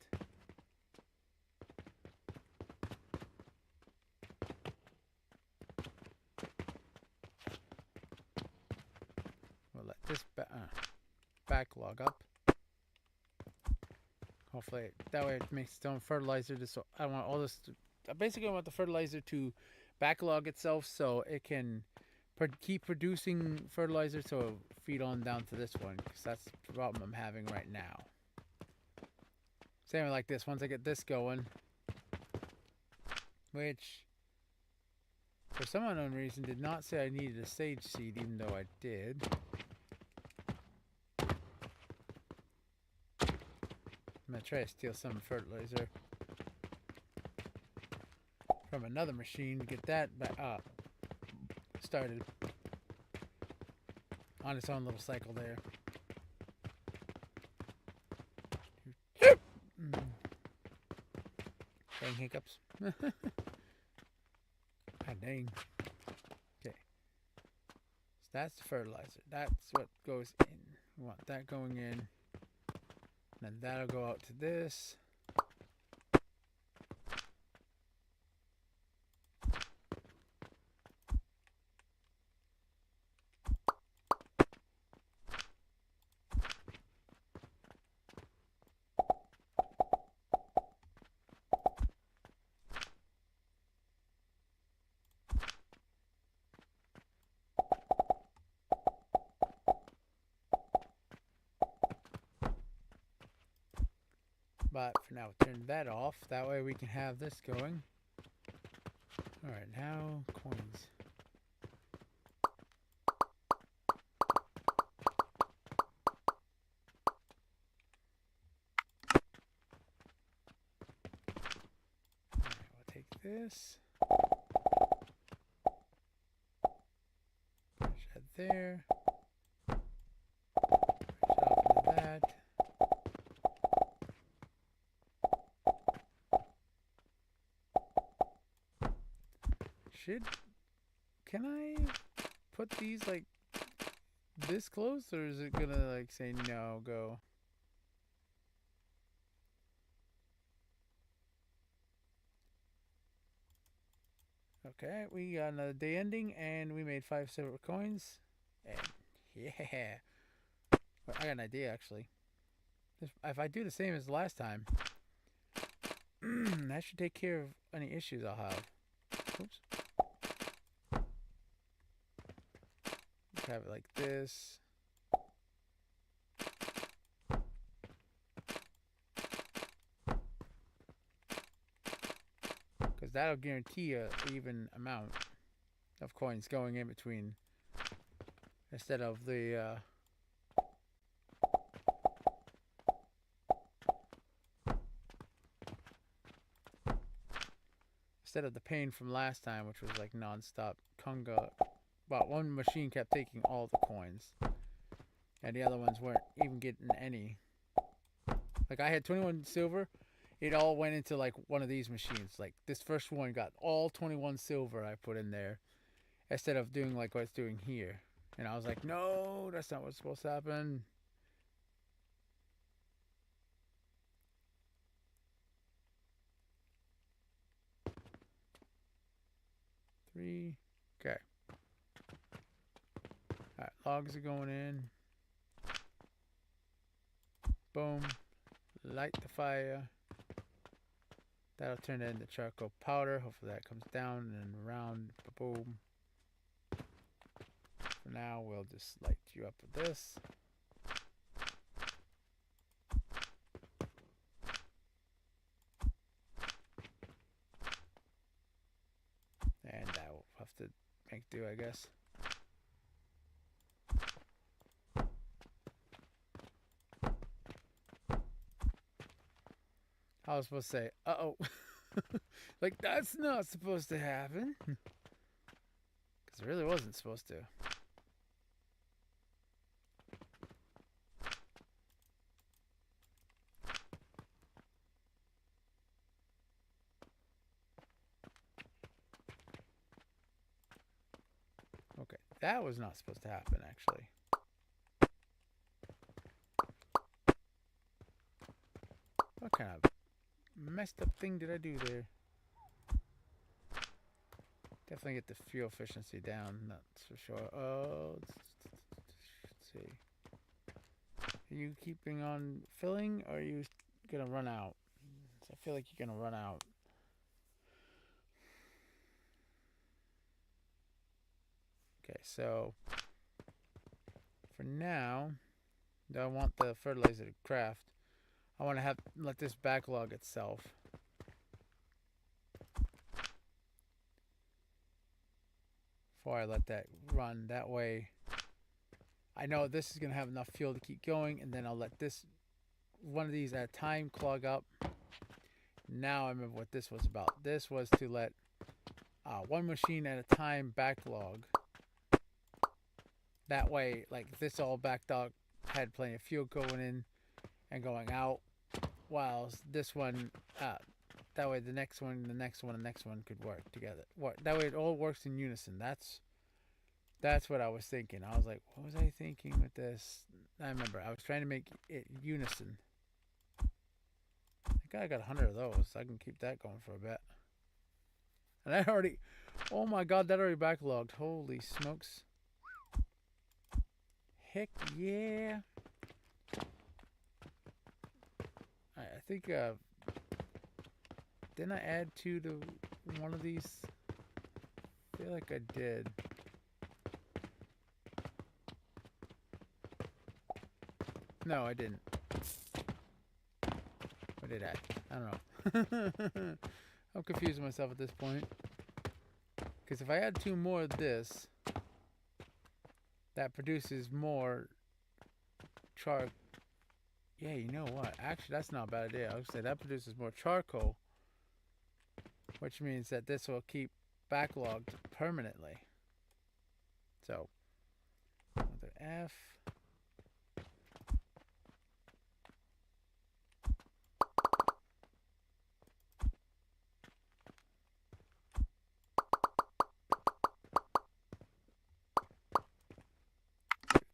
Speaker 1: We'll let this backlog up. Hopefully, that way it makes its own fertilizer. So I want all this. Basically, I want the fertilizer to backlog itself so it can keep producing fertilizer, so it'll feed on down to this one, because that's the problem I'm having right now. Same like this. Once I get this going, which for some unknown reason did not say I needed a sage seed, even though I did. I'm gonna try to steal some fertilizer from another machine to get that back started on its own little cycle there. Dang hiccups. God dang. Okay. So that's the fertilizer. That's what goes in. We want that going in. And then that'll go out to this. But for now, turn that off. That way we can have this going. Alright, now coins. Alright, we'll take this. Push that there. Push off into that. Can I put these like this close, or is it gonna like say no, go? Okay, we got another day ending and we made 5 silver coins. And yeah, I got an idea actually. If I do the same as last time, that should take care of any issues I'll have. Oops. Have it like this. Because that'll guarantee a even amount of coins going in between, instead of the pain from last time, which was like non-stop conga. Well, one machine kept taking all the coins, and the other ones weren't even getting any. Like I had 21 silver, it all went into like one of these machines. Like this first one got all 21 silver I put in there, instead of doing like what it's doing here. And I was like, no, that's not what's supposed to happen. Three. Okay. Alright, logs are going in. Boom. Light the fire. That'll turn it into charcoal powder. Hopefully that comes down and around. Boom. For now, we'll just light you up with this. And that will have to make do, I guess. I was supposed to say, uh-oh. Like, that's not supposed to happen. Because it really wasn't supposed to. Okay, that was not supposed to happen, actually. What kind of messed up thing did I do there? Definitely get the fuel efficiency down, that's for sure. Oh, let's see. Are you keeping on filling, or are you gonna run out? I feel like you're gonna run out. Okay, so for now, I want the fertilizer to craft. I want to let this backlog itself. Before I let that run, that way I know this is going to have enough fuel to keep going, and then I'll let this, one of these at a time, clog up. Now I remember what this was about. This was to let one machine at a time backlog. That way, like this all backed up, had plenty of fuel going in and going out, while this one, that way the next one, the next one, the next one could work together. That way it all works in unison. That's what I was thinking. I was like, what was I thinking with this? I remember I was trying to make it unison. I think I got 100 of those. I can keep that going for a bit. And I already, oh my god, that already backlogged. Holy smokes. Heck yeah. I think, didn't I add 2 to one of these? I feel like I did. No, I didn't. But put it at? I don't know. I'm confusing myself at this point. Because if I add 2 more of this, that produces more char. Yeah, you know what? Actually, that's not a bad idea. I would say that produces more charcoal, which means that this will keep backlogged permanently. So, another F.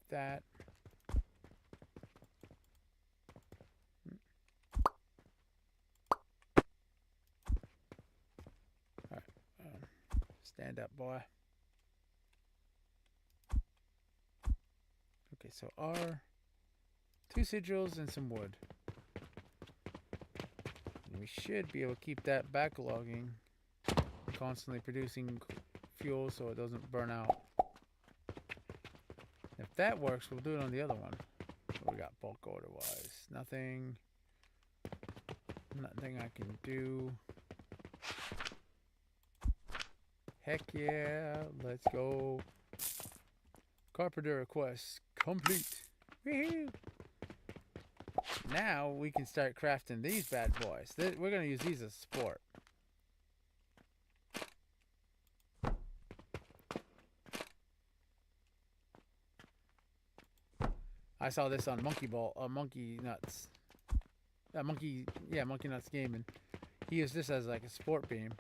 Speaker 1: That. Alright. Stand up, boy. Okay, so R. 2 sigils and some wood. And we should be able to keep that backlogging, constantly producing fuel so it doesn't burn out. If that works, we'll do it on the other one. What we got bulk order wise? Nothing. Nothing I can do. Heck yeah, let's go. Carpenter request complete. Woohoo! Now we can start crafting these bad boys. We're going to use these as support. I saw this on Monkey Nuts. Monkey Nuts Gaming. He used this as like a support beam.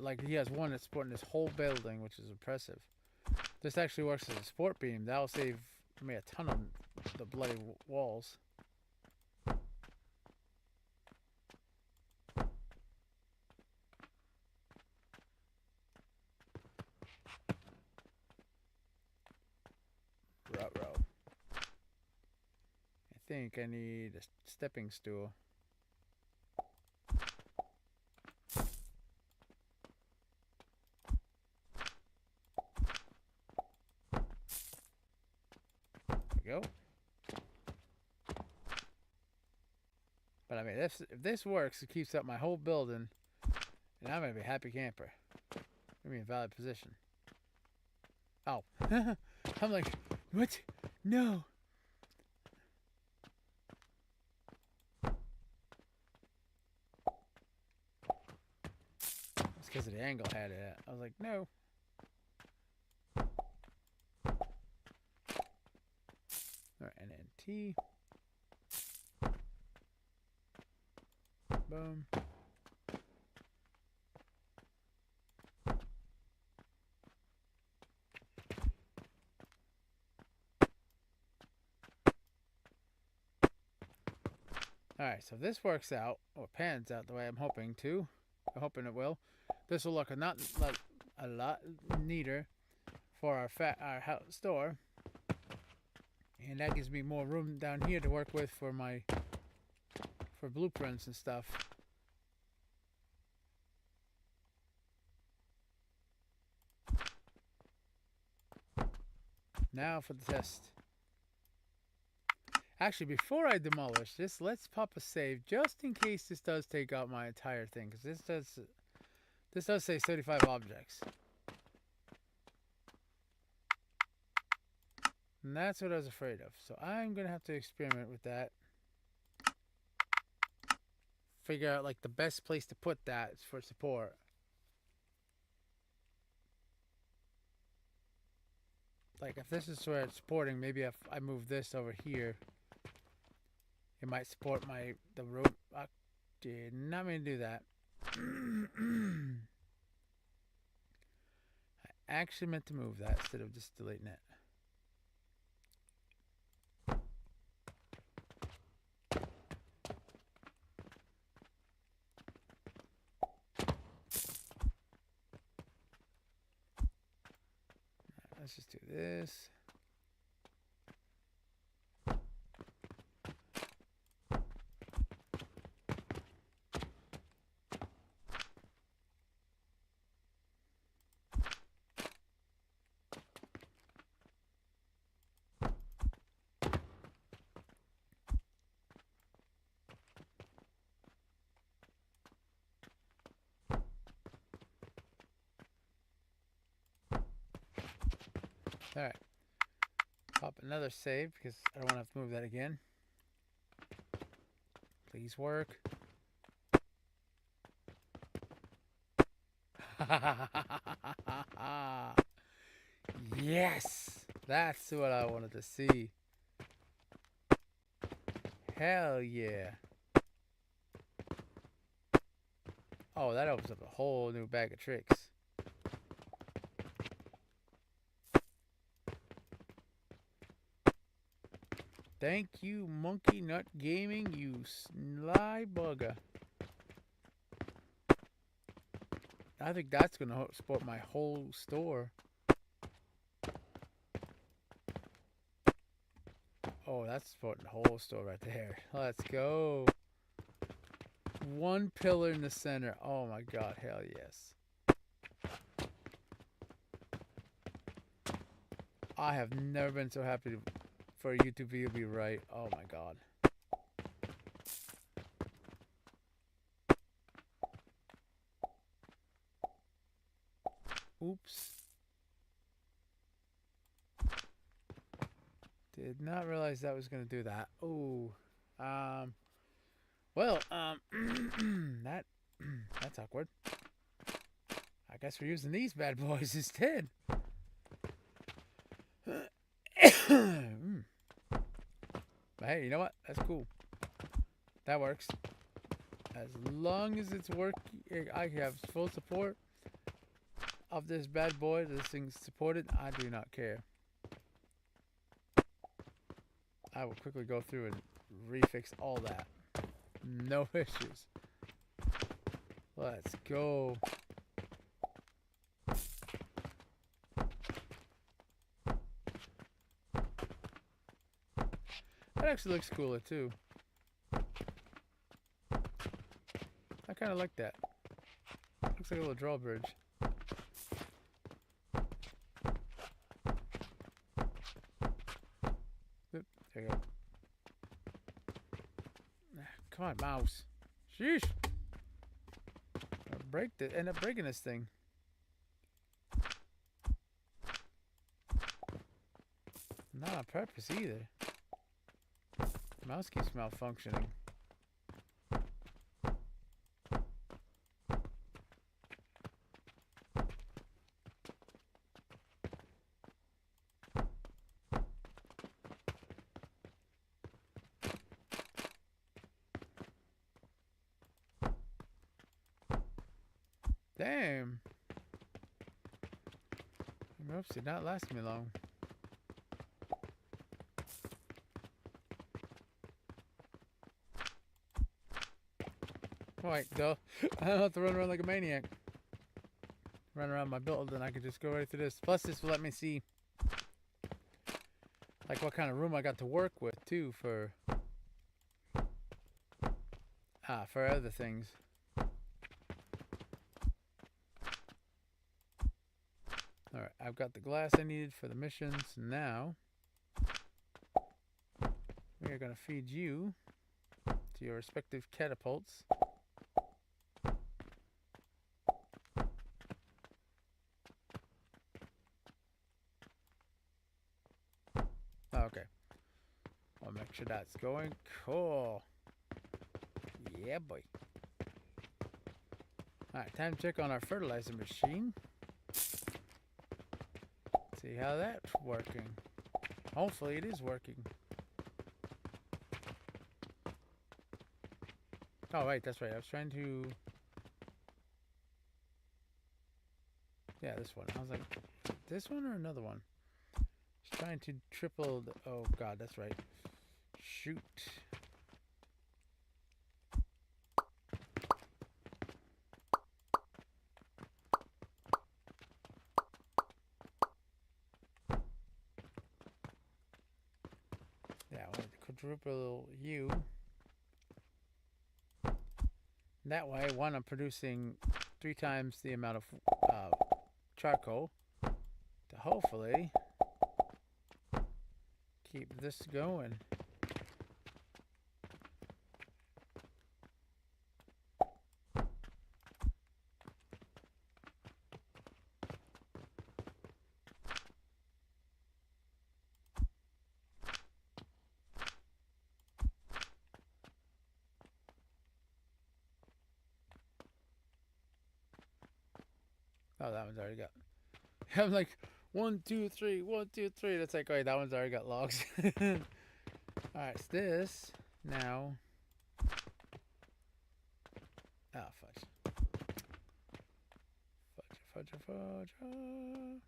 Speaker 1: Like he has one that's supporting this whole building, which is impressive. This actually works as a support beam. That'll save me a ton of the bloody walls. Ruh-roh. I think I need a stepping stool. Go. But I mean, if this works, it keeps up my whole building, and I'm gonna be a happy camper. I'm gonna be in a valid position. Oh, I'm like, what? No. It's because of the angle I had it at. I was like, no. Alright, and then T. Boom. Alright, so if this works out, or pans out the way I'm hoping to, I'm hoping it will, this will look a lot neater for our store. And that gives me more room down here to work with for blueprints and stuff. Now for the test. Actually, before I demolish this, let's pop a save just in case this does take out my entire thing, because this does say 35 objects. And that's what I was afraid of. So I'm going to have to experiment with that. Figure out like the best place to put that for support. Like if this is where it's supporting, maybe if I move this over here, it might support the rope. I did not mean to do that. I actually meant to move that instead of just deleting it. Let's just do this. Alright. Pop another save because I don't want to have to move that again. Please work. Yes! That's what I wanted to see. Hell yeah. Oh, that opens up a whole new bag of tricks. Thank you, Monkey Nut Gaming, you sly bugger. I think that's going to support my whole store. Oh, that's supporting the whole store right there. Let's go. One pillar in the center. Oh my god, hell yes. I have never been so happy for a YouTube video to be right. Oh my god. Oops. Did not realize that was going to do that. Oh. Well, that's awkward. I guess we're using these bad boys instead. But hey, you know what? That's cool. That works. As long as it's working, I have full support of this bad boy. This thing's supported. I do not care. I will quickly go through and refix all that. No issues. Let's go. That actually looks cooler too. I kind of like that. Looks like a little drawbridge. Oop, there you go. Come on, mouse. Sheesh. End up breaking this thing. Not on purpose either. Mouse keeps malfunctioning. Damn. Ropes did not last me long. Alright, duh. I don't have to run around like a maniac. Run around my build and I can just go right through this. Plus this will let me see like what kind of room I got to work with too for other things. Alright, I've got the glass I needed for the missions. Now we are going to feed you to your respective catapults. Okay. I'll make sure that's going. Cool. Yeah, boy. Alright, time to check on our fertilizer machine. See how that's working. Hopefully it is working. Oh, wait, that's right. I was trying to... Yeah, this one. I was like, this one or another one? Just trying to triple the... Oh, God, that's right. Shoot. Yeah, I wanted to quadruple you. That way, one, I'm producing 3 times the amount of charcoal to hopefully keep this going. Oh, that one's already got. I'm like, 1, 2, 3, 1, 2, 3. That's like, wait, that one's already got logs. Alright, so this now. Ah, fudge. Fudge, fudge, fudge.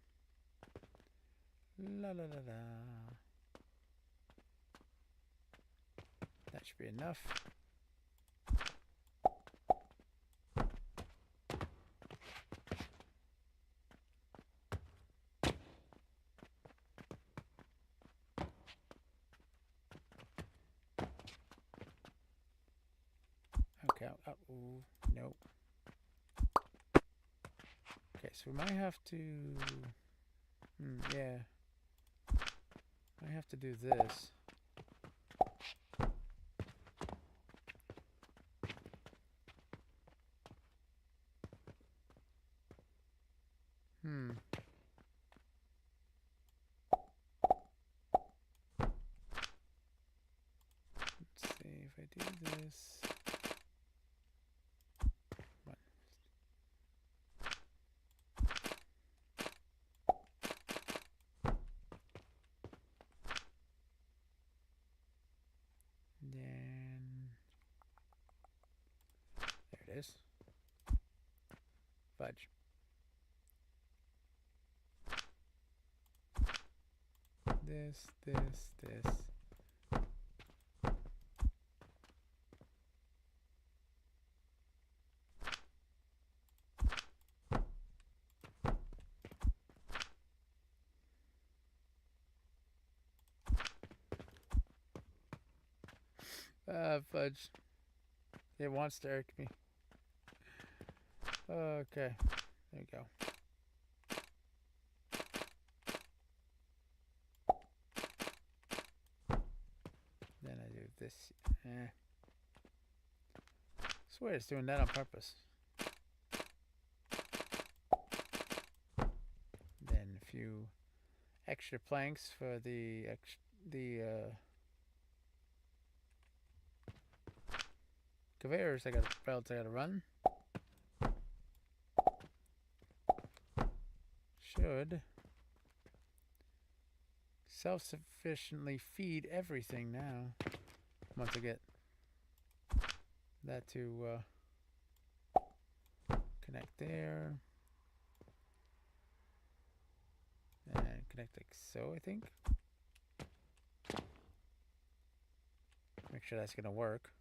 Speaker 1: La la la la. That should be enough. Okay, ooh, nope. Okay, so we might have to. Yeah. I have to do this. Let's see if I do this. One. Then there it is. Fudge. This. Fudge. It wants to irk me. Okay. There you go. Then I do this. I swear it's doing that on purpose. Then a few extra planks for the conveyors belts I gotta run. Should self-sufficiently feed everything now. Once I get that to connect there. And connect like so, I think. Make sure that's gonna work.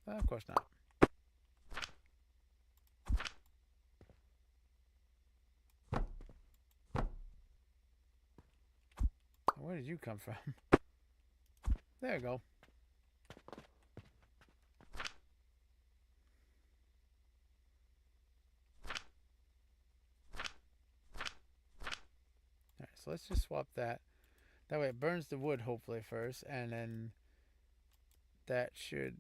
Speaker 1: Of course not. Where did you come from? There you go. Alright, so let's just swap that. That way it burns the wood hopefully first, and then that should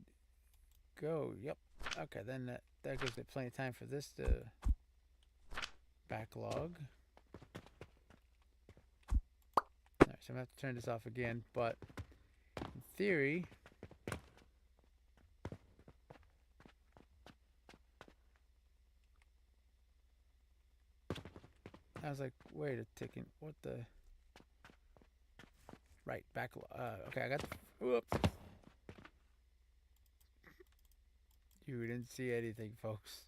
Speaker 1: go. Yep. Okay, then that gives it plenty of time for this to backlog. Alright, so I'm gonna have to turn this off again, but in theory, I was like, wait a second, what the? Right, backlog. Okay, I got the. Whoops. You didn't see anything, folks.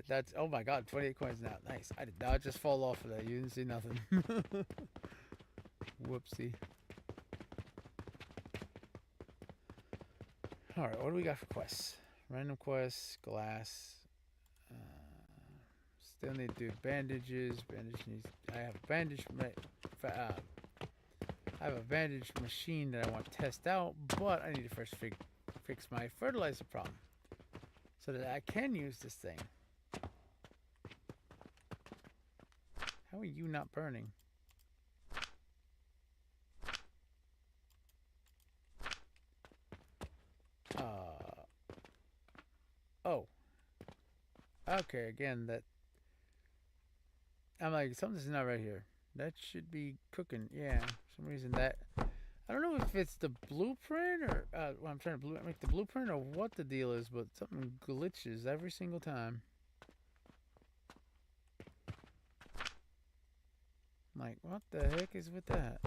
Speaker 1: That's, oh my god, 28 coins now. Nice. I did not just fall off of that. You didn't see nothing. Whoopsie. Alright, what do we got for quests? Random quests, glass. Still need to do bandages. I have a bandage. I have a bandage machine that I want to test out, but I need to first fix my fertilizer problem so that I can use this thing. How are you not burning? Oh. Okay, again, that... I'm like, something's not right here. That should be cooking. Yeah, for some reason that... I don't know if it's the blueprint or... well, I'm trying to make the blueprint or what the deal is, but something glitches every single time. I'm like, what the heck is with that?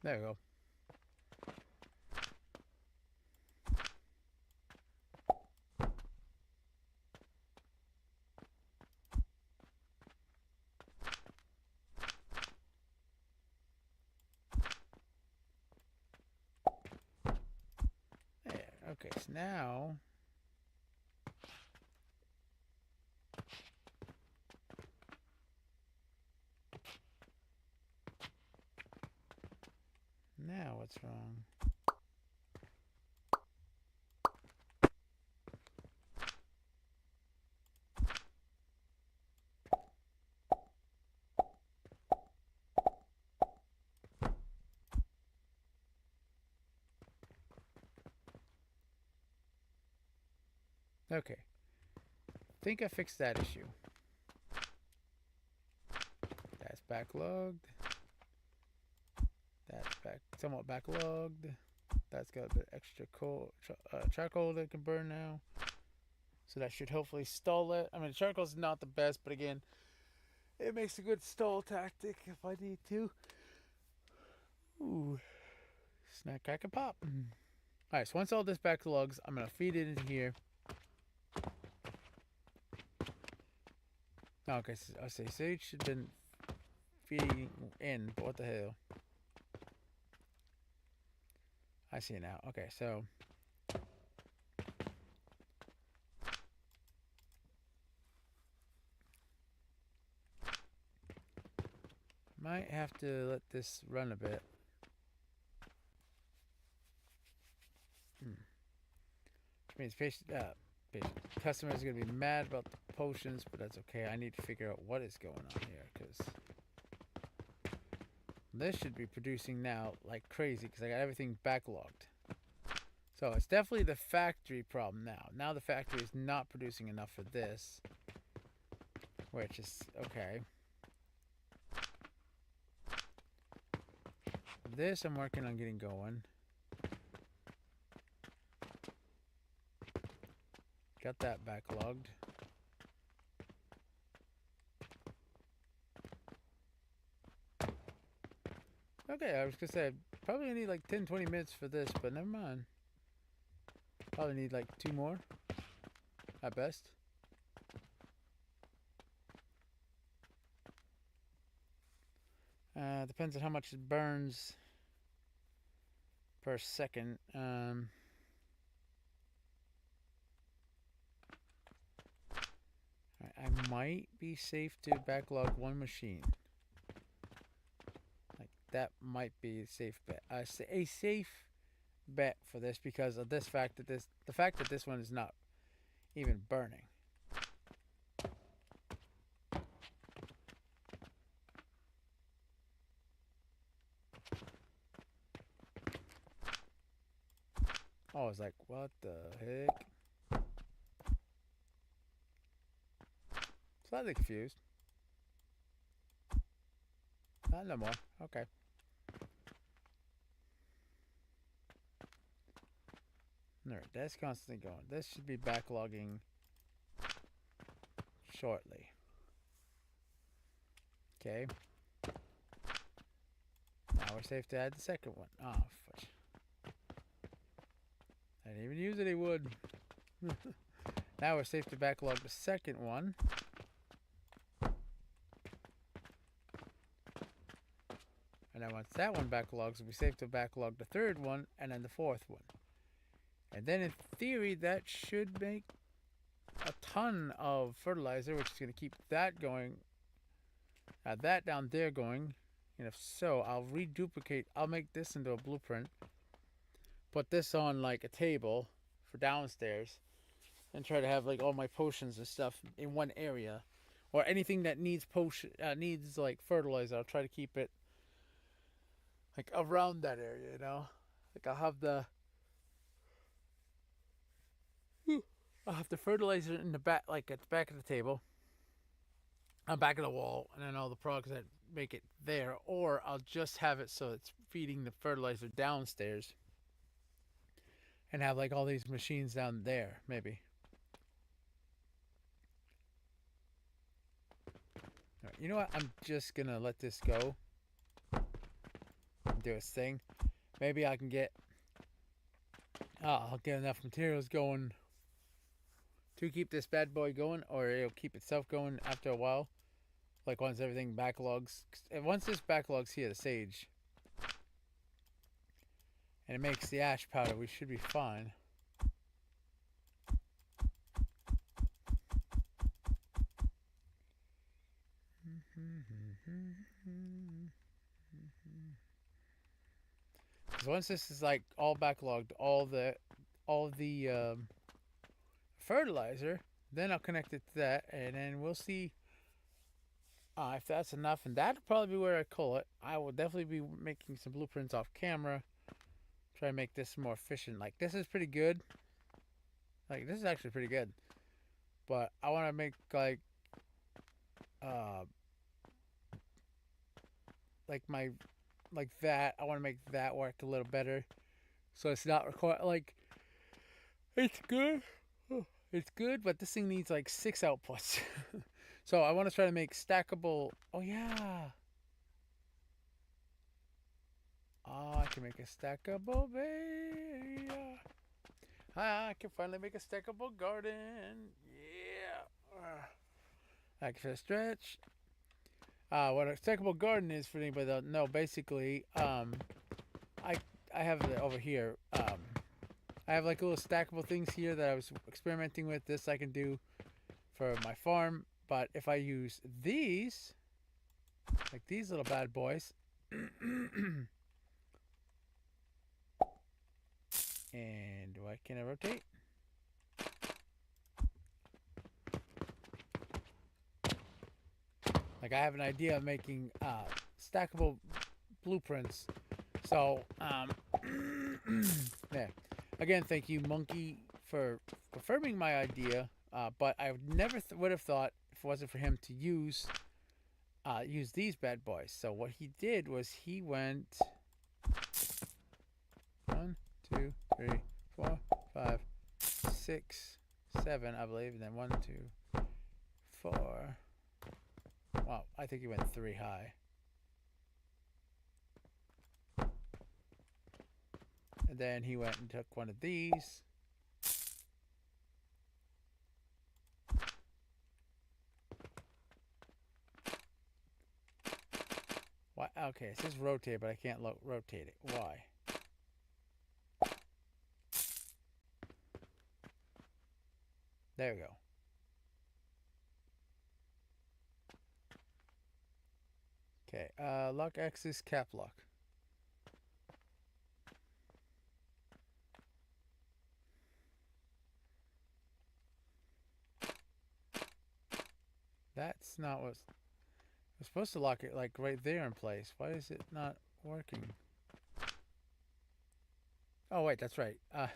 Speaker 1: There we go. There. Okay, so now what's wrong? Okay. Think I fixed that issue. That's backlogged. That's somewhat backlogged. That's got a bit extra charcoal that can burn now. So that should hopefully stall it. I mean, charcoal's not the best, but again, it makes a good stall tactic if I need to. Ooh, snack, crack, and pop. All right, so once all this backlogs, I'm gonna feed it into here. Okay, so I say sage should have been feeding in, but what the hell? I see it now. Okay, so might have to let this run a bit. Which means customers are gonna be mad about the potions, but that's okay. I need to figure out what is going on here because this should be producing now like crazy because I got everything backlogged. So it's definitely the factory problem now. Now the factory is not producing enough for this, which is okay. This I'm working on getting going. Got that backlogged. Okay, I was gonna say probably need like 10-20 minutes for this, but never mind. Probably need like 2 more at best. Depends on how much it burns per second. I might be safe to backlog one machine. Like that might be a safe bet. A safe bet for this because of the fact that this one is not even burning. Oh, I was like, what the heck? Slightly confused. No more. Okay. Alright, that's constantly going. This should be backlogging shortly. Okay. Now we're safe to add the second one. Oh, fudge. I didn't even use any wood. Now we're safe to backlog the second one. And then once that one backlogs, we'll be safe to backlog the third one and then the fourth one. And then in theory, that should make a ton of fertilizer, which is going to keep that going. That down there going. And if so, I'll reduplicate. I'll make this into a blueprint. Put this on like a table for downstairs. And try to have like all my potions and stuff in one area. Or anything that needs needs like fertilizer, I'll try to keep it like around that area, you know? Like I'll have the I'll have the fertilizer in the back, like at the back of the table, on the back of the wall, and then all the products that make it there. Or I'll just have it so it's feeding the fertilizer downstairs, and have like all these machines down there, maybe. All right, you know what? I'm just gonna let this go and do its thing. Maybe I can get. I'll get enough materials going to keep this bad boy going, or it'll keep itself going after a while. Like once everything backlogs, and once this backlogs here, the sage, and it makes the ash powder, we should be fine. Because once this is like all backlogged, all the fertilizer, then I'll connect it to that, and then we'll see if that's enough. And that'll probably be where I call it. I will definitely be making some blueprints off camera. Try to make this more efficient. Like this is pretty good. Like this is actually pretty good. But I want to make my like that. I want to make that work a little better. So it's not required. Like it's good. It's good, but this thing needs like 6 outputs. So I want to try to make stackable. Oh yeah. Oh, I can make a stackable baby. I can finally make a stackable garden. Yeah. Extra stretch. What a stackable garden is, for anybody that don't know, basically, I have it over here. I have like little stackable things here that I was experimenting with. This I can do for my farm, but if I use these, like these little bad boys, and what can I rotate? Like I have an idea of making stackable blueprints. So there. Again, thank you, Monkey, for confirming my idea. But I never would have thought, if it wasn't for him, to use these bad boys. So what he did was he went 1, 2, 3, 4, 5, 6, 7, I believe, and then 1, 2, 4. Wow, I think he went 3 high. And then he went and took one of these. Why? Okay, it says rotate, but I can't rotate it. Why? There we go. Okay, lock axis, cap lock. That's not what's... I'm supposed to lock it like right there in place. Why is it not working? Oh wait, that's right. I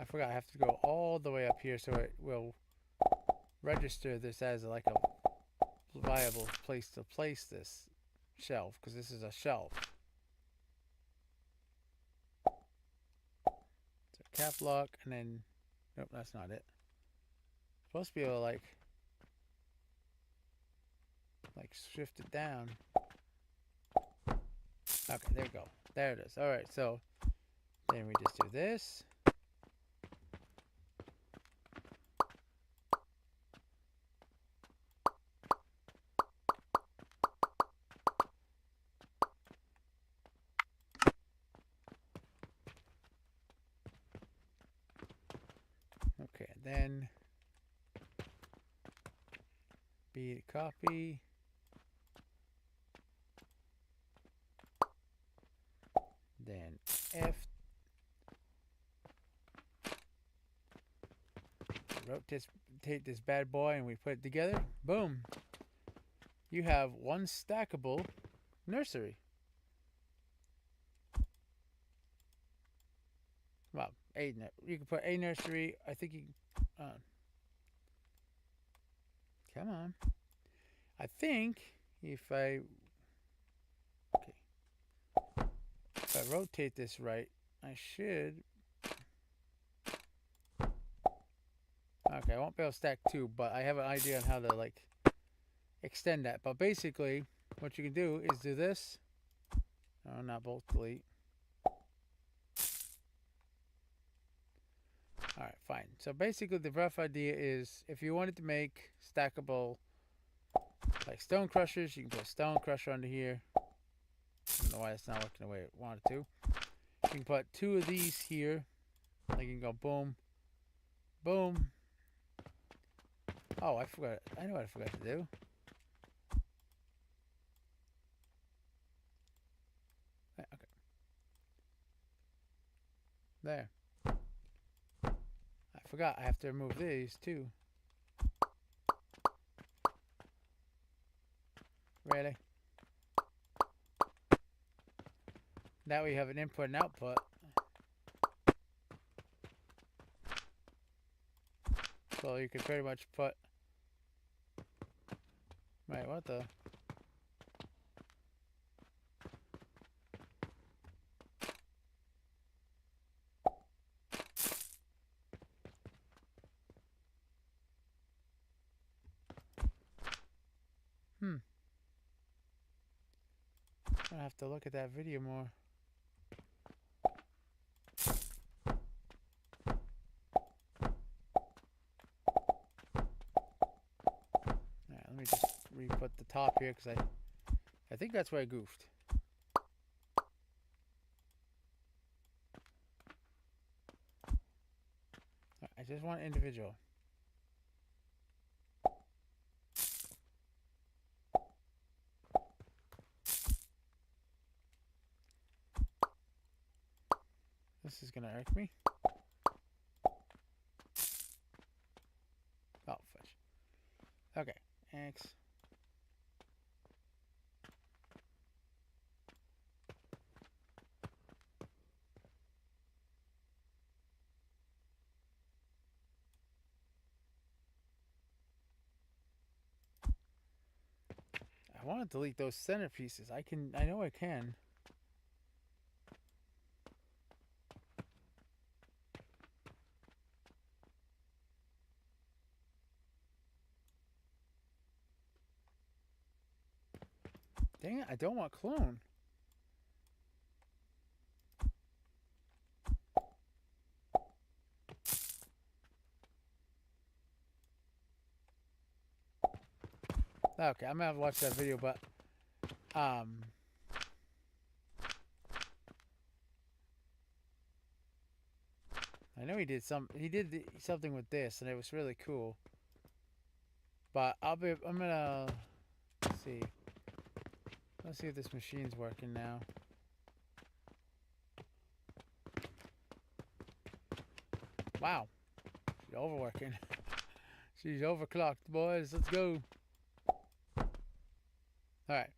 Speaker 1: forgot I have to go all the way up here so it will register this as like a viable place to place this shelf, because this is a shelf. So cap lock, and then nope, that's not it. Supposed to be able to like shift it down. Okay, there we go. There it is. All right, so then we just do this. Okay, then B to copy. Then F. Rotate this bad boy and we put it together. Boom. You have one stackable nursery. Well, you can put a nursery. I think you can, come on. I think if I rotate this right, I should. Okay, I won't be able to stack two, but I have an idea on how to like extend that. But basically, what you can do is do this. Oh, not both delete. Alright, fine. So basically the rough idea is if you wanted to make stackable like stone crushers, you can put a stone crusher under here. I don't know why it's not working the way it wanted to. You can put two of these here. Like you can go boom, boom. Oh, I forgot. I know what I forgot to do. Okay. There. I forgot I have to remove these too. Really? That way you have an input and output. So you could pretty much put... Right, what the... I have to look at that video more. Alright, let me just re-put the top here because I think that's where I goofed. I just want individual. This is gonna irk me. Oh, fudge. Okay, X. I want to delete those center pieces. I know I can. Dang it, I don't want clone. Okay, I'm gonna have to watch that video, but I know he did something with this, and it was really cool. But I'm gonna see. Let's see if this machine's working now. Wow, she's overworking. She's overclocked, boys. Let's go. Alright,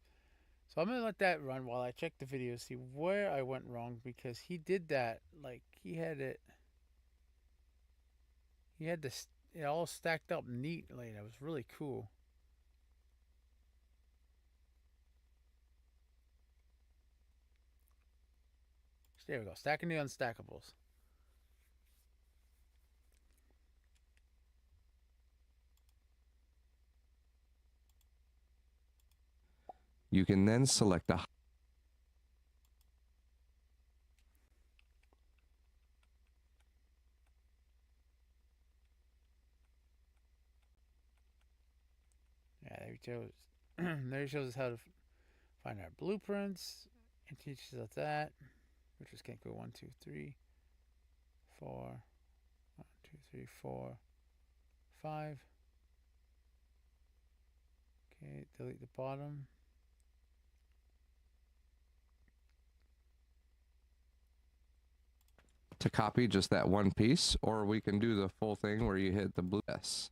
Speaker 1: so I'm gonna let that run while I check the video, see where I went wrong, because he did that, like, he had this, it all stacked up neatly, and it was really cool. So there we go, stacking the unstackables.
Speaker 2: You can then select a
Speaker 1: Yeah, there he shows. There he shows us how to find our blueprints and teaches us that, which is can't go 1, 2, 3, 4, 1, 2, 3, 4, 5. Okay, delete the bottom.
Speaker 2: to copy just that one piece, or we can do the full thing where you hit the blue S.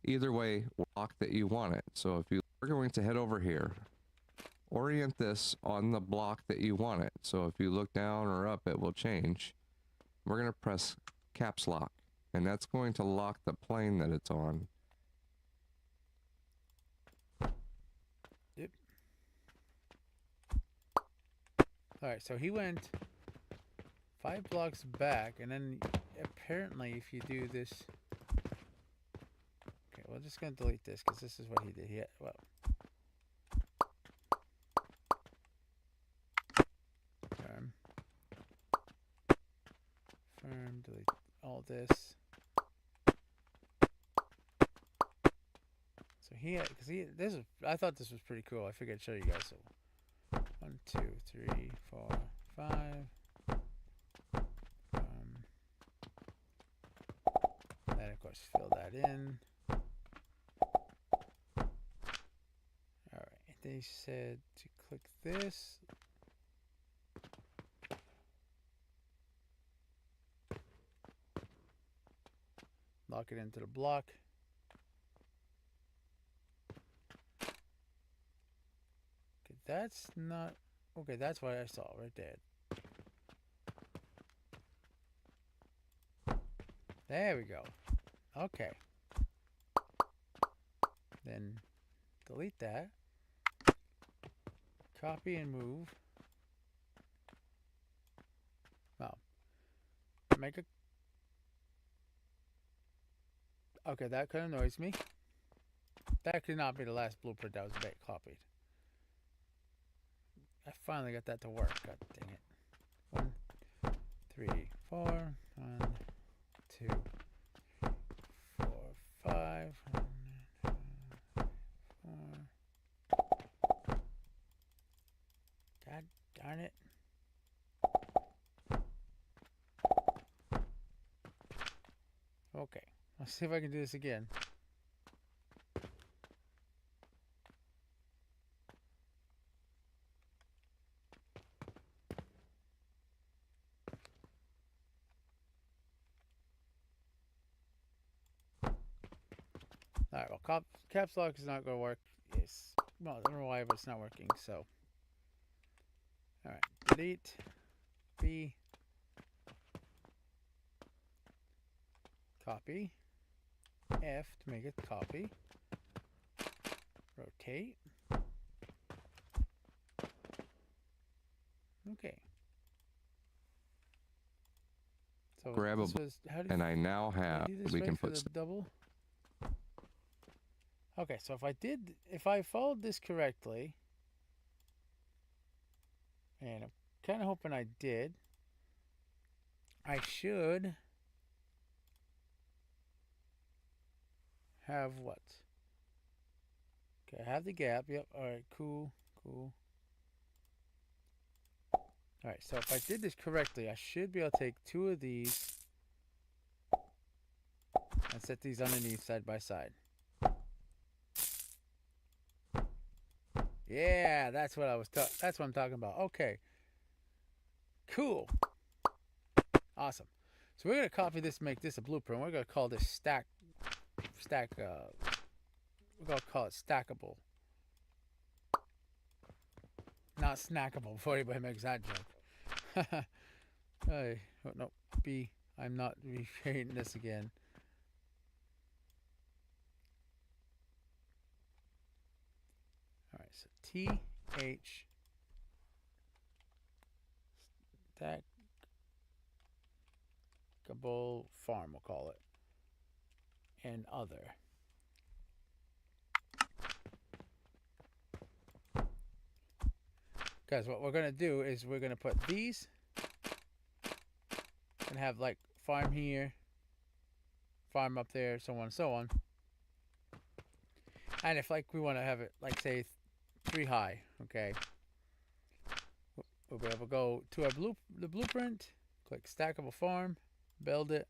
Speaker 2: Either way, block that you want it. So if we're going to head over here, orient this on the block that you want it. So if you look down or up, it will change. we're going to press caps lock, and that's going to lock the plane that it's on.
Speaker 1: Yep. Alright, so he went 5 blocks back, and then apparently if you do this... Okay, we're just going to delete this, because this is what he did. He had, well... Firm, delete all this. So he had, because this is, I thought this was pretty cool. I figured I'd show you guys. So 1, 2, 3, 4, 5. Then of course fill that in. Alright, they said to click this. Lock it into the block. Okay, that's not... Okay, that's what I saw right there. There we go. Okay. Then delete that. Copy and move. Well, make a... Okay, that kind of annoys me. That could not be the last blueprint that was copied. I finally got that to work. God dang it. 1, 3, 4. 1, 2, 4, 5. 1, 2, 4. God darn it. Okay. Let's see if I can do this again. Alright, well, caps lock is not going to work. Yes. Well, I don't know why, but it's not working, so. Alright, delete. B. Copy. F to make it copy. Rotate. Okay. So
Speaker 2: Grab a and I now have, we can put
Speaker 1: double. Okay, so if I followed this correctly, and I'm kind of hoping I did, I should have what? Okay, I have the gap. Yep. All right. Cool. Cool. All right. So if I did this correctly, I should be able to take 2 of these and set these underneath side by side. Yeah, that's what that's what I'm talking about. Okay. Cool. Awesome. So we're gonna copy this, make this a blueprint. We're gonna call this stack. We're gonna call it stackable. Not snackable before anybody makes that joke. Hey, oh, no, B. I'm not recreating this again. Alright, so TH stackable farm, we'll call it. And other. Guys, what we're going to do is we're going to put these and have like farm here, farm up there, so on and so on. And if like we want to have it like say 3 high, okay, we'll be able to go to our the blueprint, click stackable farm, build it,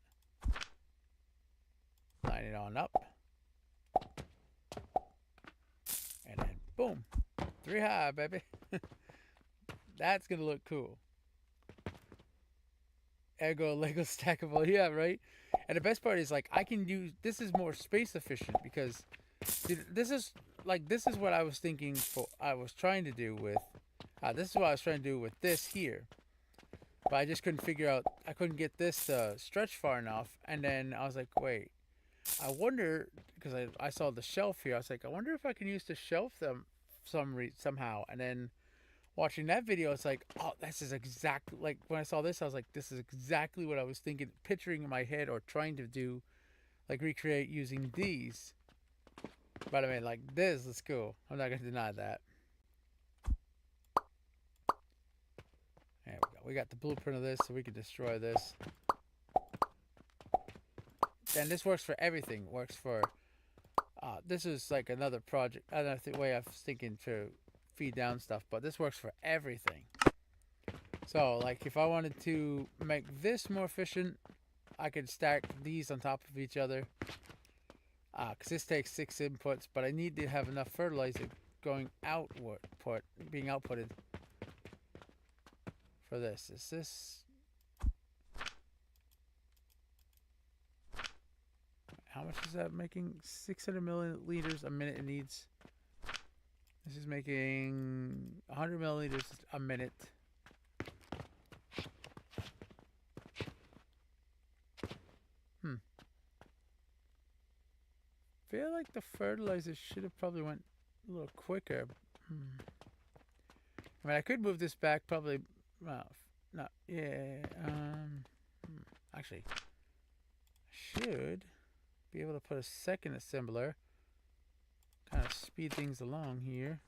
Speaker 1: line it on up, and then boom, 3 high, baby. That's gonna look cool. Ergo Lego stackable, yeah, right. And the best part is like I can use this is more space efficient because this is what I was thinking for. I was trying to do with. This is what I was trying to do with this here. but I just couldn't figure out. I couldn't get this to stretch far enough. And then I was like, wait, I wonder, because I saw the shelf here. I was like, I wonder if I can use the shelf them somehow. And then watching that video, it's like, oh, this is exactly like when I saw this. I was like, this is exactly what I was thinking, picturing in my head, or trying to do, like recreate using these. But I mean, like this is cool. I'm not gonna deny that. There we go. We got the blueprint of this, so we can destroy this. And this works for everything. Works for. This is like another project, another way I was thinking to feed down stuff, but this works for everything. So, like, if I wanted to make this more efficient, I could stack these on top of each other. Because this takes 6 inputs, but I need to have enough fertilizer going being outputted for this. Is this... How much is that making? 600 milliliters a minute it needs. This is making 100 milliliters a minute. Feel like the fertilizer should have probably went a little quicker. I mean, I could move this back probably. Well, not yeah. Actually, should be able to put a second assembler. Kind of speed things along here.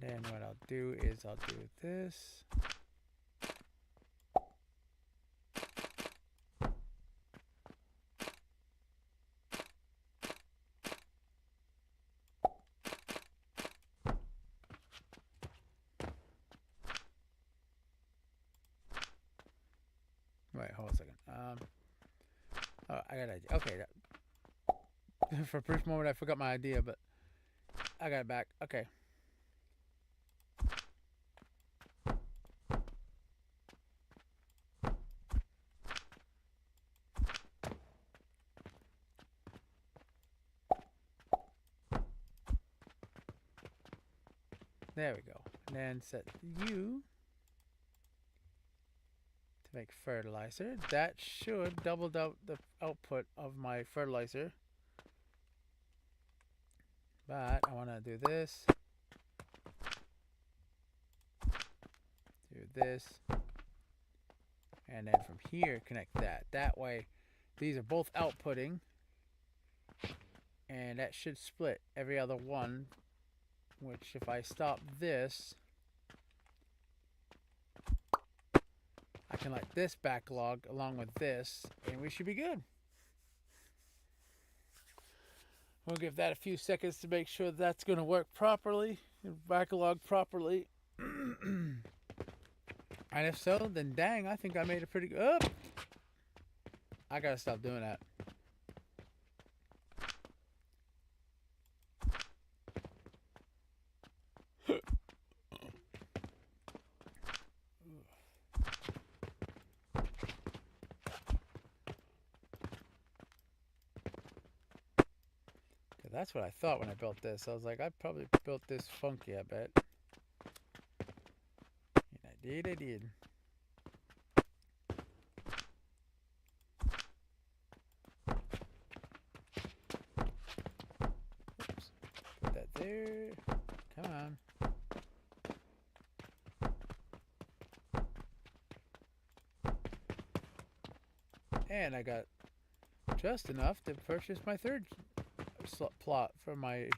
Speaker 1: Then what I'll do is I'll do this. Wait, hold on a second. Oh, I got an idea. Okay, for a brief moment I forgot my idea, but I got it back. Okay. There we go. And then set U to make fertilizer. That should double the output of my fertilizer. But I want to do this. Do this. And then from here, connect that. That way, these are both outputting. And that should split every other one. Which, if I stop this, I can let this backlog along with this, and we should be good. We'll give that a few seconds to make sure that's going to work properly, backlog properly. And if so, then dang, I think I made a pretty good... Oh! I gotta stop doing that. That's what I thought when I built this. I was like, I probably built this funky, I bet. And I did. Oops. Put that there. Come on. And I got just enough to purchase my third plot for my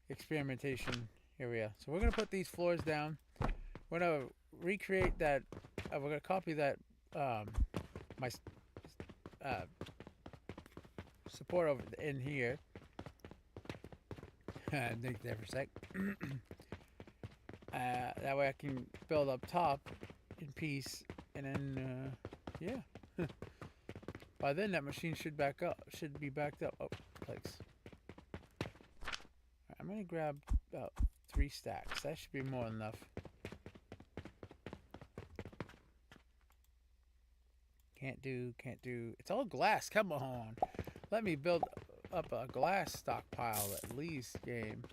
Speaker 1: experimentation area. So we're going to put these floors down. We're going to recreate that. We're going to copy that my support over in here. Think there for a sec. That way I can build up top in peace, and then yeah. By then that machine should be backed up. Oh, place. I'm gonna grab about 3 stacks. That should be more than enough. Can't do. It's all glass. Come on. Let me build up a glass stockpile at least, game.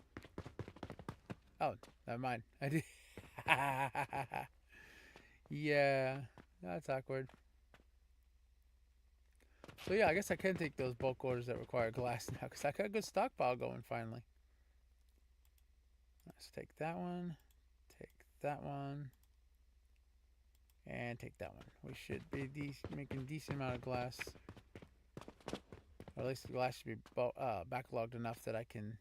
Speaker 1: Oh, never mind. I did. Yeah, that's awkward. So yeah, I guess I can take those bulk orders that require glass now because I got a good stockpile going finally. Let's take that one, take that one, and take that one. We should be making a decent amount of glass. Or at least the glass should be backlogged enough that I can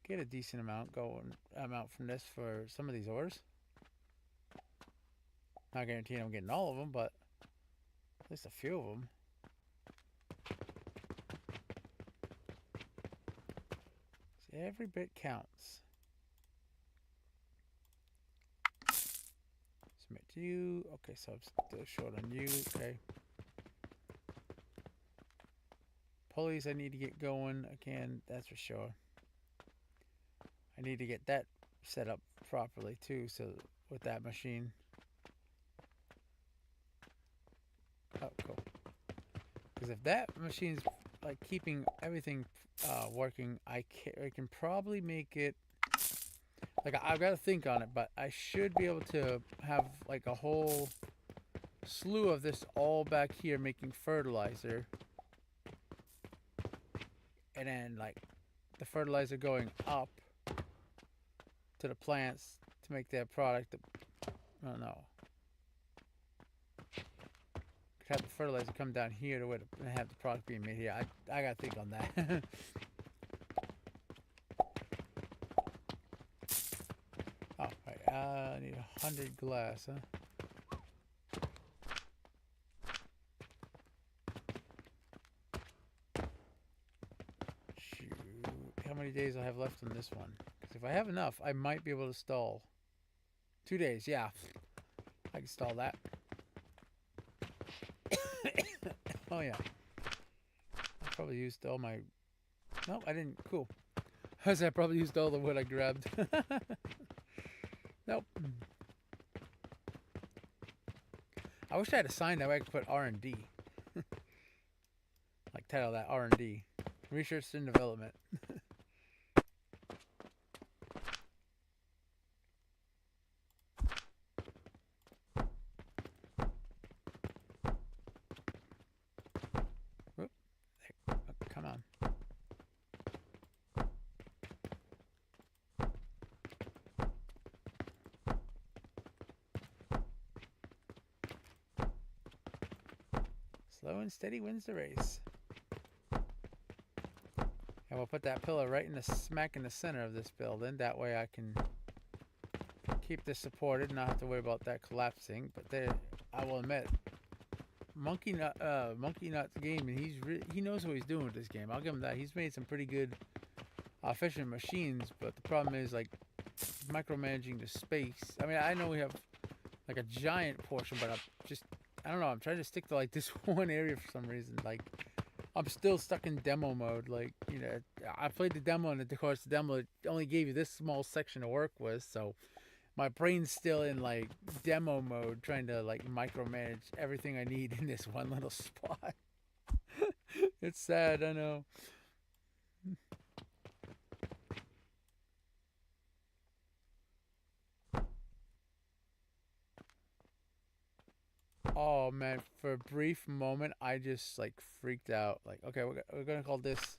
Speaker 1: get a decent amount from this for some of these ores. Not guaranteeing I'm getting all of them, but at least a few of them. See, every bit counts. Submit to you. Okay, so I'm still short on you. Okay. Pulleys I need to get going again, that's for sure. I need to get that set up properly too, so with that machine. Oh, cool. Because if that machine's like keeping everything working, I can probably make it. Like I've got to think on it, but I should be able to have like a whole slew of this all back here making fertilizer, and then like the fertilizer going up to the plants to make their product. I don't know. Could have the fertilizer come down here to where and have the product being made here. I gotta think on that. Oh, right. I need 100 glass, huh? Shoot. How many days I have left on this one? Because if I have enough, I might be able to stall. 2 days, yeah. I can stall that. Oh, yeah. I probably used all my... No, I didn't. Cool. I probably used all the wood I grabbed. Nope. I wish I had a sign that way I could put R&D. Like title that R&D. Research and Development. Whoop. Oh, come on. Slow and steady wins the race. And we'll put that pillar right in the smack in the center of this building. That way I can keep this supported and not have to worry about that collapsing. But there, I will admit, Monkey Nuts game, and he knows what he's doing with this game. I'll give him that. He's made some pretty good efficient machines, but the problem is like micromanaging the space. I mean, I know we have like a giant portion, but I don't know. I'm trying to stick to like this one area for some reason. Like I'm still stuck in demo mode. Like, you know, I played the demo, and of course the demo only gave you this small section to work with, so my brain's still in like demo mode, trying to like micromanage everything I need in this one little spot. It's sad, I know. Oh man, for a brief moment, I just like freaked out. Like, okay, we're gonna call this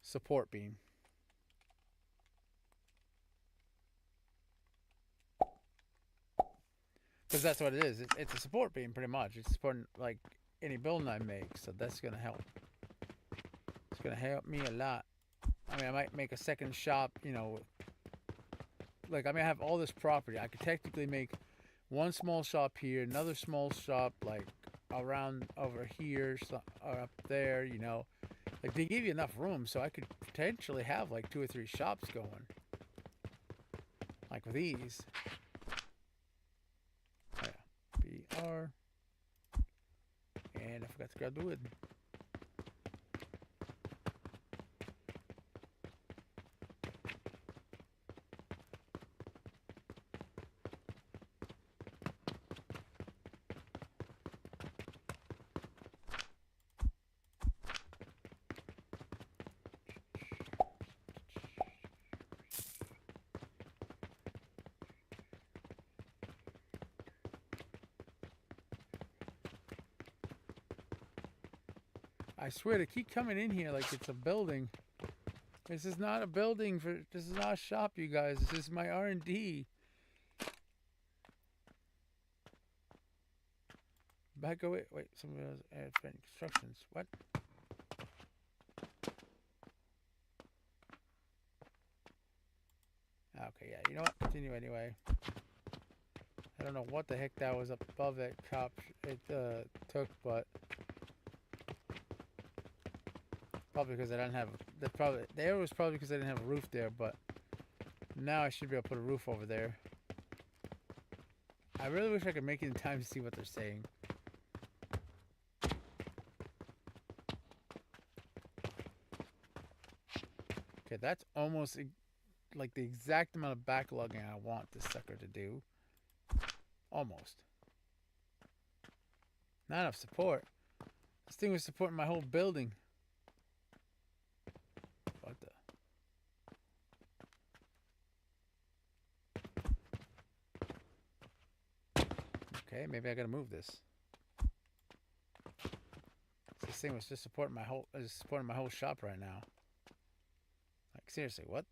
Speaker 1: support beam. Because that's what it is. It's a support beam, pretty much. It's supporting like any building I make, so that's gonna help. It's gonna help me a lot. I mean, I might make a second shop, you know. Like, I mean, I have all this property. I could technically make one small shop here, another small shop like around over here, or up there, you know. Like, they give you enough room, so I could potentially have like 2 or 3 shops going. Like with these. Oh yeah. BR. And I forgot to grab the wood. I swear they keep coming in here like it's a building. This is not a building for. This is not a shop, you guys. This is my R&D. Back away. Wait, somebody else add instructions. What? Okay, yeah. You know what? Continue anyway. I don't know what the heck that was up above that cop it took, but probably because I didn't have. The error was probably because I didn't have a roof there, but now I should be able to put a roof over there. I really wish I could make it in time to see what they're saying. Okay, that's almost like the exact amount of backlogging I want this sucker to do. Almost. Not enough support. This thing was supporting my whole building. What the? Okay, maybe I gotta move this. This thing was just supporting my whole shop right now. Like seriously, what?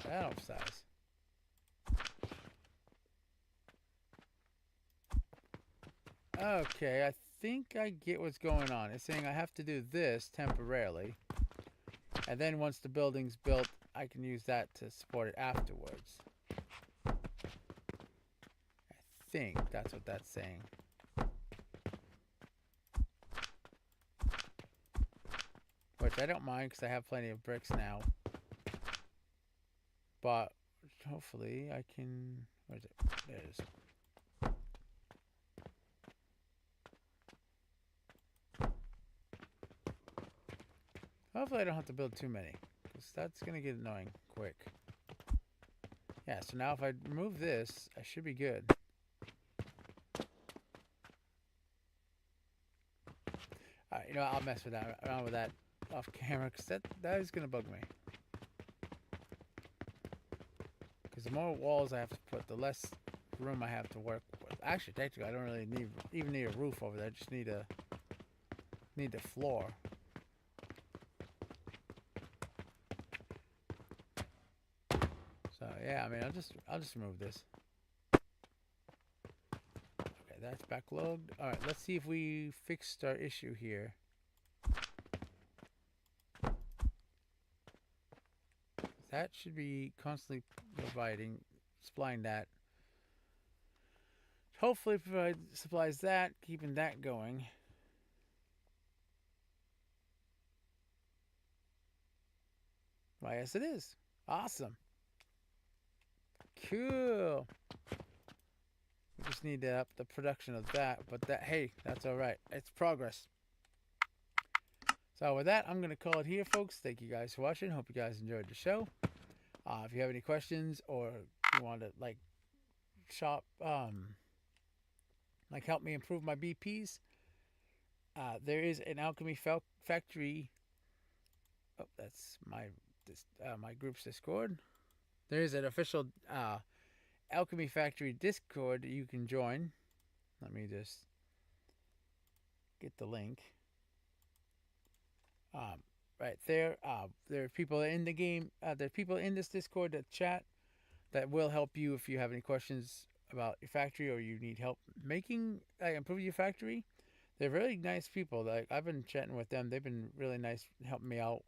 Speaker 1: That off size. Okay, I think I get what's going on. It's saying I have to do this temporarily. And then once the building's built, I can use that to support it afterwards. I think that's what that's saying. Which I don't mind because I have plenty of bricks now. But hopefully I can... Where is it? There it is. Hopefully I don't have to build too many, because that's going to get annoying quick. Yeah, so now if I remove this, I should be good. Alright, you know what, I'll mess with that, around with that off camera, because that is going to bug me. Because the more walls I have to put, the less room I have to work with. Actually, technically, I don't really even need a roof over there. I just need the floor. So yeah, I mean, I'll just remove this. Okay, that's backlogged. All right, let's see if we fixed our issue here. That should be constantly supplying that. Hopefully supplies that, keeping that going. Why, yes it is. Awesome. Cool. We just need to up the production of that, but hey, that's all right. It's progress. So with that, I'm going to call it here, folks. Thank you guys for watching. Hope you guys enjoyed the show. If you have any questions or you want to help me improve my BPs, there is an alchemy factory. Oh, that's my group's Discord. There is an official alchemy factory Discord you can join. Let me just get the link. Right there. There are people in the game. There are people in this Discord that chat that will help you if you have any questions about your factory or you need help improving your factory. They're really nice people. Like I've been chatting with them. They've been really nice helping me out.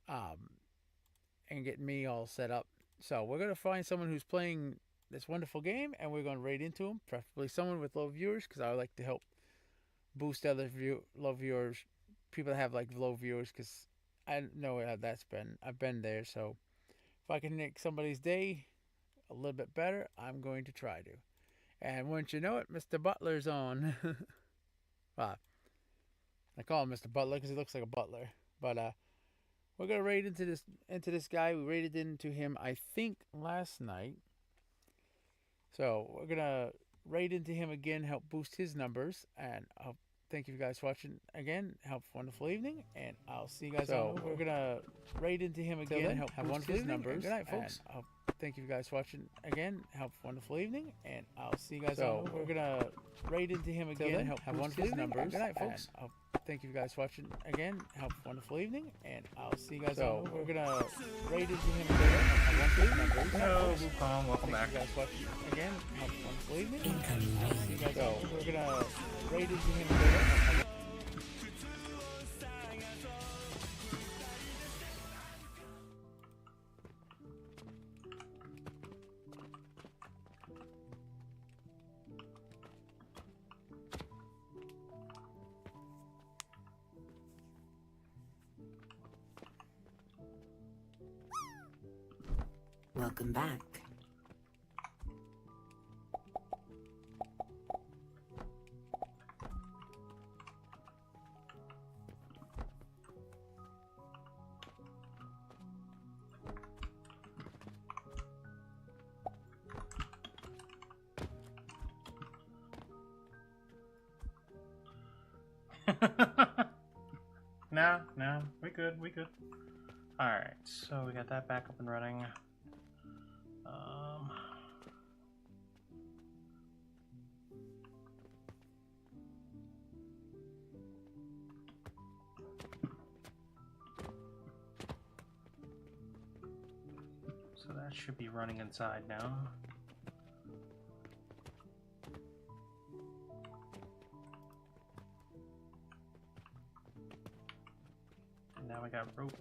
Speaker 1: And getting me all set up. So we're gonna find someone who's playing this wonderful game, and we're gonna raid into them. Preferably someone with low viewers, because I like to help boost other low viewers, people that have like low viewers, because I know how that's been. I've been there, so if I can make somebody's day a little bit better, I'm going to try to. And once you know it, Mr. Butler's on. Well, I call him Mr. Butler because he looks like a butler, but we're gonna raid into this guy. We raided into him, I think, last night. So we're gonna raid into him again, help boost his numbers, and thank you guys for watching again. Have a wonderful evening, and I'll see you guys. So we're gonna raid into him again, help boost his numbers. Good night, folks. thank you guys for watching again. Have a wonderful evening, and I'll see you guys on. We're gonna raid into him again and help have wonderful numbers. Good night, folks. Thank you guys for watching again. Have a wonderful evening, and I'll see you guys on. We're gonna raid into him again and have wonderful numbers.
Speaker 3: Hello, Wukong. Welcome back.
Speaker 1: Thank you guys for watching again. Have a wonderful evening. And I'll see you guys on. We're gonna raid into him again and have
Speaker 4: Welcome back.
Speaker 3: No, we good. Alright, so we got that back up and running. So that should be running inside now. And now we got rope.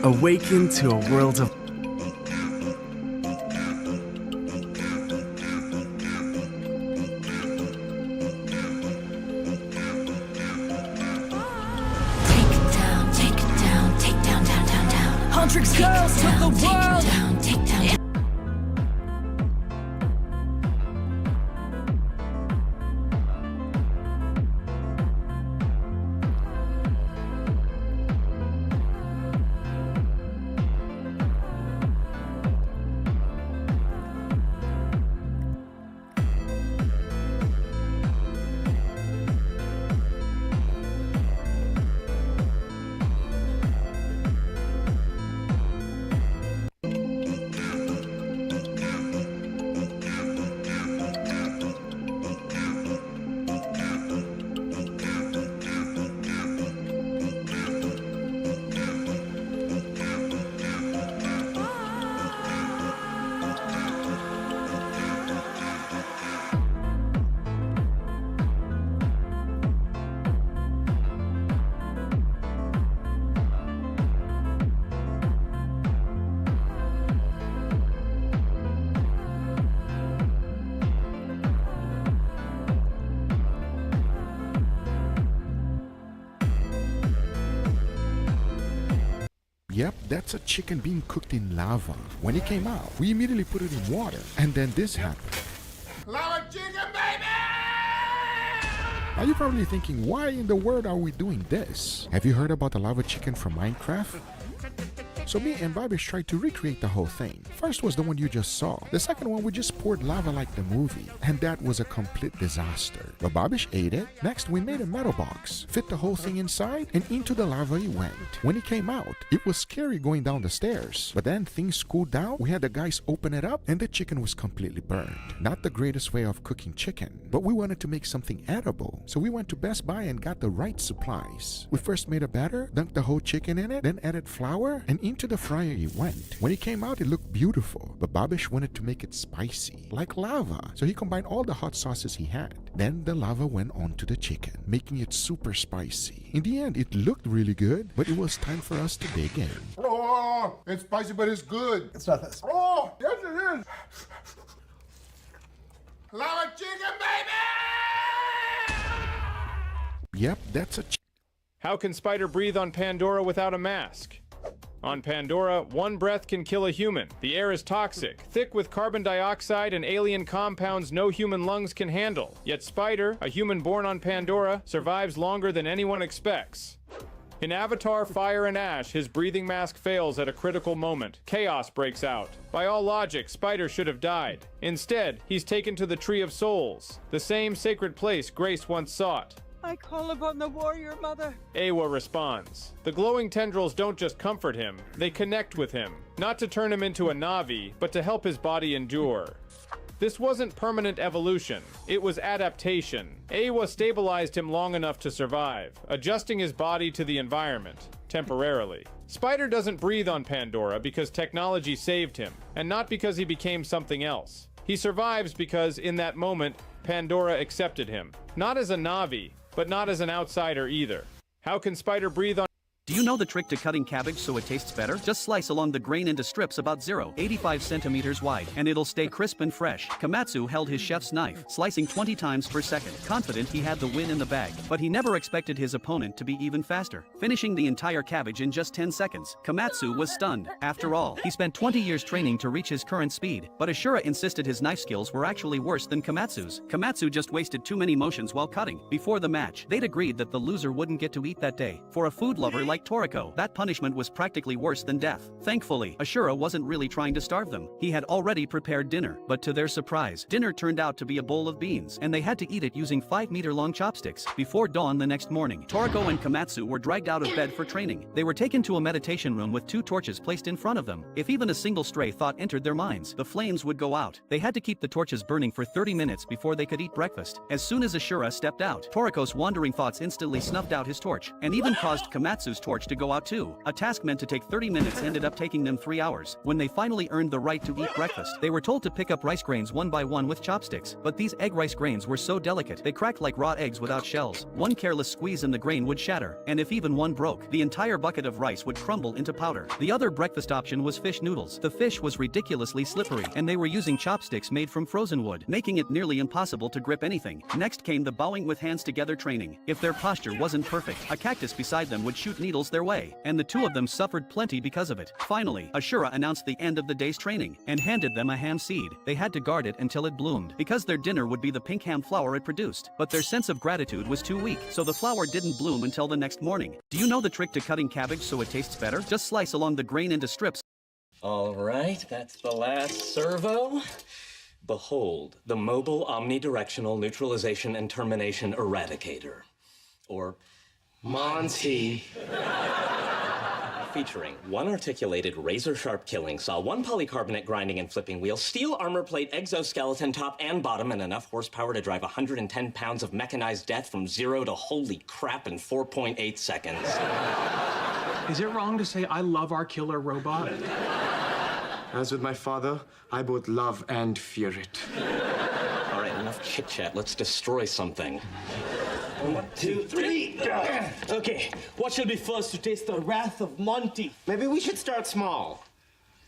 Speaker 4: Awaken to a world of
Speaker 5: Huntrix girls took the world. Take down.
Speaker 6: Yep, that's a chicken being cooked in lava. When it came out, we immediately put it in water, and then this happened. Lava chicken, baby! Now you're probably thinking, why in the world are we doing this? Have you heard about the lava chicken from Minecraft? So me and Babish tried to recreate the whole thing. First was the one you just saw. The second one, we just poured lava like the movie. And that was a complete disaster. But Babish ate it. Next, we made a metal box. Fit the whole thing inside, and into the lava it went. When it came out, it was scary going down the stairs. But then things cooled down. We had the guys open it up, and the chicken was completely burned. Not the greatest way of cooking chicken, but we wanted to make something edible. So we went to Best Buy and got the right supplies. We first made a batter, dunked the whole chicken in it, then added flour, and into the fryer it went. When it came out, it looked beautiful, but Babish wanted to make it spicy, like lava. So he combined all the hot sauces he had. Then the lava went onto the chicken, making it super spicy. In the end, it looked really good, but it was time for us to dig in.
Speaker 7: Oh, it's spicy, but it's good.
Speaker 8: It's not this.
Speaker 7: Oh, yes it is. Lava chicken, baby!
Speaker 6: Yep, that's a
Speaker 9: How can Spider breathe on Pandora without a mask? On Pandora, one breath can kill a human. The air is toxic, thick with carbon dioxide and alien compounds no human lungs can handle. Yet Spider, a human born on Pandora, survives longer than anyone expects. In Avatar: Fire and Ash, his breathing mask fails at a critical moment. Chaos breaks out. By all logic, Spider should have died. Instead, he's taken to the Tree of Souls, the same sacred place Grace once sought.
Speaker 10: I call upon the warrior mother.
Speaker 9: Awa responds. The glowing tendrils don't just comfort him, they connect with him. Not to turn him into a Na'vi, but to help his body endure. This wasn't permanent evolution, it was adaptation. Awa stabilized him long enough to survive, adjusting his body to the environment, temporarily. Spider doesn't breathe on Pandora because technology saved him, and not because he became something else. He survives because, in that moment, Pandora accepted him. Not as a Na'vi, but not as an outsider either. How can Spider breathe on?
Speaker 11: Do you know the trick to cutting cabbage so it tastes better? Just slice along the grain into strips about 0.85 centimeters wide, and it'll stay crisp and fresh. Komatsu held his chef's knife, slicing 20 times per second, confident he had the win in the bag. But he never expected his opponent to be even faster, finishing the entire cabbage in just 10 seconds. Komatsu was stunned. After all, he spent 20 years training to reach his current speed, but Ashura insisted his knife skills were actually worse than Komatsu's. Komatsu just wasted too many motions while cutting. Before the match, they'd agreed that the loser wouldn't get to eat that day. For a food lover like Toriko, that punishment was practically worse than death. Thankfully, Ashura wasn't really trying to starve them. He had already prepared dinner, but to their surprise, dinner turned out to be a bowl of beans, and they had to eat it using 5-meter-long chopsticks. Before dawn the next morning, Toriko and Komatsu were dragged out of bed for training. They were taken to a meditation room with 2 torches placed in front of them. If even a single stray thought entered their minds, the flames would go out. They had to keep the torches burning for 30 minutes before they could eat breakfast. As soon as Ashura stepped out, Toriko's wandering thoughts instantly snuffed out his torch, and even caused Komatsu's torch to go out too. A task meant to take 30 minutes ended up taking them 3 hours. When they finally earned the right to eat breakfast, they were told to pick up rice grains one by one with chopsticks. But these egg rice grains were so delicate, they cracked like raw eggs without shells. One careless squeeze and the grain would shatter, and if even one broke, the entire bucket of rice would crumble into powder. The other breakfast option was fish noodles. The fish was ridiculously slippery, and they were using chopsticks made from frozen wood, making it nearly impossible to grip anything. Next came the bowing with hands together training. If their posture wasn't perfect, a cactus beside them would shoot needles their way, and the two of them suffered plenty because of it. Finally, Ashura announced the end of the day's training, and handed them a ham seed. They had to guard it until it bloomed, because their dinner would be the pink ham flower it produced. But their sense of gratitude was too weak, so the flower didn't bloom until the next morning. Do you know the trick to cutting cabbage so it tastes better? Just slice along the grain into strips.
Speaker 8: All right, that's the last servo. Behold, the mobile omnidirectional neutralization and termination eradicator. Or Monty. Featuring one articulated razor-sharp killing saw, one polycarbonate grinding and flipping wheel, steel armor plate, exoskeleton top and bottom, and enough horsepower to drive 110 pounds of mechanized death from 0 to holy crap in 4.8 seconds.
Speaker 12: Is it wrong to say I love our killer robot?
Speaker 13: As with my father, I both love and fear it.
Speaker 8: All right, enough chit-chat. Let's destroy something. 1, 2, 3.
Speaker 14: Okay, what shall be first to taste the wrath of Monty?
Speaker 13: Maybe we should start small.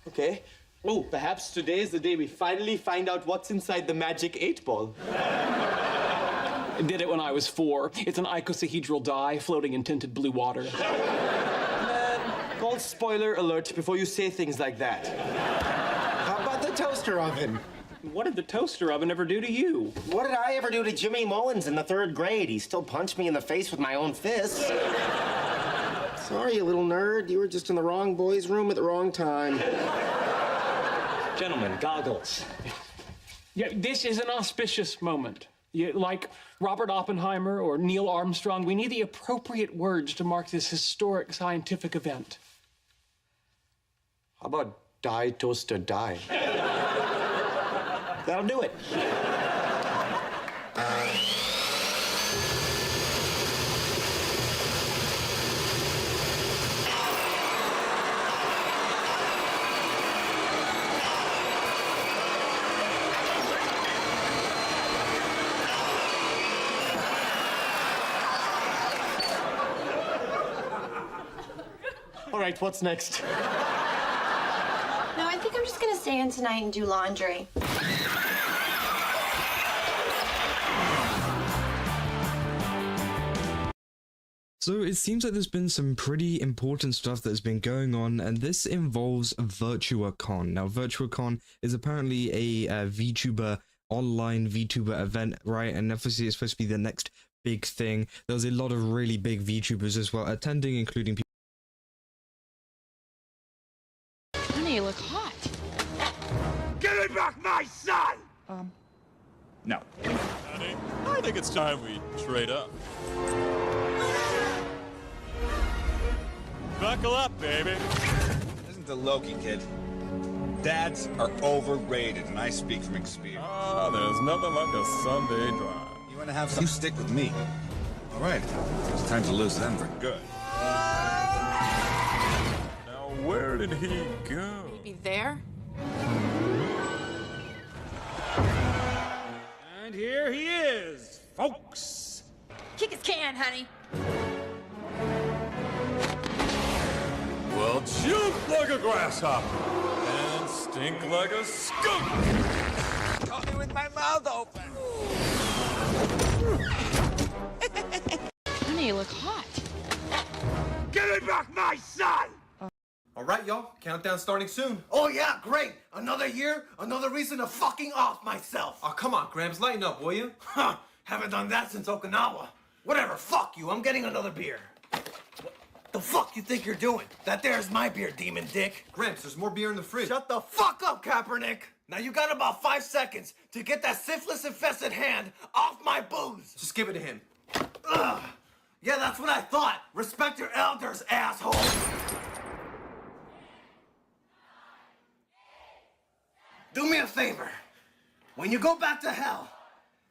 Speaker 14: Okay. Oh, perhaps today is the day we finally find out what's inside the magic 8-ball.
Speaker 12: I did it when I was 4. It's an icosahedral dye floating in tinted blue water.
Speaker 14: Man, call spoiler alert before you say things like that.
Speaker 13: How about the toaster oven?
Speaker 12: What did the toaster oven ever do to you?
Speaker 13: What did I ever do to Jimmy Mullins in the 3rd grade? He still punched me in the face with my own fists. Sorry, you little nerd. You were just in the wrong boy's room at the wrong time.
Speaker 8: Gentlemen, goggles.
Speaker 12: Yeah, this is an auspicious moment. Like Robert Oppenheimer or Neil Armstrong, we need the appropriate words to mark this historic scientific event.
Speaker 13: How about die, toaster, die?
Speaker 14: That'll do it. All right, what's next?
Speaker 15: No, I think I'm just gonna stay in tonight and do laundry.
Speaker 16: So it seems like there's been some pretty important stuff that has been going on, and this involves VirtuaCon. Now, VirtuaCon is apparently a VTuber, online VTuber event, right? And obviously it's supposed to be the next big thing. There's a lot of really big VTubers as well attending, including people.
Speaker 5: Honey, you look hot.
Speaker 7: Give me back my son!
Speaker 17: No. Honey, I think it's time we trade up. Buckle up, baby.
Speaker 18: Listen to Loki, kid. Dads are overrated, and I speak from experience.
Speaker 17: Ah, there's nothing like a Sunday drive.
Speaker 18: You want to have some? You stick with me. All right. It's time to lose them for good.
Speaker 17: Now, where did he go?
Speaker 5: Maybe there?
Speaker 17: And here he is, folks.
Speaker 5: Kick his can, honey.
Speaker 17: Well, jump like a grasshopper and stink like a skunk.
Speaker 7: Caught me with my mouth open.
Speaker 5: Honey, you look hot.
Speaker 7: Give me back my son!
Speaker 19: All right, y'all. Countdown starting soon.
Speaker 7: Oh yeah, great! Another year, another reason to fucking off myself.
Speaker 19: Oh, come on, Gramps. Lighten up, will you?
Speaker 7: Huh, haven't done that since Okinawa. Whatever, fuck you, I'm getting another beer. The fuck you think you're doing? That there's my beer, demon dick.
Speaker 19: Gramps, there's more beer in the fridge.
Speaker 7: Shut the fuck up, Kaepernick! Now you got about 5 seconds to get that syphilis-infested hand off my booze!
Speaker 19: Just give it to him.
Speaker 7: Ugh. Yeah, that's what I thought. Respect your elders, asshole! Do me a favor. When you go back to hell,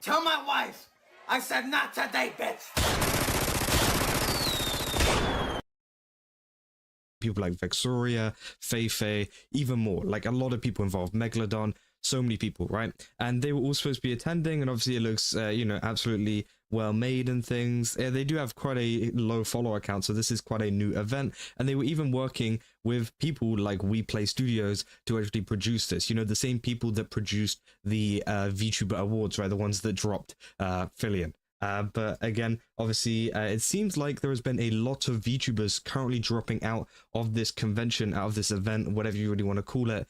Speaker 7: tell my wife I said not today, bitch!
Speaker 16: people like Vexoria, Feifei, even more, like a lot of people involved, Megalodon, so many people, right? And they were all supposed to be attending, and obviously it looks, absolutely well made and things. They do have quite a low follower count, so this is quite a new event. And they were even working with people like We Play Studios to actually produce this. The same people that produced the VTuber Awards, right? The ones that dropped Fillion. But again, obviously, it seems like there has been a lot of VTubers currently dropping out of this convention, out of this event, whatever you really want to call it,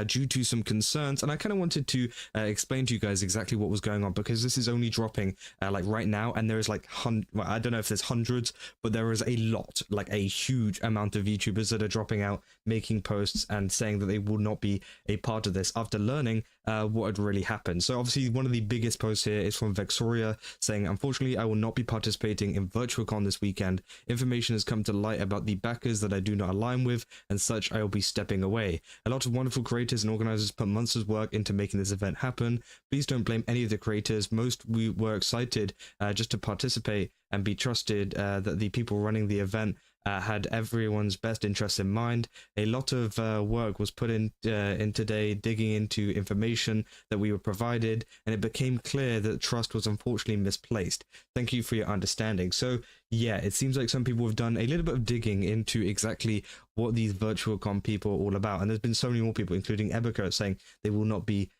Speaker 16: due to some concerns. And I kind of wanted to explain to you guys exactly what was going on, because this is only dropping like right now, and there is like I don't know if there's hundreds, but there is a lot, like a huge amount of VTubers that are dropping out, making posts and saying that they will not be a part of this after learning what had really happened. So obviously, one of the biggest posts here is from Vexoria saying, unfortunately, I will not be participating in VirtuaCon this weekend. Information has come to light about the backers that I do not align with, and such I will be stepping away. A lot of wonderful creators and organizers put months of work into making this event happen. Please don't blame any of the creators. Most we were excited just to participate and be trusted that the people running the event had everyone's best interests in mind. A lot of work was put in today, digging into information that we were provided, and it became clear that trust was unfortunately misplaced. Thank you for your understanding. So yeah, it seems like some people have done a little bit of digging into exactly what these VirtuaCon people are all about, and there's been so many more people, including Ebica, saying they will not be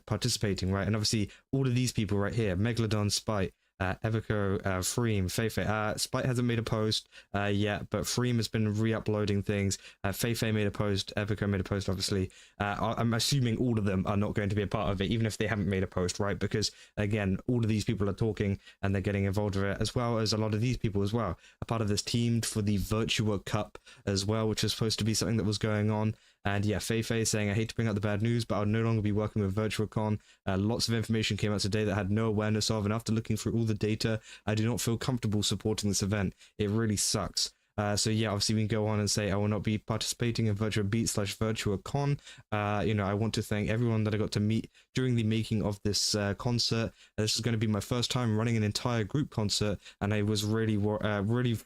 Speaker 16: participating, right? And obviously all of these people right here, Megalodon, Spite, Evico, Freem, Feifei. Spite hasn't made a post yet, but Freem has been re-uploading things. Feifei made a post, Evico made a post, obviously. I'm assuming all of them are not going to be a part of it, even if they haven't made a post, right? Because, again, all of these people are talking and they're getting involved with it, as well as a lot of these people as well. A part of this team for the Virtua Cup as well, which was supposed to be something that was going on. And yeah, Feifei saying, I hate to bring up the bad news, but I'll no longer be working with VirtuaCon. Lots of information came out today that I had no awareness of, and after looking through all the data, I do not feel comfortable supporting this event. It really sucks. So yeah, obviously we can go on and say I will not be participating in Virtua Beat / VirtuaCon. I want to thank everyone that I got to meet during the making of this concert. This is going to be my first time running an entire group concert, and I was really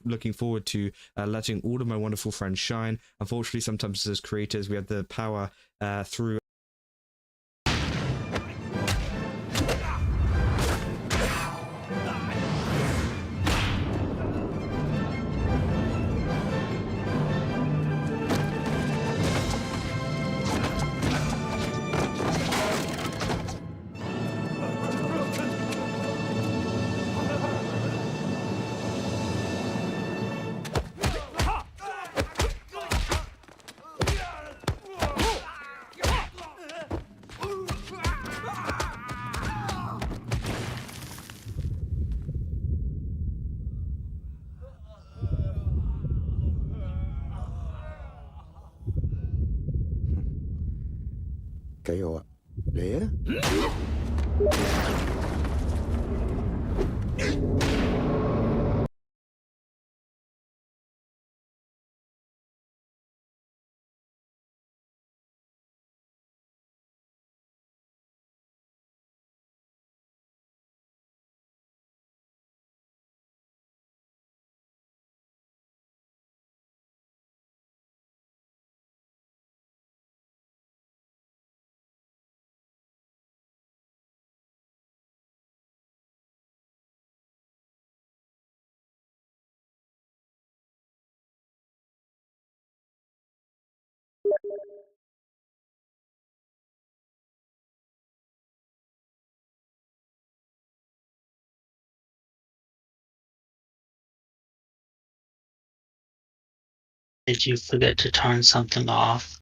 Speaker 16: looking forward to letting all of my wonderful friends shine. Unfortunately, sometimes as creators, we have the power through
Speaker 6: Kayo, Leia?
Speaker 20: Did you forget to turn something off?